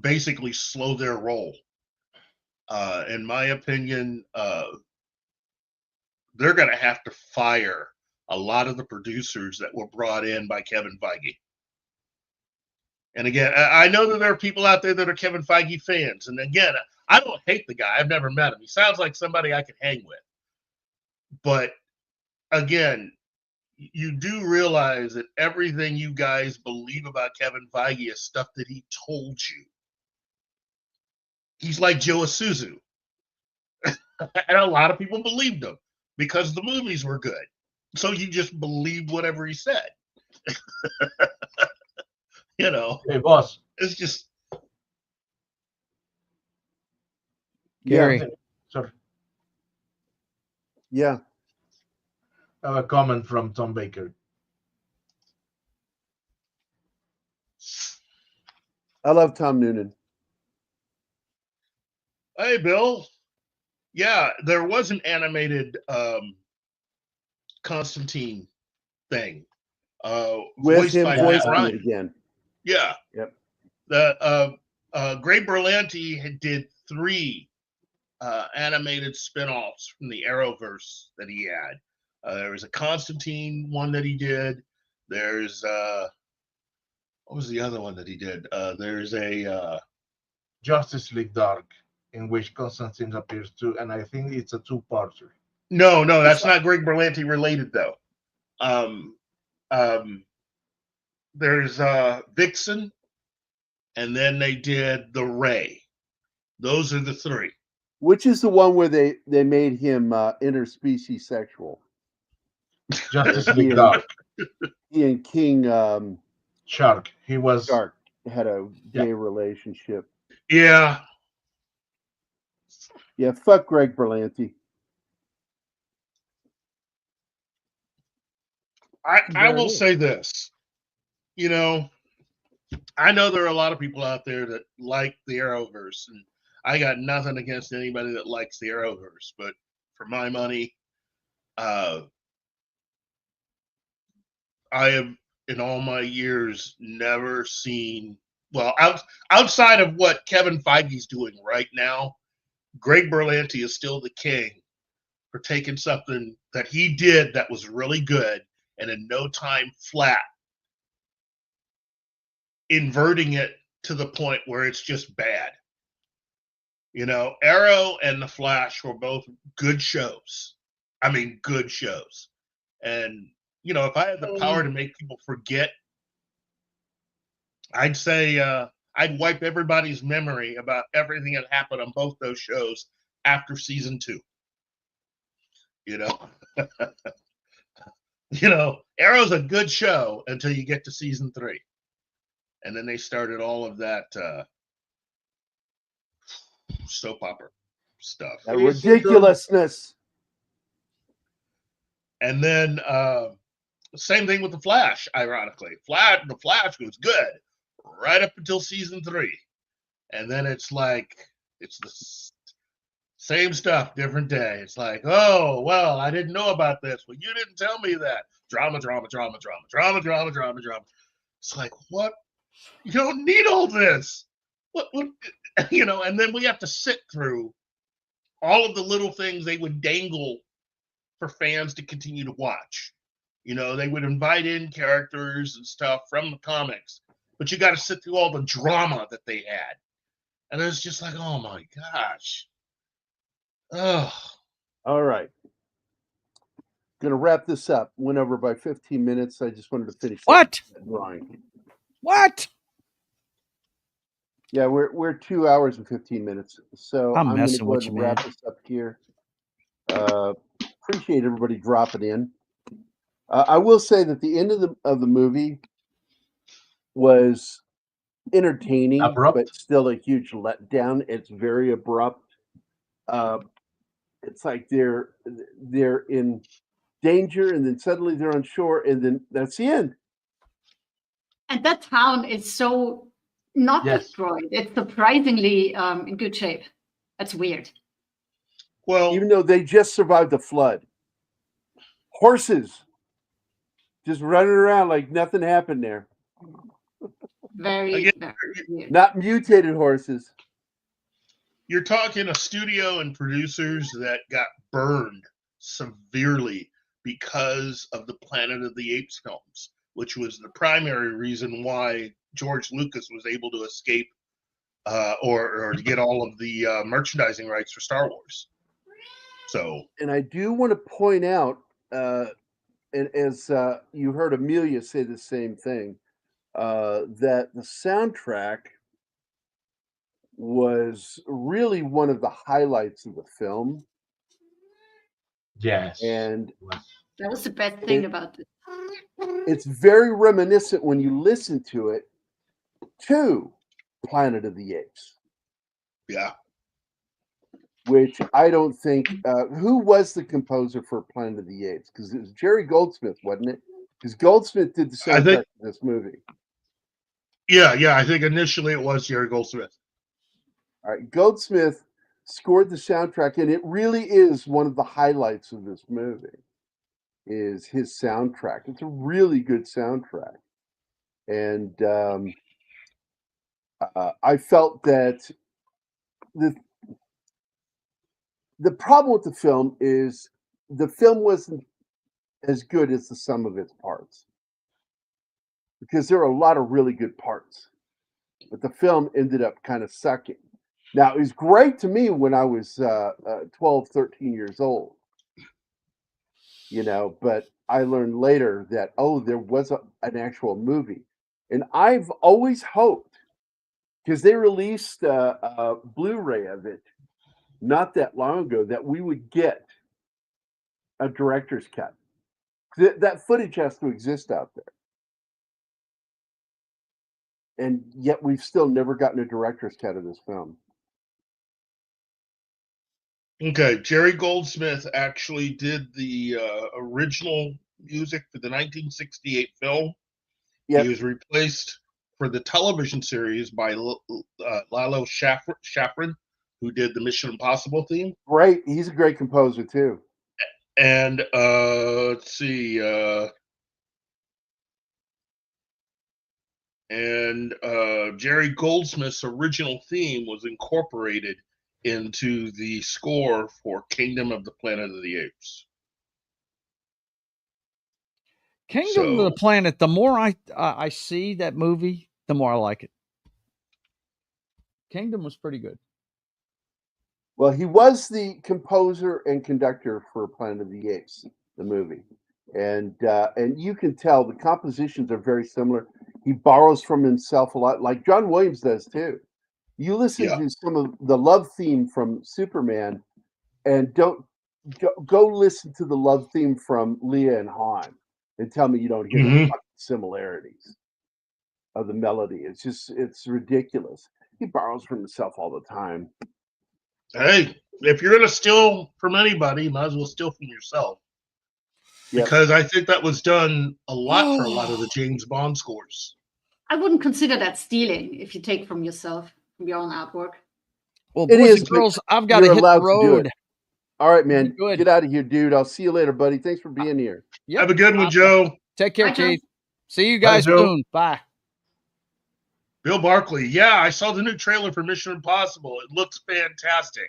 basically slow their roll. In my opinion, they're going to have to fire a lot of the producers that were brought in by Kevin Feige. And again, I know that there are people out there that are Kevin Feige fans. And again, I don't hate the guy. I've never met him. He sounds like somebody I could hang with. But again, you do realize that everything you guys believe about Kevin Feige is stuff that he told you. He's like Joe Isuzu. And a lot of people believed him because the movies were good. So you just believe whatever he said. You know, Hey, boss. it's just. Gary. Sorry. Yeah. I have a comment from Tom Baker. I love Tom Noonan. Hey, Bill. Yeah, there was an animated Constantine thing. With Voiced him by Matt voicing Ryan. it again. Yeah. Yep. Greg Berlanti did 3 animated spin-offs from the Arrowverse that he had. There was a Constantine one that he did. There's what was the other one that he did? There's a Justice League Dark, in which Constantine appears too, and I think it's a 2-parter. no, that's not Greg Berlanti related though. There's Vixen, and then they did the Ray. Those are the 3. Which is the one where they made him interspecies sexual? Justice League Dark. He and King Shark. He was Shark had a gay relationship. Yeah. Yeah, fuck Greg Berlanti. I will say this. You know, I know there are a lot of people out there that like the Arrowverse, and I got nothing against anybody that likes the Arrowverse, but for my money, I have in all my years never seen, well, outside of what Kevin Feige's doing right now, Greg Berlanti is still the king for taking something that he did that was really good and in no time flat, inverting it to the point where it's just bad. You know, Arrow and The Flash were both good shows. I mean, good shows. And, you know, if I had the power to make people forget, I'd say I'd wipe everybody's memory about everything that happened on both those shows after season 2. You know? You know, Arrow's a good show until you get to season 3. And then they started all of that soap opera stuff. That ridiculousness. And then same thing with The Flash, ironically. The Flash was good right up until season 3. And then it's like, it's the same stuff, different day. It's like, oh, well, I didn't know about this. Well, you didn't tell me that. Drama. It's like, what? You don't need all this. What, you know, and then we have to sit through all of the little things they would dangle for fans to continue to watch. You know, they would invite in characters and stuff from the comics, but you got to sit through all the drama that they had. And it's just like, oh my gosh. Oh. All right. Gonna wrap this up. Went over by 15 minutes. I just wanted to finish what that drawing. What? Yeah, we're 2 hours and 15 minutes. So I'm gonna messing go with ahead you, and wrap man. this up here. Appreciate everybody dropping in. I will say that the end of the movie was entertaining, but still a huge letdown. It's very abrupt. It's like they're in danger, and then suddenly they're on shore, and then that's the end. And that town is so not destroyed. It's surprisingly in good shape. That's weird. Well, even though they just survived the flood, horses just running around like nothing happened there. Very weird. Not mutated horses. You're talking a studio and producers that got burned severely because of the Planet of the Apes films, which was the primary reason why George Lucas was able to escape or to get all of the merchandising rights for Star Wars. So, and I do want to point out, and as you heard Amelia say the same thing, that the soundtrack was really one of the highlights of the film. Yes. And that was the best thing about it. It's very reminiscent when you listen to it to Planet of the Apes. Yeah. Which I don't think. Who was the composer for Planet of the Apes? Because it was Jerry Goldsmith, wasn't it? Because Goldsmith did the soundtrack of this movie. Yeah, I think initially it was Jerry Goldsmith. All right, Goldsmith scored the soundtrack, and it really is one of the highlights of this movie. Is his soundtrack? It's a really good soundtrack, and I felt that the problem with the film is the film wasn't as good as the sum of its parts, because there are a lot of really good parts, but the film ended up kind of sucking. Now, it was great to me when I was 12, 13 years old, but I learned later that, there was an actual movie. And I've always hoped, because they released a Blu-ray of it not that long ago, that we would get a director's cut. That footage has to exist out there. And yet we've still never gotten a director's cut of this film. Okay, Jerry Goldsmith actually did the original music for the 1968 film. Yep. He was replaced for the television series by Lalo Schifrin, who did the Mission Impossible theme. Great, he's a great composer too. And let's see, Jerry Goldsmith's original theme was incorporated into the score for Kingdom of the Planet of the Apes. Kingdom of the Planet, the more I see that movie, the more I like it. Kingdom was pretty good. Well, he was the composer and conductor for Planet of the Apes, the movie. And you can tell the compositions are very similar. He borrows from himself a lot, like John Williams does too. You listen to some of the love theme from Superman, and don't go listen to the love theme from Leah and Han, and tell me you don't hear the similarities of the melody. It's ridiculous. He borrows from himself all the time. Hey, if you're gonna steal from anybody, you might as well steal from yourself. Yep. Because I think that was done a lot for a lot of the James Bond scores. I wouldn't consider that stealing if you take from yourself, from your own artwork. Well, boys and girls, I've got to hit the road. All right, man. Get out of here, dude. I'll see you later, buddy. Thanks for being here. Yep. Have a good one, Joe. Take care, Keith. See you guys soon. Bye. Bill Barkley. Yeah, I saw the new trailer for Mission Impossible. It looks fantastic.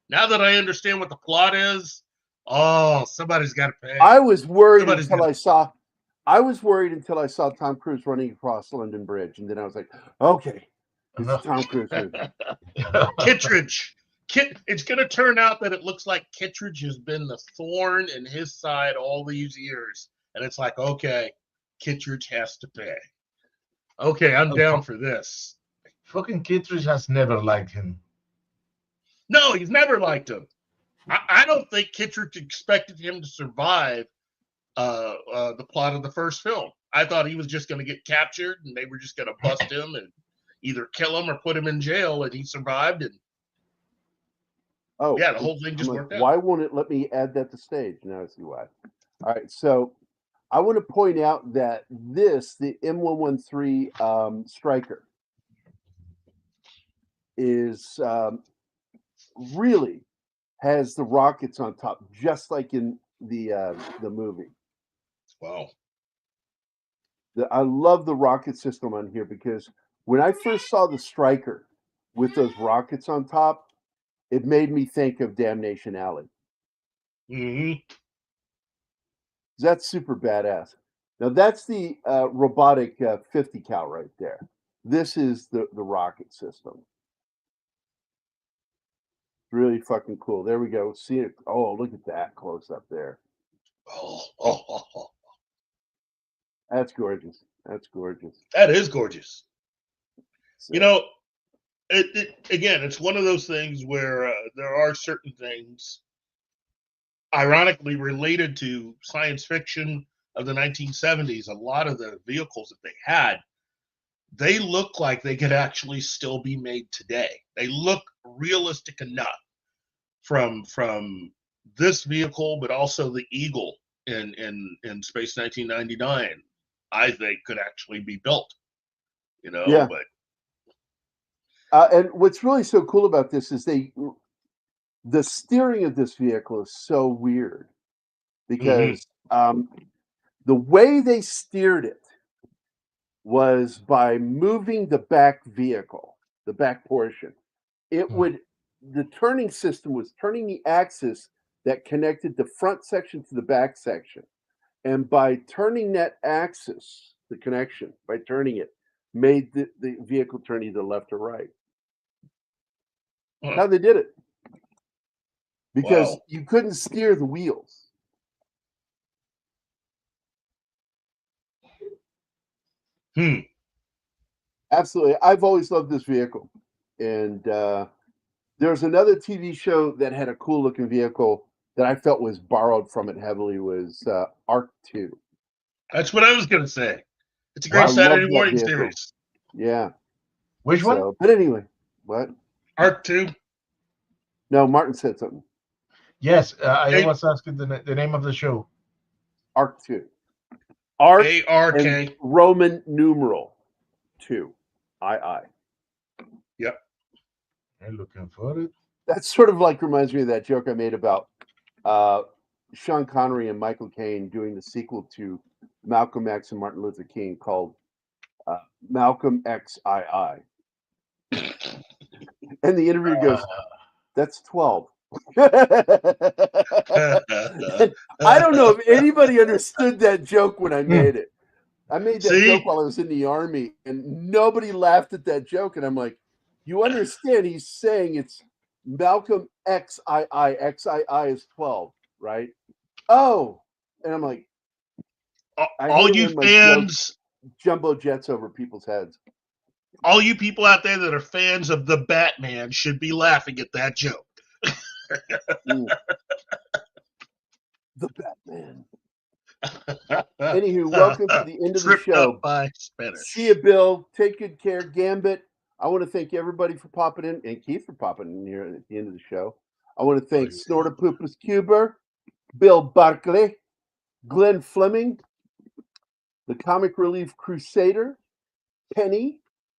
Now that I understand what the plot is, somebody's got to pay. I was worried until I saw Tom Cruise running across London Bridge, and then I was like, okay, it's Tom Cruise movie. Kittredge. It's going to turn out that it looks like Kittredge has been the thorn in his side all these years. And it's like, okay, Kittredge has to pay. Okay, I'm down for this. Fucking Kittredge has never liked him. No, he's never liked him. I don't think Kittredge expected him to survive the plot of the first film. I thought he was just going to get captured and they were just going to bust him and either kill him or put him in jail, and he survived. And the whole thing just worked out. Why won't it let me add that to stage? Now I see why. All right, so I want to point out that the M113 Striker, is really has the rockets on top, just like in the movie. Wow. I love the rocket system on here, because when I first saw the Striker with those rockets on top, it made me think of Damnation Alley. Mm-hmm. That's super badass. Now that's the robotic 50 cal right there. This is the rocket system. Really fucking cool. There we go. See it. Oh, look at that close up there. Oh. That's gorgeous. That's gorgeous. That is gorgeous. So, You know, again, it's one of those things where there are certain things, ironically related to science fiction of the 1970s. A lot of the vehicles that they had, they look like they could actually still be made today. They look realistic enough from this vehicle, but also the Eagle in Space 1999. I think could actually be built. You know, yeah. but And what's really so cool about this is the steering of this vehicle is so weird because the way they steered it was by moving the back vehicle, the back portion. It would, the turning system was turning the axis that connected the front section to the back section. And by turning that axis, the connection, by turning it, made the vehicle turn either left or right. How they did it. Because you couldn't steer the wheels. Absolutely. I've always loved this vehicle. And there's another TV show that had a cool looking vehicle that I felt was borrowed from it heavily was Arc 2. That's what I was going to say. It's a great Saturday morning series. Yeah. Which one? But anyway, what? Arc 2. No, Martin said something. Yes, I was asking the name of the show. Arc 2. Arc A-R-K. and Roman numeral 2. I. Yep. I'm looking for it. That sort of like reminds me of that joke I made about Sean Connery and Michael Caine doing the sequel to Malcolm X and Martin Luther King called Malcolm X II. And the interviewer goes, "That's 12." I don't know if anybody understood that joke when I made it. I made that joke while I was in the army, and nobody laughed at that joke. And I'm like, you understand? He's saying it's Malcolm XII. XII is 12, right? Oh, and I'm like, all you fans, jumbo jets over people's heads. All you people out there that are fans of the Batman should be laughing at that joke. The Batman. Anywho, welcome to the end of the show. Up by Spanish. See you, Bill. Take good care. Gambit, I want to thank everybody for popping in, and Keith for popping in here at the end of the show. I want to thank Snortopoopas Cuber, Bill Barkley, Glenn Fleming, the Comic Relief Crusader, Penny,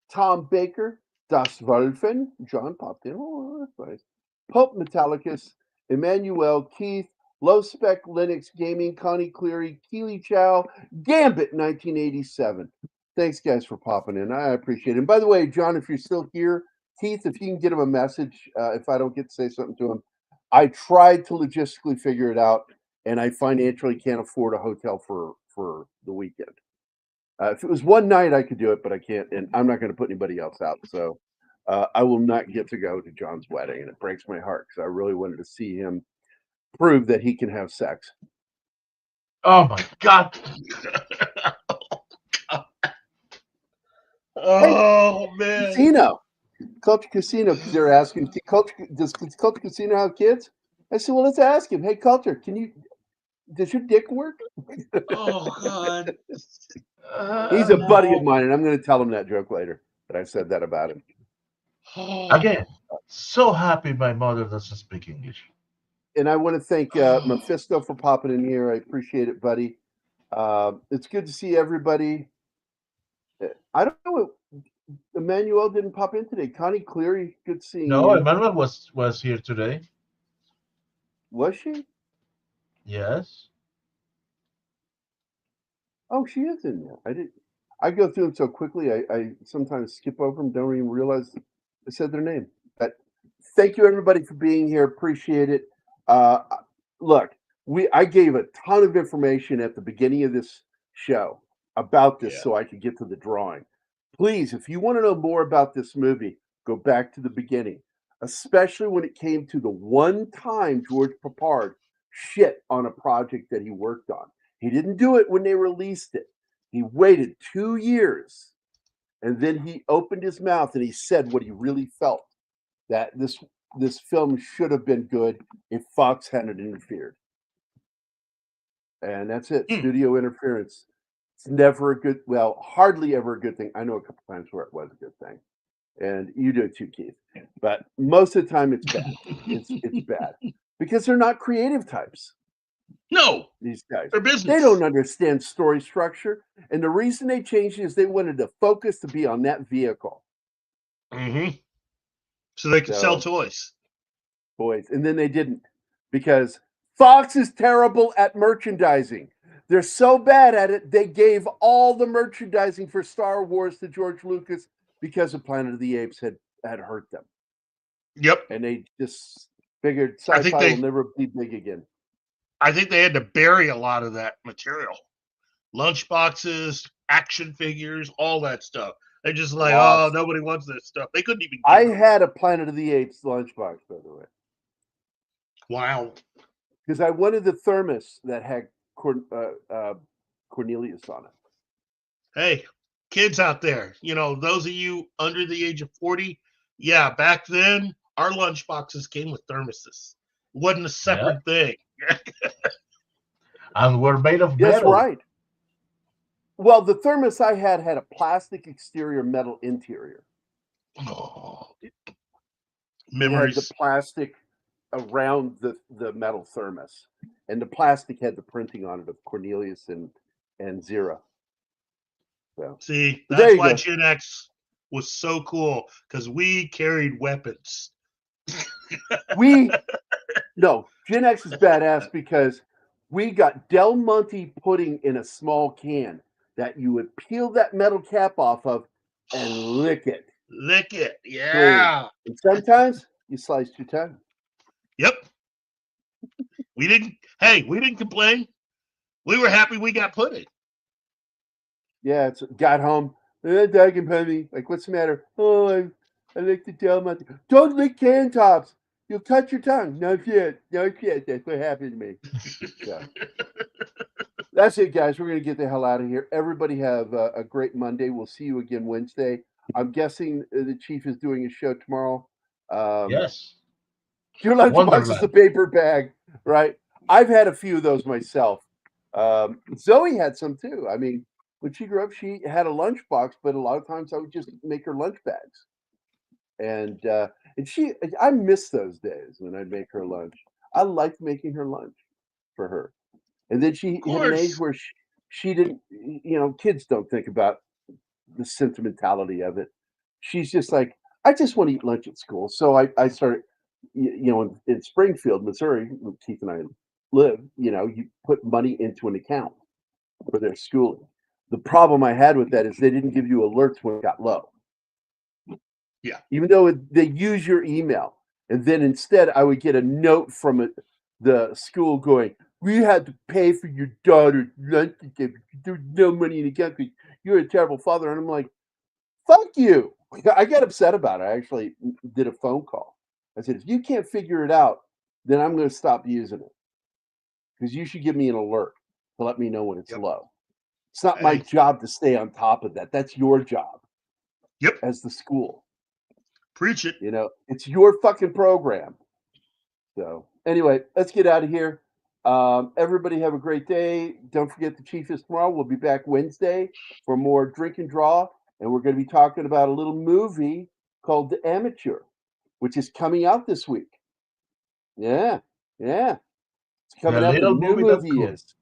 Tom Baker, Das Wolfen, John popped in. Oh, that's nice. Pope Metallicus, Emmanuel, Keith, Low Spec Linux Gaming, Connie Cleary, Keely Chow, Gambit 1987. Thanks, guys, for popping in. I appreciate it. And by the way, John, if you're still here, Keith, if you can get him a message, if I don't get to say something to him, I tried to logistically figure it out, and I financially can't afford a hotel for the weekend. If it was one night, I could do it, but I can't, and I'm not going to put anybody else out. So I will not get to go to John's wedding, and it breaks my heart because I really wanted to see him prove that he can have sex. Oh my God! Oh man! Casino, Culture Casino, because they're asking, does Culture Casino have kids? I said, well, let's ask him. Hey, Culture, does your dick work? Oh God! He's a buddy of mine, and I'm going to tell him that joke later. That I said that about him. Again, so happy my mother doesn't speak English. And I want to thank Mephisto for popping in here. I appreciate it, buddy. It's good to see everybody. I don't know. Emmanuel didn't pop in today. Connie Cleary, good seeing No, you. Emmanuel was here today. Was she? Yes. Oh, she is in there. I go through them so quickly. I sometimes skip over them. Don't even realize I said their name. But thank you, everybody, for being here. Appreciate it. Look, I gave a ton of information at the beginning of this show about this Yeah. so I could get to the drawing. Please, if you want to know more about this movie, go back to the beginning, especially when it came to the one time George Papard shit on a project that he worked on. He didn't do it when they released it. He waited 2 years and then he opened his mouth and he said what he really felt, that this film should have been good if Fox hadn't interfered. And that's it. Studio interference. It's never a good, well, hardly ever a good thing. I know a couple times where it was a good thing. And you do it too, Keith. But most of the time it's bad. It's bad. Because they're not creative types. No, These guys. they're business. They don't understand story structure. And the reason they changed it is they wanted the focus to be on that vehicle. Mm-hmm. So they could sell toys. Boys. And then they didn't. Because Fox is terrible at merchandising. They're so bad at it, they gave all the merchandising for Star Wars to George Lucas because of Planet of the Apes had hurt them. Yep. And they just figured sci-fi will never be big again. I think they had to bury a lot of that material. Lunchboxes, action figures, all that stuff. They're just like, oh, nobody wants this stuff. They couldn't even. I had a Planet of the Apes lunchbox, by the way. Wow. Because I wanted the thermos that had Cornelius on it. Hey, kids out there, those of you under the age of 40, yeah, back then, our lunchboxes came with thermoses. It wasn't a separate thing. And we're made of metal. That's right. Well, the thermos I had a plastic exterior, metal interior. Oh, memories. It had the plastic around the metal thermos, and the plastic had the printing on it of Cornelius and Zira. So, see, that's why Gen X was so cool, because we carried weapons. No, Gen X is badass because we got Del Monte pudding in a small can that you would peel that metal cap off of and lick it. Lick it, yeah. And sometimes you sliced your tongue. Yep. We didn't complain. We were happy we got pudding. Yeah, got home. Doug and Penny, like, what's the matter? Oh, I licked the Del Monte. Don't lick can tops. You'll cut your tongue. No shit. That's what happened to me. Yeah. That's it, guys. We're going to get the hell out of here. Everybody have a great Monday. We'll see you again Wednesday. I'm guessing the Chief is doing a show tomorrow. Yes. Your lunchbox is a paper bag, right? I've had a few of those myself. Zoe had some too. I mean, when she grew up, she had a lunchbox, but a lot of times I would just make her lunch bags. And I miss those days when I'd make her lunch. I liked making her lunch for her. And then she hit an age where she didn't, kids don't think about the sentimentality of it. She's just like, I just want to eat lunch at school. So I started, in Springfield, Missouri, where Keith and I live, you put money into an account for their schooling. The problem I had with that is they didn't give you alerts when it got low. Yeah. Even though they use your email. And then instead I would get a note from the school going, we had to pay for your daughter's lunch. There's no money in the account because you're a terrible father. And I'm like, fuck you. I got upset about it. I actually did a phone call. I said, if you can't figure it out, then I'm going to stop using it. Because you should give me an alert to let me know when it's low. It's not my job to stay on top of that. That's your job. Yep. As the school. Preach it. It's your fucking program. So anyway, let's get out of here. Everybody have a great day. Don't forget the Chief is tomorrow. We'll be back Wednesday for more Drink and Draw. And we're going to be talking about a little movie called The Amateur, which is coming out this week. Yeah. It's coming out. The new movie is.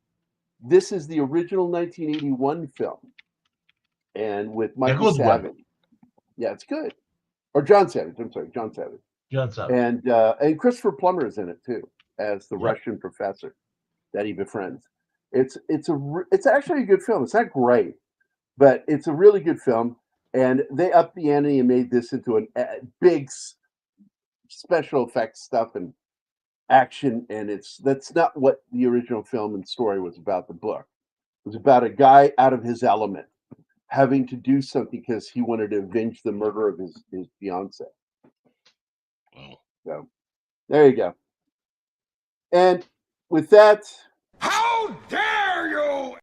This is the original 1981 film. And with Michael Savage. Yeah, it's good. Or John Savage. I'm sorry, John Savage. And Christopher Plummer is in it too, as the Russian professor that he befriends. It's actually a good film. It's not great, but it's a really good film. And they upped the ante and made this into a big special effects stuff and action. And that's not what the original film and story was about, the book. was about a guy out of his element having to do something because he wanted to avenge the murder of his fiance. So there you go. And with that, How dare you!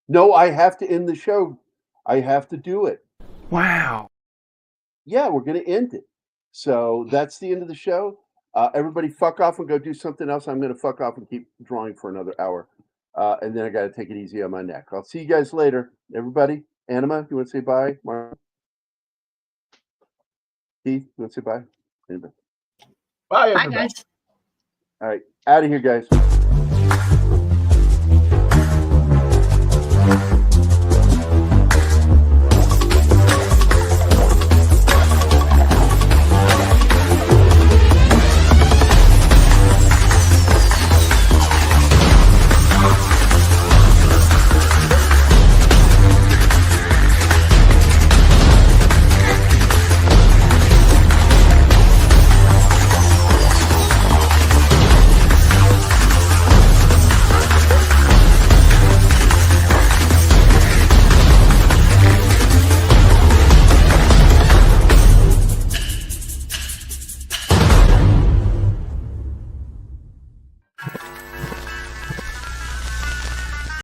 no, I have to end the show. I have to do it. Wow. Yeah, we're going to end it. So that's the end of the show. Everybody fuck off and go do something else. I'm going to fuck off and keep drawing for another hour. And then I got to take it easy on my neck. I'll see you guys later. Everybody, Anima, you want to say bye? Mark? Keith, you want to say bye? Anybody? Bye, Bye, everybody. guys. All right, out of here, guys.